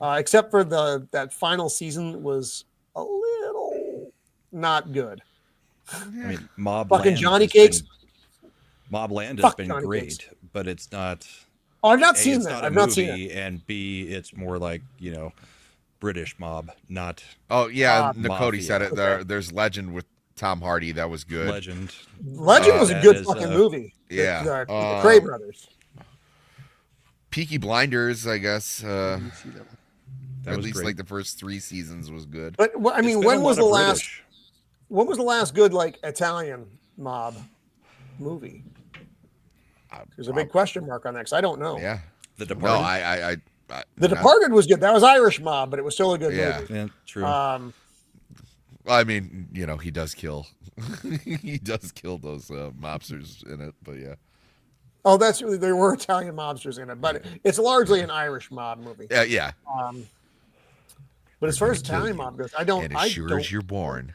Speaker 1: except for that final season was a little not good.
Speaker 8: I mean, Mob
Speaker 1: Fucking
Speaker 8: Land
Speaker 1: Johnny
Speaker 8: has been-
Speaker 1: Cakes.
Speaker 8: Mob Land has
Speaker 1: Fuck
Speaker 8: been
Speaker 1: Johnny
Speaker 8: great,
Speaker 1: Cakes.
Speaker 8: but it's not.
Speaker 1: Oh, I've not
Speaker 8: A,
Speaker 1: seen
Speaker 8: it's
Speaker 1: that.
Speaker 8: not a
Speaker 1: I've not seen
Speaker 8: movie,
Speaker 1: it.
Speaker 8: and B, it's more like British mob, not
Speaker 4: Oh yeah,
Speaker 8: Mafia.
Speaker 4: Nakoti said it. There's Legend with Tom Hardy. That was good.
Speaker 8: Legend.
Speaker 1: Legend was a
Speaker 8: That
Speaker 1: good
Speaker 8: is,
Speaker 1: fucking movie.
Speaker 4: Yeah.
Speaker 1: The Cray brothers.
Speaker 4: Peaky Blinders, I guess.
Speaker 7: Didn't see that one.
Speaker 8: That
Speaker 4: At
Speaker 8: was
Speaker 4: least
Speaker 8: great.
Speaker 4: like the first 3 seasons was good.
Speaker 1: But I
Speaker 8: It's
Speaker 1: mean,
Speaker 8: been
Speaker 1: when
Speaker 8: a
Speaker 1: was
Speaker 8: lot
Speaker 1: the
Speaker 8: of
Speaker 1: last?
Speaker 8: British.
Speaker 1: When was the last good like Italian mob movie? There's a big question mark on that because I don't know.
Speaker 4: Yeah.
Speaker 8: The
Speaker 4: No,
Speaker 8: Departed.
Speaker 4: I
Speaker 1: The Departed was good. That was Irish mob, but it was still a good
Speaker 4: Yeah.
Speaker 1: movie.
Speaker 8: Yeah, true.
Speaker 1: Um,
Speaker 4: Well, I mean, you know, he does kill. He does kill those mobsters in it, but yeah.
Speaker 1: oh, that's there were Italian mobsters in it, but it's largely an Irish mob movie.
Speaker 4: Yeah.
Speaker 1: But as far as
Speaker 4: Kill
Speaker 1: Italian
Speaker 4: you.
Speaker 1: mob goes, I don't.
Speaker 4: And
Speaker 1: I
Speaker 4: as sure
Speaker 1: don't,
Speaker 4: as you're born,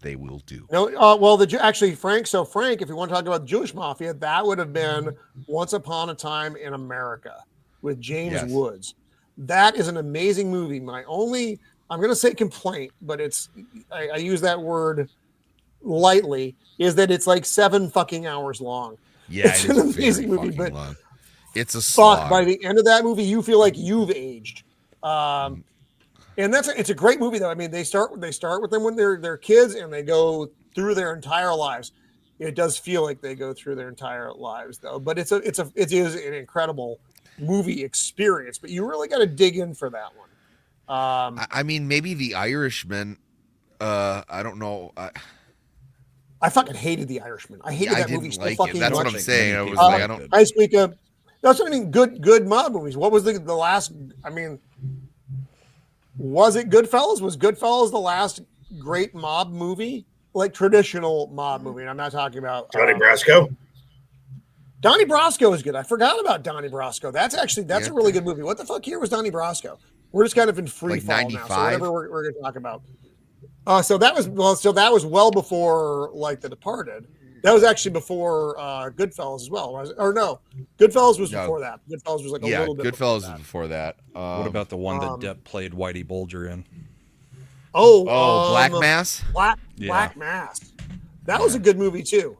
Speaker 4: they will do.
Speaker 1: No, well, actually, Frank. So, Frank, if you want to talk about the Jewish mafia, that would have been Once Upon a Time in America with James
Speaker 4: Yes.
Speaker 1: Woods. That is an amazing movie. My only, I'm going to say complaint, but I use that word lightly, is that it's like 7 fucking hours long.
Speaker 4: Yeah,
Speaker 1: It's
Speaker 4: it
Speaker 1: an
Speaker 4: is
Speaker 1: amazing
Speaker 4: very
Speaker 1: movie,
Speaker 4: fucking
Speaker 1: but
Speaker 4: long. It's a
Speaker 1: fuck,
Speaker 4: slog.
Speaker 1: by the end of that movie, you feel like you've aged. And it's a great movie though. I mean, they start with them when they're kids and they go through their entire lives. It does feel like they go through their entire lives though, but it is an incredible movie experience, but you really got to dig in for that one.
Speaker 4: I mean, maybe The Irishman. I don't know.
Speaker 1: I fucking hated The Irishman. I hated that movie
Speaker 4: didn't
Speaker 1: so
Speaker 4: like
Speaker 1: fucking
Speaker 4: it. That's what
Speaker 1: much.
Speaker 4: I'm saying. I was
Speaker 8: Uh,
Speaker 4: like, I don't.
Speaker 1: I speak of. That's what I mean. Good mob movies. What was the last? I mean, was it Goodfellas? Was Goodfellas the last great mob movie? Like traditional mob movie. And I'm not talking about
Speaker 2: Johnny Brasco.
Speaker 1: Donnie Brasco is good. I forgot about Donnie Brasco. That's
Speaker 4: Yeah.
Speaker 1: a really good movie. What the fuck year was Donnie Brasco? We're just kind of in free
Speaker 4: Like
Speaker 1: fall now.
Speaker 4: 95?
Speaker 1: So whatever we're going to talk about. So that was well before like The Departed. That was actually before Goodfellas as well. Or no, Goodfellas was
Speaker 4: No.
Speaker 1: before that. Goodfellas was like a
Speaker 4: Yeah,
Speaker 1: little bit.
Speaker 4: Goodfellas
Speaker 1: before
Speaker 4: was before that.
Speaker 8: What about the one that
Speaker 1: um,
Speaker 8: Depp played Whitey Bulger in?
Speaker 4: Black Mass?
Speaker 1: Black Mass. That was a good movie too.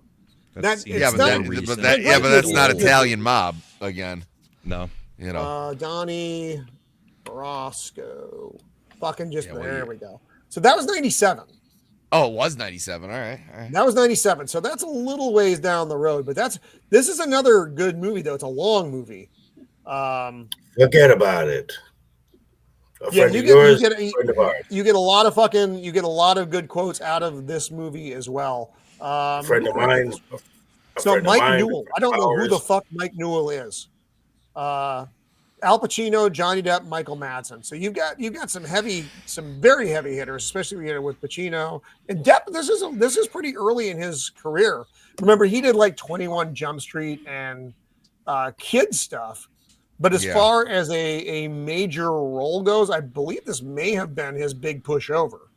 Speaker 8: That seems
Speaker 4: Yeah,
Speaker 1: It's
Speaker 4: but,
Speaker 1: not-
Speaker 4: that,
Speaker 8: recent.
Speaker 4: but that, yeah, but that's not Italian mob again.
Speaker 8: No.
Speaker 4: You know.
Speaker 1: Donnie Brasco. Fucking just
Speaker 4: Yeah,
Speaker 1: there we go. So that was 97.
Speaker 4: Oh, it was 97. All right.
Speaker 1: That was 97. So that's a little ways down the road, but this is another good movie though. It's a long movie.
Speaker 2: Forget about it. A
Speaker 1: Yeah,
Speaker 2: friend of yours, friend of ours.
Speaker 1: you get a lot of good quotes out of this movie as well.
Speaker 2: A friend of mine.
Speaker 1: So Mike Newell. I don't know who the fuck Mike Newell is. Al Pacino, Johnny Depp, Michael Madsen. So you've got some very heavy hitters, especially with Pacino and Depp. This is pretty early in his career. Remember, he did like 21 Jump Street and kid stuff. But as far as a major role goes, I believe this may have been his big push over.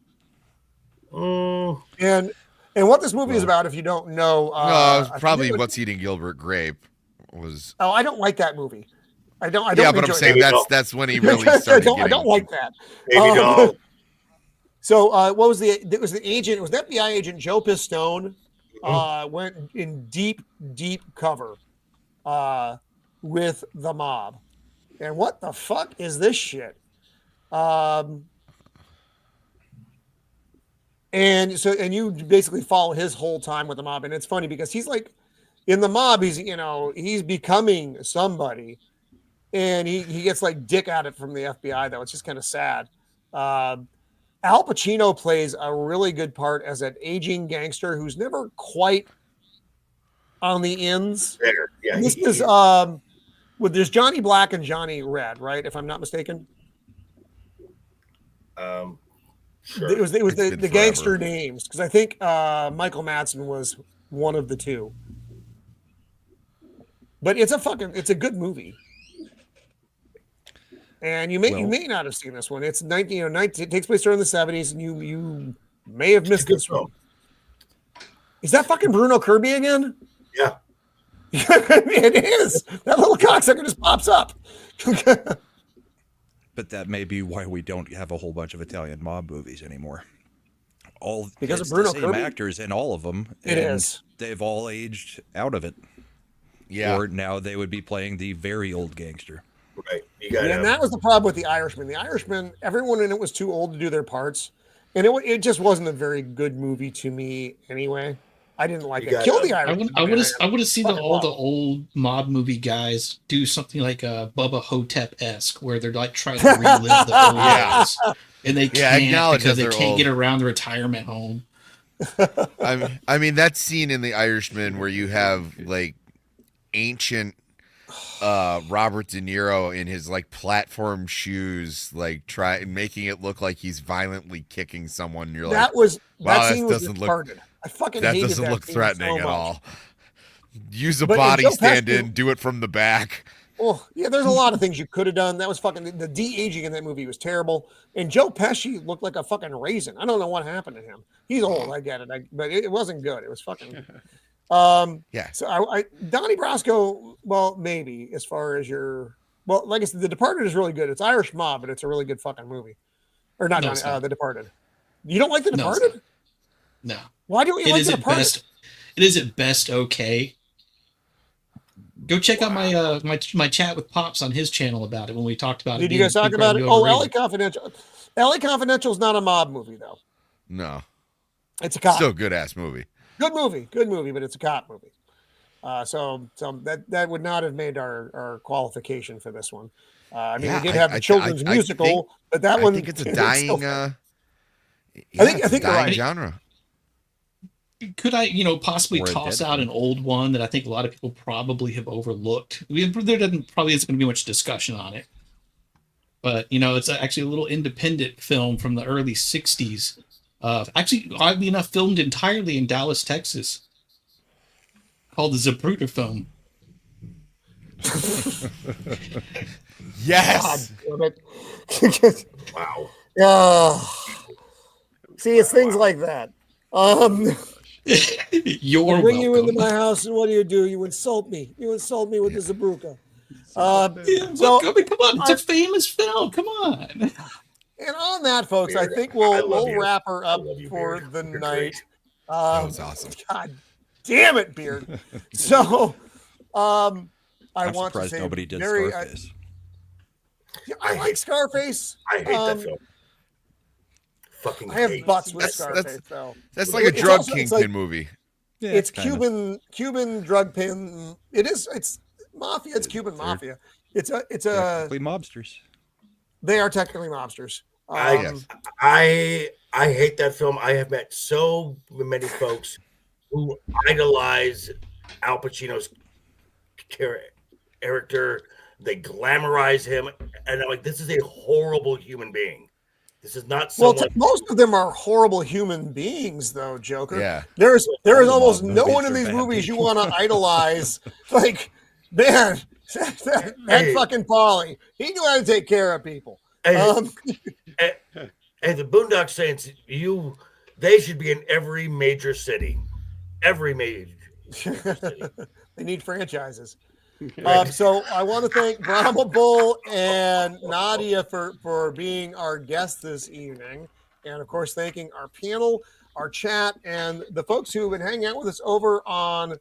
Speaker 1: And what this movie is about, if you don't know,
Speaker 4: no, it was probably What's Eating Gilbert Grape was.
Speaker 1: Oh, I don't like that movie. I don't.
Speaker 4: Yeah, but I'm saying that's when he really started.
Speaker 1: I don't like that.
Speaker 2: Baby doll.
Speaker 1: So what was it was the agent? It was the FBI agent Joe Pistone. Went in deep cover with the mob. And what the fuck is this shit? And you basically follow his whole time with the mob, and it's funny because he's like in the mob, he's becoming somebody, and he gets like dick at it from the FBI though. It's just kind of sad. Al Pacino plays a really good part as an aging gangster who's never quite on the ins.
Speaker 2: Yeah,
Speaker 1: This is there's Johnny Black and Johnny Red, right? If I'm not mistaken.
Speaker 2: Sure.
Speaker 1: It was
Speaker 4: It's
Speaker 1: the
Speaker 4: been
Speaker 1: gangster
Speaker 4: forever.
Speaker 1: names because I think Michael Madsen was one of the two. But it's a good movie. And you may not have seen this one. It's it takes place during the 70s, and you may have missed this one. Is that fucking Bruno Kirby again?
Speaker 2: Yeah.
Speaker 1: It is. That little cocksucker just pops up.
Speaker 8: But that may be why we don't have a whole bunch of Italian mob movies anymore.
Speaker 1: Because of
Speaker 8: it's
Speaker 1: Bruno
Speaker 8: the same
Speaker 1: Kirby?
Speaker 8: actors in all of them.
Speaker 1: It
Speaker 8: and
Speaker 1: is.
Speaker 8: They've all aged out of it.
Speaker 4: Yeah.
Speaker 8: Or now they would be playing the very old gangster.
Speaker 2: Right. You got
Speaker 1: and that was the problem with The Irishman. The Irishman, everyone in it was too old to do their parts, and it just wasn't a very good movie to me anyway. I didn't like it. Kill the Irishman.
Speaker 3: I would have seen all the old mob movie guys do something like a Bubba Hotep-esque, where they're like trying to relive the old days, and they can't because they can't get around the retirement home.
Speaker 4: I mean that scene in The Irishman where you have like ancient Robert De Niro in his like platform shoes, like making it look like he's violently kicking someone. You're
Speaker 1: that scene was retarded. I fucking
Speaker 4: that
Speaker 1: hated
Speaker 4: doesn't look threatening
Speaker 1: so
Speaker 4: at
Speaker 1: much.
Speaker 4: all. Use a body stand in, do it from the back.
Speaker 1: Oh, yeah, there's a lot of things you could have done. That was fucking the de-aging in that movie was terrible. And Joe Pesci looked like a fucking raisin. I don't know what happened to him. He's old, I get it, but it wasn't good. It was fucking.
Speaker 4: Yeah.
Speaker 1: So Donnie Brasco. Well, maybe as far as like I said, The Departed is really good. It's Irish Mob, but it's a really good fucking movie. Or not, The Departed. You don't like The Departed?
Speaker 3: No.
Speaker 1: Why don't you like The Departed?
Speaker 3: It is at best okay. Go check out my chat with Pops on his channel about it when we talked about it.
Speaker 1: Did you guys talk about it? Oh, LA Confidential. LA Confidential is not a mob movie though.
Speaker 4: No,
Speaker 1: it's a cop.
Speaker 4: Still a good ass movie.
Speaker 1: Good movie, but it's a cop movie. So that would not have made our qualification for this one. I mean, we did have the children's musical, but that one.
Speaker 4: I think it's a dying.
Speaker 1: I think
Speaker 4: dying
Speaker 1: right.
Speaker 4: genre.
Speaker 3: Could I, possibly toss out an old one that I think a lot of people probably have overlooked? There probably isn't going to be much discussion on it, but it's actually a little independent film from the early '60s. Actually, oddly enough, filmed entirely in Dallas, Texas, called the Zapruder film.
Speaker 4: Yes.
Speaker 2: Wow.
Speaker 1: See, it's things like that.
Speaker 3: You're
Speaker 1: bring
Speaker 3: welcome.
Speaker 1: you into my house, and what do? You insult me. You insult me with the Zabruka.
Speaker 3: Come on, it's a famous film. Come on.
Speaker 1: And on that, folks, I think we'll wrap her up for the night.
Speaker 4: That was awesome.
Speaker 1: God damn it, Beard. So,
Speaker 8: I'm
Speaker 1: want to
Speaker 8: surprised
Speaker 1: say
Speaker 8: nobody did Scarface.
Speaker 1: I like Scarface.
Speaker 2: I hate that film. Fucking
Speaker 1: I have butts with Scarface, though.
Speaker 4: That's like a drug kingpin movie.
Speaker 1: Yeah, it's Cuban drug pin. It's mafia. It's Cuban mafia. It's
Speaker 8: technically mobsters.
Speaker 1: They are technically mobsters.
Speaker 2: I hate that film. I have met so many folks who idolize Al Pacino's character. They glamorize him, and I'm like, this is a horrible human being. This is not someone.
Speaker 1: Well, most of them are horrible human beings, though, Joker.
Speaker 4: Yeah.
Speaker 1: There is almost no one in these movies you want to idolize. Like, man, that fucking Paulie, he knew how to take care of people.
Speaker 2: And the Boondock Saints, they should be in every major city. Every major city.
Speaker 1: They need franchises. So I want to thank Brahmabull and Nadia for being our guests this evening. And, of course, thanking our panel, our chat, and the folks who have been hanging out with us over on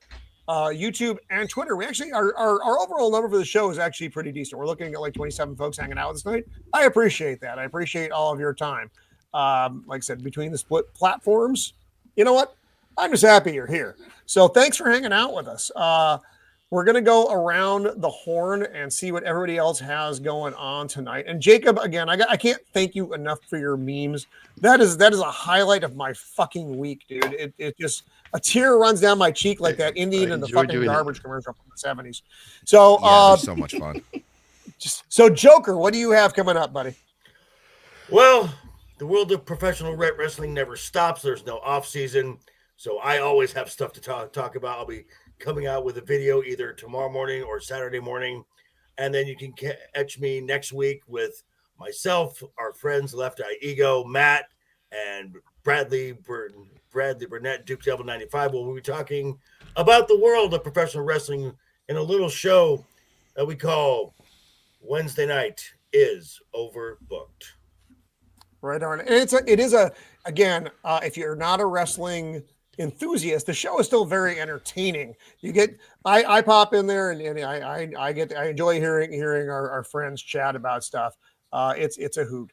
Speaker 1: YouTube and Twitter. We actually, our overall number for the show is actually pretty decent. We're looking at like 27 folks hanging out this night. I appreciate that. I appreciate all of your time. Like I said, between the split platforms, you know what? I'm just happy you're here. So thanks for hanging out with us. We're going to go around the horn and see what everybody else has going on tonight. And Jacob, again, I can't thank you enough for your memes. That is a highlight of my fucking week, dude. It just, a tear runs down my cheek like that Indian in the fucking garbage commercial from the 70s. So,
Speaker 4: so much fun.
Speaker 1: So Joker, what do you have coming up, buddy?
Speaker 2: Well, the world of professional wrestling never stops. There's no off season. So I always have stuff to talk about. I'll be coming out with a video either tomorrow morning or Saturday morning. And then you can catch me next week with myself, our friends Left Eye Ego, Matt, and Bradley Burnett, Duke Devil 95. We'll be talking about the world of professional wrestling in a little show that we call Wednesday Night is Overbooked.
Speaker 1: Right on. And it is again, if you're not a wrestling enthusiast, the show is still very entertaining. You get, I pop in there and I enjoy hearing our friends chat about stuff. It's a hoot.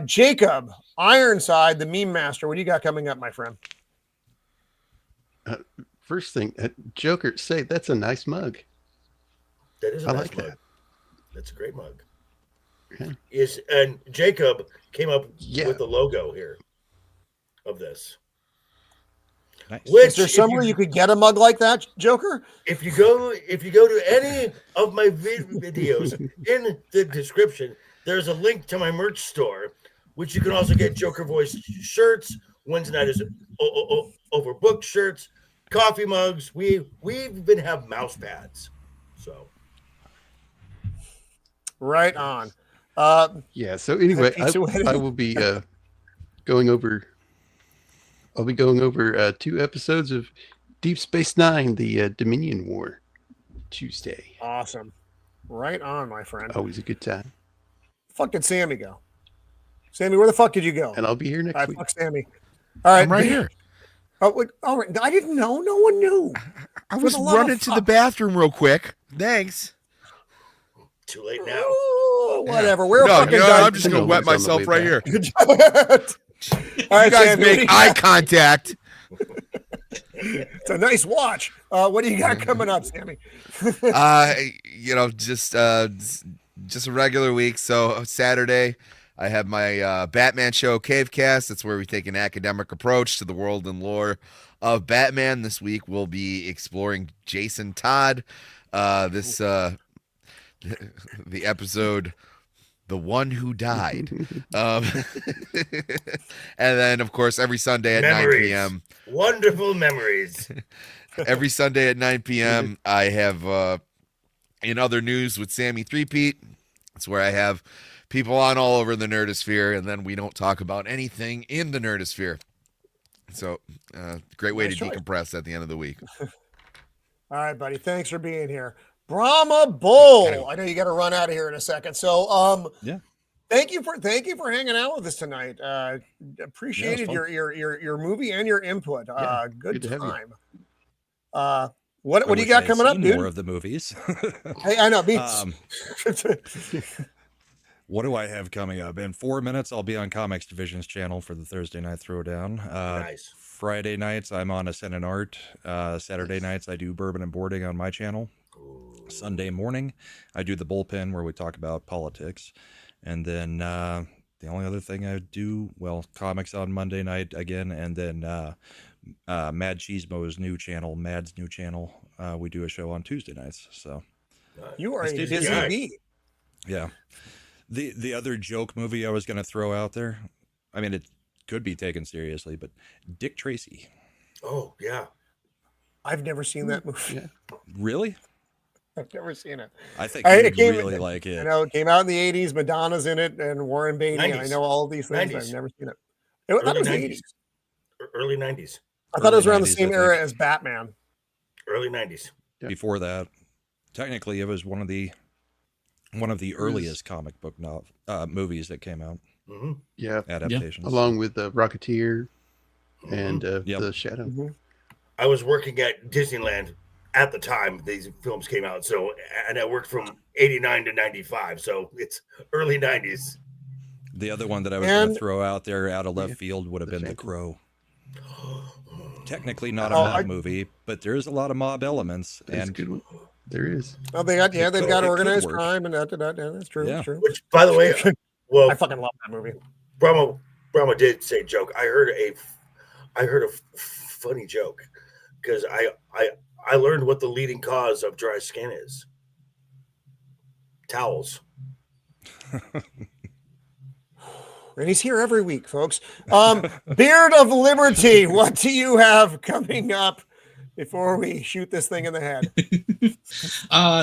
Speaker 1: Jacob Ironside, the meme master. What do you got coming up, my friend?
Speaker 7: First thing, Joker, say that's a nice mug.
Speaker 2: That is a
Speaker 7: I
Speaker 2: nice
Speaker 7: like
Speaker 2: mug.
Speaker 7: that.
Speaker 2: That's a great mug.
Speaker 7: Yeah.
Speaker 2: And Jacob came up
Speaker 7: Yeah.
Speaker 2: with the logo here of this.
Speaker 8: Nice.
Speaker 1: Is there somewhere you could get a mug like that, Joker?
Speaker 2: If you go to any of my videos in the description, there's a link to my merch store, which you can also get Joker voice shirts, Wednesday night is overbooked shirts, coffee mugs. We even have mouse pads. So
Speaker 1: right on.
Speaker 7: Yeah. So anyway, I will be going over. I'll be going over 2 episodes of Deep Space Nine, the Dominion War, Tuesday.
Speaker 1: Awesome. Right on, my friend.
Speaker 7: Always a good time.
Speaker 1: Fuck did Sammy go? Sammy, where the fuck did you go?
Speaker 7: And I'll be here next week.
Speaker 1: Fuck Sammy. All right,
Speaker 10: I'm right here.
Speaker 1: Oh, all right. I didn't know. No one knew.
Speaker 4: I was running to the bathroom real quick. Thanks.
Speaker 2: Too late now.
Speaker 1: Oh, whatever. We're
Speaker 4: No,
Speaker 1: fucking
Speaker 4: no,
Speaker 1: done.
Speaker 4: I'm just gonna wet myself right here.
Speaker 1: All right,
Speaker 4: You guys
Speaker 1: Sammy,
Speaker 4: make eye contact.
Speaker 1: It's a nice watch. What do you got coming up, Sammy?
Speaker 4: Just a regular week. So Saturday, I have my Batman show, Cavecast. That's where we take an academic approach to the world and lore of Batman. This week, we'll be exploring Jason Todd. The episode, The One Who Died. And then, of course, every Sunday at 9 p.m.
Speaker 2: Wonderful memories.
Speaker 4: Every Sunday at 9 p.m., I have In Other News with Sammy Threepeat. It's where I have people on all over the nerdosphere, and then we don't talk about anything in the nerdosphere. So, great way to decompress at the end of the week.
Speaker 1: All right, buddy. Thanks for being here. Brahmabull. I know you got to run out of here in a second. So,
Speaker 8: yeah.
Speaker 1: Thank you for hanging out with us tonight. Appreciated your movie and your input. Good time. What do you got coming up, dude?
Speaker 8: More of the movies.
Speaker 1: Hey, I know.
Speaker 8: What do I have coming up? In 4 minutes, I'll be on Comics Division's channel for the Thursday Night Throwdown.
Speaker 2: Nice.
Speaker 8: Friday nights, I'm on Ascend and Art. Saturday nights, I do Bourbon and Boarding on my channel. Sunday morning, I do the Bullpen, where we talk about politics. And then the only other thing I do, comics on Monday night again, and then Mad Cheesemo's new channel, Mad's new channel. We do a show on Tuesday nights. So
Speaker 1: you are a busy bee.
Speaker 8: Yeah. The other joke movie I was going to throw out there, I mean, it could be taken seriously, but Dick Tracy.
Speaker 2: Oh, yeah.
Speaker 1: I've never seen that movie.
Speaker 8: Yeah. Really?
Speaker 1: I've never seen it.
Speaker 8: I think you'd really like it.
Speaker 1: I know it came out in the 80s. Madonna's in it and Warren Beatty.
Speaker 2: 90s.
Speaker 1: And I know all these things.
Speaker 2: 90s.
Speaker 1: I've never seen it. That was the 80s.
Speaker 2: Early 90s.
Speaker 1: I thought it was around the
Speaker 8: 90s,
Speaker 1: same era as Batman.
Speaker 2: Early 90s.
Speaker 8: Before that, technically, it was one of the earliest comic book movies that came out.
Speaker 2: Mm-hmm.
Speaker 7: Yeah.
Speaker 8: Adaptations.
Speaker 7: Along with Rocketeer and The Shadow.
Speaker 1: Mm-hmm.
Speaker 2: I was working at Disneyland at the time these films came out. And I worked from 89 to 95. So it's early 90s.
Speaker 8: The other one that I was going to throw out there out of left field would have been The Crow. Technically not a mob movie, but there is a lot of mob elements.
Speaker 7: That's a good one. There is.
Speaker 1: Oh, they've got organized crime and that. Yeah, that's true.
Speaker 8: Yeah.
Speaker 1: That's true.
Speaker 2: Which, by the way,
Speaker 1: I fucking love that movie.
Speaker 2: Brahma did say joke. I heard a funny joke because I learned what the leading cause of dry skin is. Towels.
Speaker 1: And he's here every week, folks. Beard of Liberty, what do you have coming up before we shoot this thing in the head?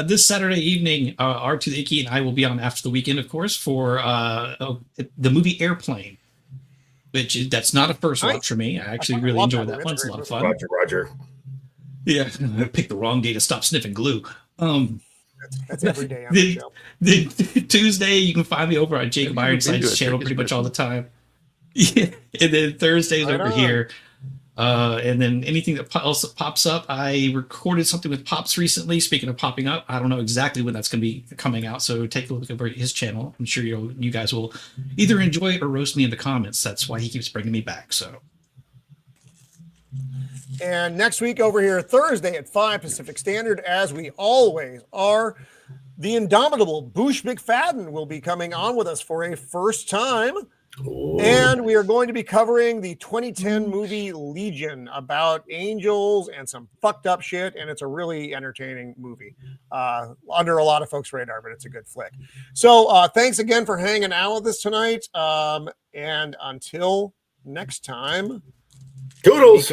Speaker 3: This Saturday evening, R2 the Icky and I will be on After the Weekend, of course, for the movie Airplane, that's not a first watch for me. I actually really enjoyed that one. It's a lot of fun.
Speaker 2: Roger.
Speaker 3: Yeah, I picked the wrong day to stop sniffing glue.
Speaker 1: That's every day on the show.
Speaker 3: The Tuesday, you can find me over on Jacob Ironside's channel pretty much all the time. Yeah, and then Thursdays over here, And then anything that else that pops up, I recorded something with Pops recently. Speaking of popping up, I don't know exactly when that's going to be coming out. So take a look over at his channel. I'm sure you guys will either enjoy it or roast me in the comments. That's why he keeps bringing me back. So.
Speaker 1: And next week over here, Thursday at 5 Pacific Standard, as we always are, the indomitable Boosh McFadden will be coming on with us for a first time.
Speaker 2: Ooh.
Speaker 1: And we are going to be covering the 2010 movie Legion about angels and some fucked up shit. And it's a really entertaining movie under a lot of folks' radar, but it's a good flick. So thanks again for hanging out with us tonight. And until next time,
Speaker 2: Toodles.